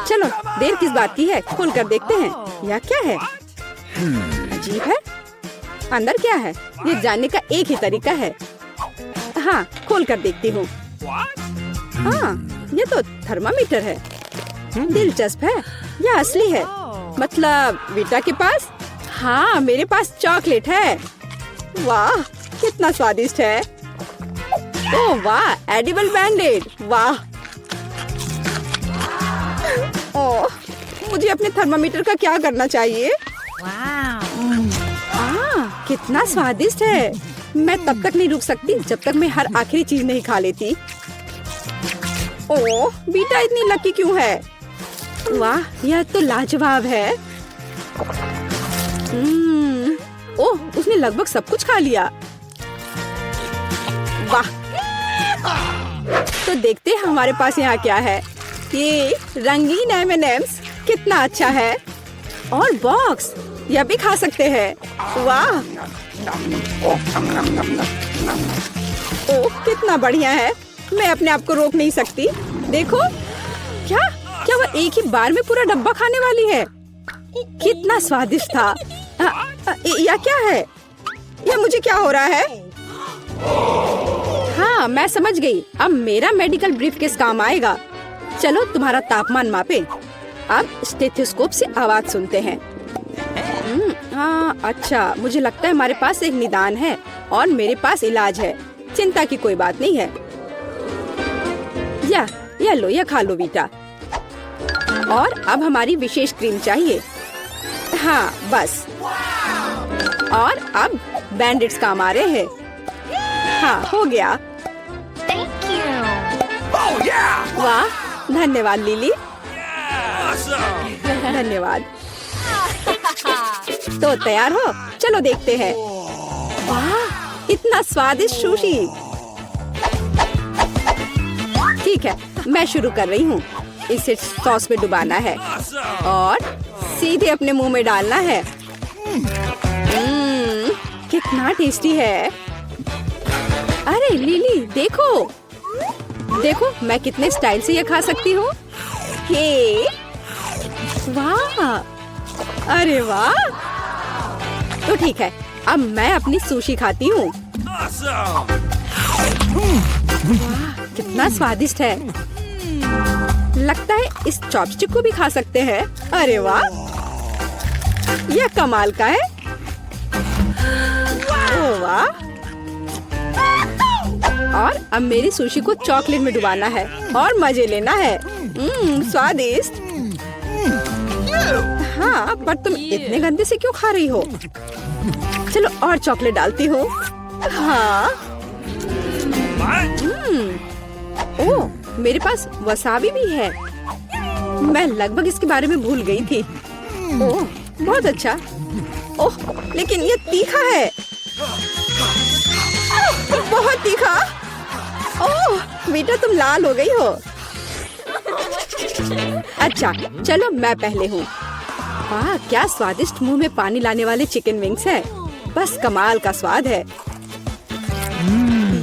चलो, देर किस बात की है, खोल कर देखते हैं। यह क्या है? अजीब है। अंदर क्या है ये जानने का एक ही तरीका है। हाँ, खोल कर देखती हूँ। हाँ, ये तो थर्मामीटर है। दिलचस्प है। यह असली है। मतलब वीटा के पास? हाँ, मेरे पास चॉकलेट है। वाह, कितना स्वादिष्ट है। ओह वाह, एडिबल बैंडेड। वाह। ओह, मुझे अपने थर्मामीटर का क्या करना चाहिए? कितना स्वादिष्ट है। मैं तब तक नहीं रुक सकती जब तक मैं हर आखिरी चीज नहीं खा लेती। ओह, बीटा इतनी लकी क्यों है? वाह, यह तो लाजवाब है। ओह, उसने लगभग सब कुछ खा लिया। वाह। तो देखते हैं हमारे पास यहाँ क्या है। ये रंगीन M&M's कितना अच्छा है। और बॉक्स, यह भी खा सकते हैं। वाह। ओह, कितना बढ़िया है। मैं अपने आप को रोक नहीं सकती। देखो, क्या वह एक ही बार में पूरा डब्बा खाने वाली है? कितना स्वादिष्ट था। यह क्या है? यह मुझे क्या हो रहा है? हाँ, मैं समझ गई। अब मेरा मेडिकल ब्रीफकेस काम आएगा। चलो तुम्हारा तापमान मापे। अब स्टेथोस्कोप से आवाज सुनते हैं। हाँ, अच्छा, मुझे लगता है हमारे पास एक निदान है और मेरे पास इलाज है। चिंता की कोई बात नहीं है। या लो, यह खा लो बेटा। और अब हमारी विशेष क्रीम चाहिए। हाँ, बस। और अब बैंडेड्स काम आ रहे हैं। हाँ, हो गया। वाह, धन्यवाद लिली। धन्यवाद। तो तैयार हो? चलो देखते हैं। वाह, इतना स्वादिष्ट सुशी। ठीक है, मैं शुरू कर रही हूँ। इसे सॉस में डुबाना है और सीधे अपने मुंह में डालना है। कितना टेस्टी है। अरे लिली, देखो देखो, मैं कितने स्टाइल से ये खा सकती हूँ। हे, वाह, अरे वाह। तो ठीक है, अब मैं अपनी सुशी खाती हूँ। वाह, कितना स्वादिष्ट है। लगता है इस चॉपस्टिक को भी खा सकते हैं। अरे वाह, यह कमाल का है। ओह वाह। और अब मेरी सुशी को चॉकलेट में डुबाना है और मजे लेना है। स्वादिष्ट। हाँ, पर तुम इतने गंदे से क्यों खा रही हो? चलो और चॉकलेट डालती हूँ। हाँ। ओह, मेरे पास वसाबी भी है। मैं लगभग इसके बारे में भूल गई थी। ओह, बहुत अच्छा। ओह, लेकिन ये तीखा है। बहुत तीखा। ओह, बेटा तुम लाल हो गई हो। अच्छा, चलो मैं पहले हूँ। वाह, क्या स्वादिष्ट मुंह में पानी लाने वाले चिकन विंग्स है। बस कमाल का स्वाद है।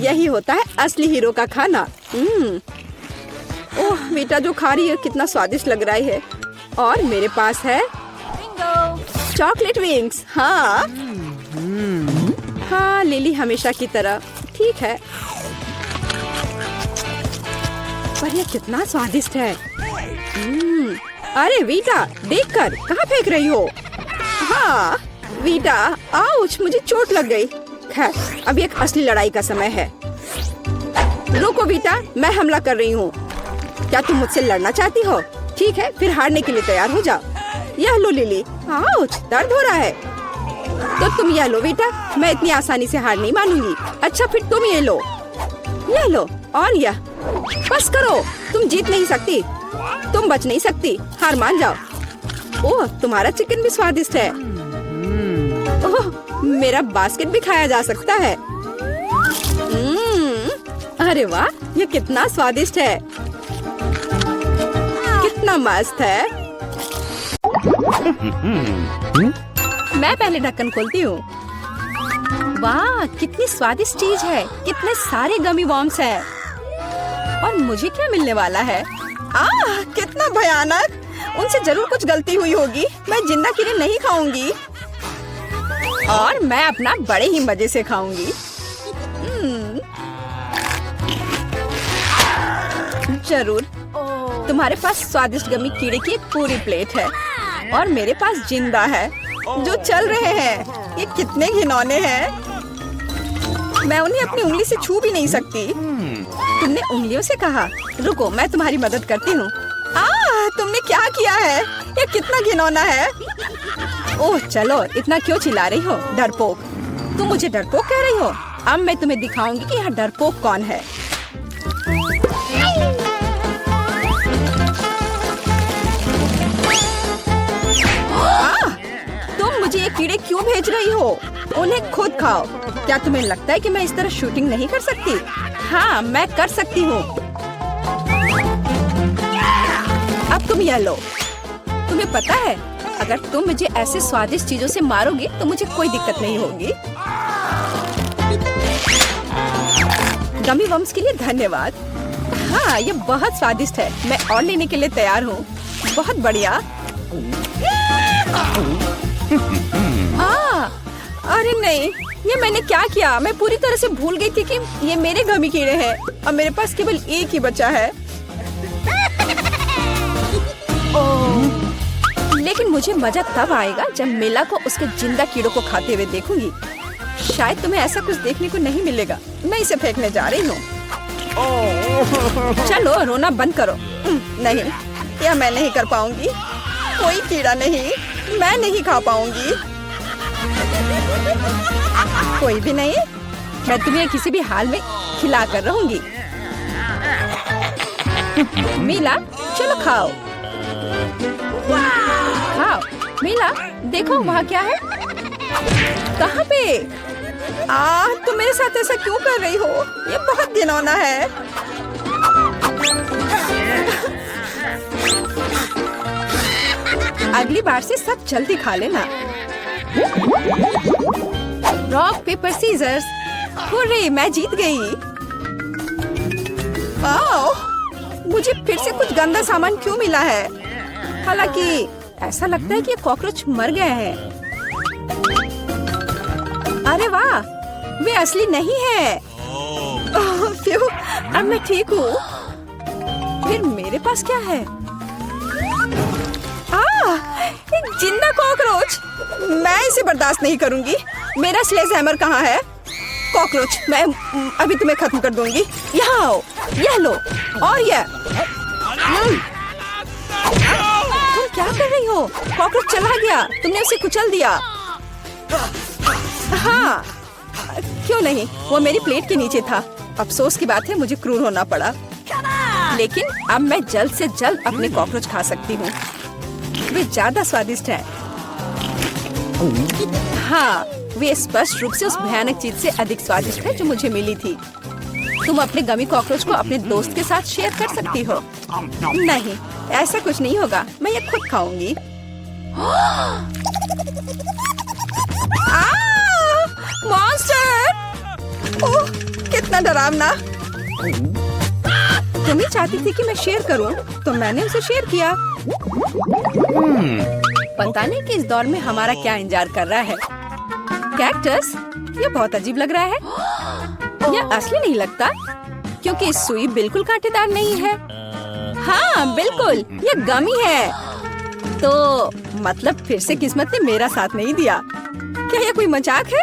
यही होता है असली हीरो का खाना। ओह, बेटा जो खा रही है कितना स्वादिष्ट लग रहा है। और मेरे पास है चॉकलेट विंग्स। हाँ हाँ, लिली हमेशा की तरह। ठीक है, पर यह कितना स्वादिष्ट है। अरे वीटा, देखकर कहाँ फेंक रही हो? हाँ वीटा, आउच, मुझे चोट लग गई। खैर, अब एक असली लड़ाई का समय है। रुको वीटा, मैं हमला कर रही हूँ। क्या तुम मुझसे लड़ना चाहती हो? ठीक है, फिर हारने के लिए तैयार हो जाओ। यह लो लिली। आउच, दर्द हो रहा है। तो तुम यह लो बेटा, मैं इतनी आसानी से हार नहीं मानूंगी। अच्छा, फिर तुम ये लो। यह लो और यह। बस करो, तुम जीत नहीं सकती, तुम बच नहीं सकती। हार मान जाओ। ओह, तुम्हारा चिकन भी स्वादिष्ट है। ओह, मेरा बास्केट भी खाया जा सकता है। अरे वाह, ये कितना स्वादिष्ट है। कितना मस्त है। मैं पहले ढक्कन खोलती हूँ। वाह, कितनी स्वादिष्ट चीज है। कितने सारे गमी वॉर्म्स हैं। और मुझे क्या मिलने वाला है? कितना भयानक। उनसे जरूर कुछ गलती हुई होगी। मैं जिंदा कीड़े नहीं खाऊंगी और मैं अपना बड़े ही मजे से खाऊंगी। जरूर। तुम्हारे पास स्वादिष्ट गमी कीड़े की एक पूरी प्लेट है और मेरे पास जिंदा है जो चल रहे हैं। ये कितने घिनौने हैं। मैं उन्हें अपनी उंगली से छू भी नहीं सकती। तुमने उंगलियों से कहा। रुको, मैं तुम्हारी मदद करती हूँ। तुमने क्या किया है? ये कितना घिनौना है। ओह, चलो, इतना क्यों चिल्ला रही हो डरपोक? तुम मुझे डरपोक कह रही हो? अब मैं तुम्हें दिखाऊंगी कि यहाँ डरपोक कौन है। तुम मुझे ये कीड़े क्यों भेज रही हो? उन्हें खुद खाओ। क्या तुम्हें लगता है कि मैं इस तरह शूटिंग नहीं कर सकती? हाँ, मैं कर सकती हूँ। अब तुम यह लो। तुम्हें पता है, अगर तुम मुझे ऐसे स्वादिष्ट चीजों से मारोगे तो मुझे कोई दिक्कत नहीं होगी। गमी वम्स के लिए धन्यवाद। हाँ, ये बहुत स्वादिष्ट है। मैं और लेने के लिए तैयार हूँ। बहुत बढ़िया। अरे नहीं, ये मैंने क्या किया? मैं पूरी तरह से भूल गई थी कि ये मेरे गमी कीड़े हैं। अब मेरे पास केवल एक ही बचा है। लेकिन मुझे मजा तब आएगा जब मिला को उसके जिंदा कीड़ों को खाते हुए देखूंगी। शायद तुम्हें ऐसा कुछ देखने को नहीं मिलेगा। मैं इसे फेंकने जा रही हूँ। चलो, रोना बंद करो। नहीं, यह मैं नहीं कर पाऊंगी। कोई कीड़ा नहीं, मैं नहीं खा पाऊंगी। कोई भी नहीं। मैं तुम्हें किसी भी हाल में खिला कर रहूंगी। मीला, चलो खाओ। खाओ मीला, देखो वहाँ क्या है। कहाँ पे? तुम मेरे साथ ऐसा क्यों कर रही हो? ये बहुत घिनौना है। अगली बार से सब जल्दी खा लेना। Rock paper seizures. हुर्रे, मैं जीत गई। मुझे फिर से कुछ गंदा सामान क्यों मिला है? हालांकि ऐसा लगता है कि ये कॉकरोच मर गए हैं। अरे वाह, वे असली नहीं है। अब मैं ठीक हूँ। फिर मेरे पास क्या है? एक जिंदा कॉकरोच। मैं इसे बर्दाश्त नहीं करूंगी। मेरा स्लेज हैमर कहाँ है? कॉकरोच, मैं अभी तुम्हें खत्म कर दूंगी। यहाँ आओ, यह लो और यह। तुम क्या कर रही हो? कॉकरोच चला गया, तुमने उसे कुचल दिया। हाँ, क्यों नहीं, वो मेरी प्लेट के नीचे था। अफसोस की बात है, मुझे क्रूर होना पड़ा। लेकिन अब मैं जल्द से जल्द अपने कॉकरोच खा सकती हूँ। वे ज्यादा स्वादिष्ट हैं। हाँ, वे स्पष्ट रूप से उस भयानक चीज से अधिक स्वादिष्ट है जो मुझे मिली थी। तुम अपने गमी कॉकरोच को अपने दोस्त के साथ शेयर कर सकती हो। नहीं, ऐसा कुछ नहीं होगा, मैं ये खुद खाऊंगी। मॉन्स्टर! ओह, कितना डरावना। तुम ही चाहती थी कि मैं शेयर करूं, तो मैंने उसे शेयर किया। पता नहीं कि इस दौर में हमारा क्या इंतजार कर रहा है। कैक्टस, ये बहुत अजीब लग रहा है। यह असली नहीं लगता, क्योंकि इस सुई बिल्कुल कांटेदार नहीं है। हाँ, बिल्कुल, ये गमी है। तो मतलब फिर से किस्मत ने मेरा साथ नहीं दिया। क्या यह कोई मजाक है?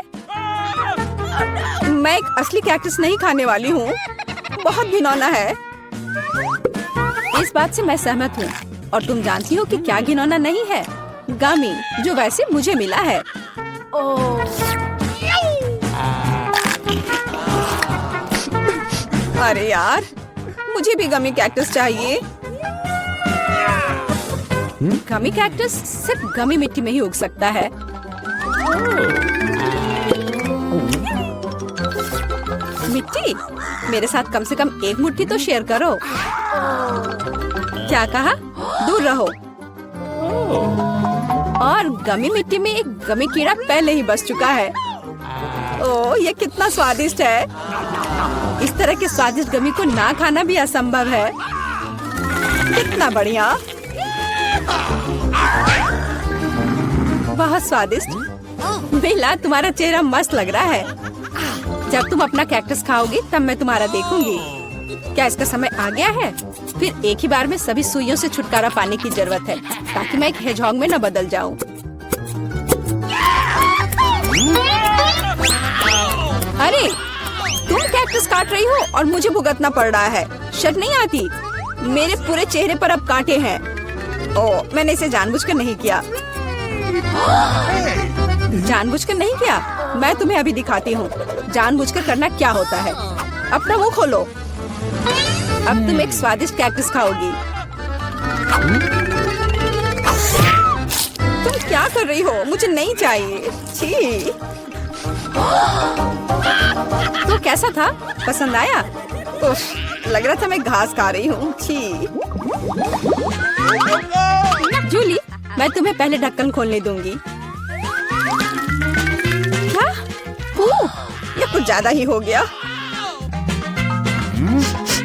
मैं एक असली कैक्टस नहीं खाने वाली हूँ। बहुत घिनौना है। इस बात से मैं सहमत हूँ। और तुम जानती हो कि क्या घिनौना नहीं है? गमी, जो वैसे मुझे मिला है। अरे यार, मुझे भी गमी कैक्टस चाहिए। गमी कैक्टस सिर्फ गमी मिट्टी में ही उग सकता है। मिट्टी, मेरे साथ कम से कम एक मुट्ठी तो शेयर करो। क्या कहा? दूर रहो। और गमी मिट्टी में एक गमी कीड़ा पहले ही बस चुका है। ओह, ये कितना स्वादिष्ट है। इस तरह के स्वादिष्ट गमी को ना खाना भी असंभव है। कितना बढ़िया, बहुत स्वादिष्ट। बेला, तुम्हारा चेहरा मस्त लग रहा है। जब तुम अपना कैक्टस खाओगी तब मैं तुम्हारा देखूंगी। क्या इसका समय आ गया है? फिर एक ही बार में सभी सुइयों से छुटकारा पाने की जरूरत है, ताकि मैं एक हेजहॉग में न बदल जाऊं। अरे, तुम कैक्टस काट रही हो और मुझे भुगतना पड़ रहा है। शर्म नहीं आती? मेरे पूरे चेहरे पर अब कांटे हैं। ओह, मैंने इसे जानबूझकर नहीं किया। जानबूझकर नहीं किया? मैं तुम्हें अभी दिखाती हूँ जानबूझकर करना क्या होता है। अपना मुंह खोलो। अब तुम एक स्वादिष्ट कैक्टस खाओगी। तुम क्या कर रही हो? मुझे नहीं चाहिए। छी। तो कैसा था? पसंद आया? उफ, लग रहा था मैं घास खा रही हूँ। छी। जूली, मैं तुम्हें पहले ढक्कन खोलने दूंगी। क्या? ये कुछ ज्यादा ही हो गया।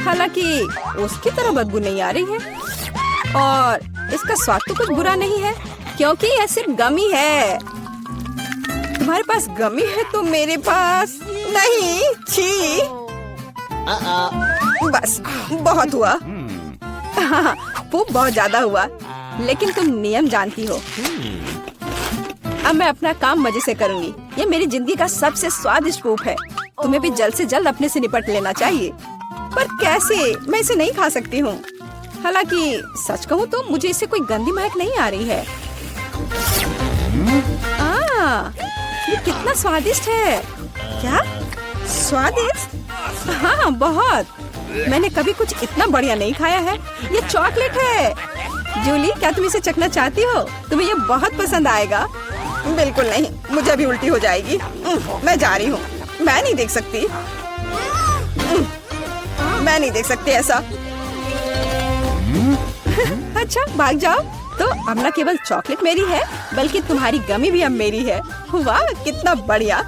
हालांकि उसकी तरह बदबू नहीं आ रही है और इसका स्वाद तो कुछ बुरा नहीं है, क्योंकि यह सिर्फ गमी है। तुम्हारे पास गमी है तो मेरे पास नहीं। छी। बस, बहुत हुआ। वो बहुत ज्यादा हुआ, लेकिन तुम नियम जानती हो। अब मैं अपना काम मजे से करूंगी। ये मेरी जिंदगी का सबसे स्वादिष्ट पूप है। तुम्हें भी जल्द से जल्द अपने से निपट लेना चाहिए। पर कैसे? मैं इसे नहीं खा सकती हूँ। हालांकि सच कहूँ तो मुझे इससे कोई गंदी महक नहीं आ रही है। ये कितना स्वादिष्ट है। क्या? स्वादिष्ट? हाँ, बहुत। मैंने कभी कुछ इतना बढ़िया नहीं खाया है। ये चॉकलेट है। जूली, क्या तुम इसे चखना चाहती हो? तुम्हें ये बहुत पसंद आएगा। बिल्कुल नहीं, मुझे अभी उल्टी हो जाएगी। मैं जा रही हूँ। मैं नहीं देख सकती। मैं नहीं देख सकती ऐसा। अच्छा, भाग जाओ। तो अब न केवल चॉकलेट मेरी है, बल्कि तुम्हारी गमी भी अब मेरी है। वाह, कितना बढ़िया।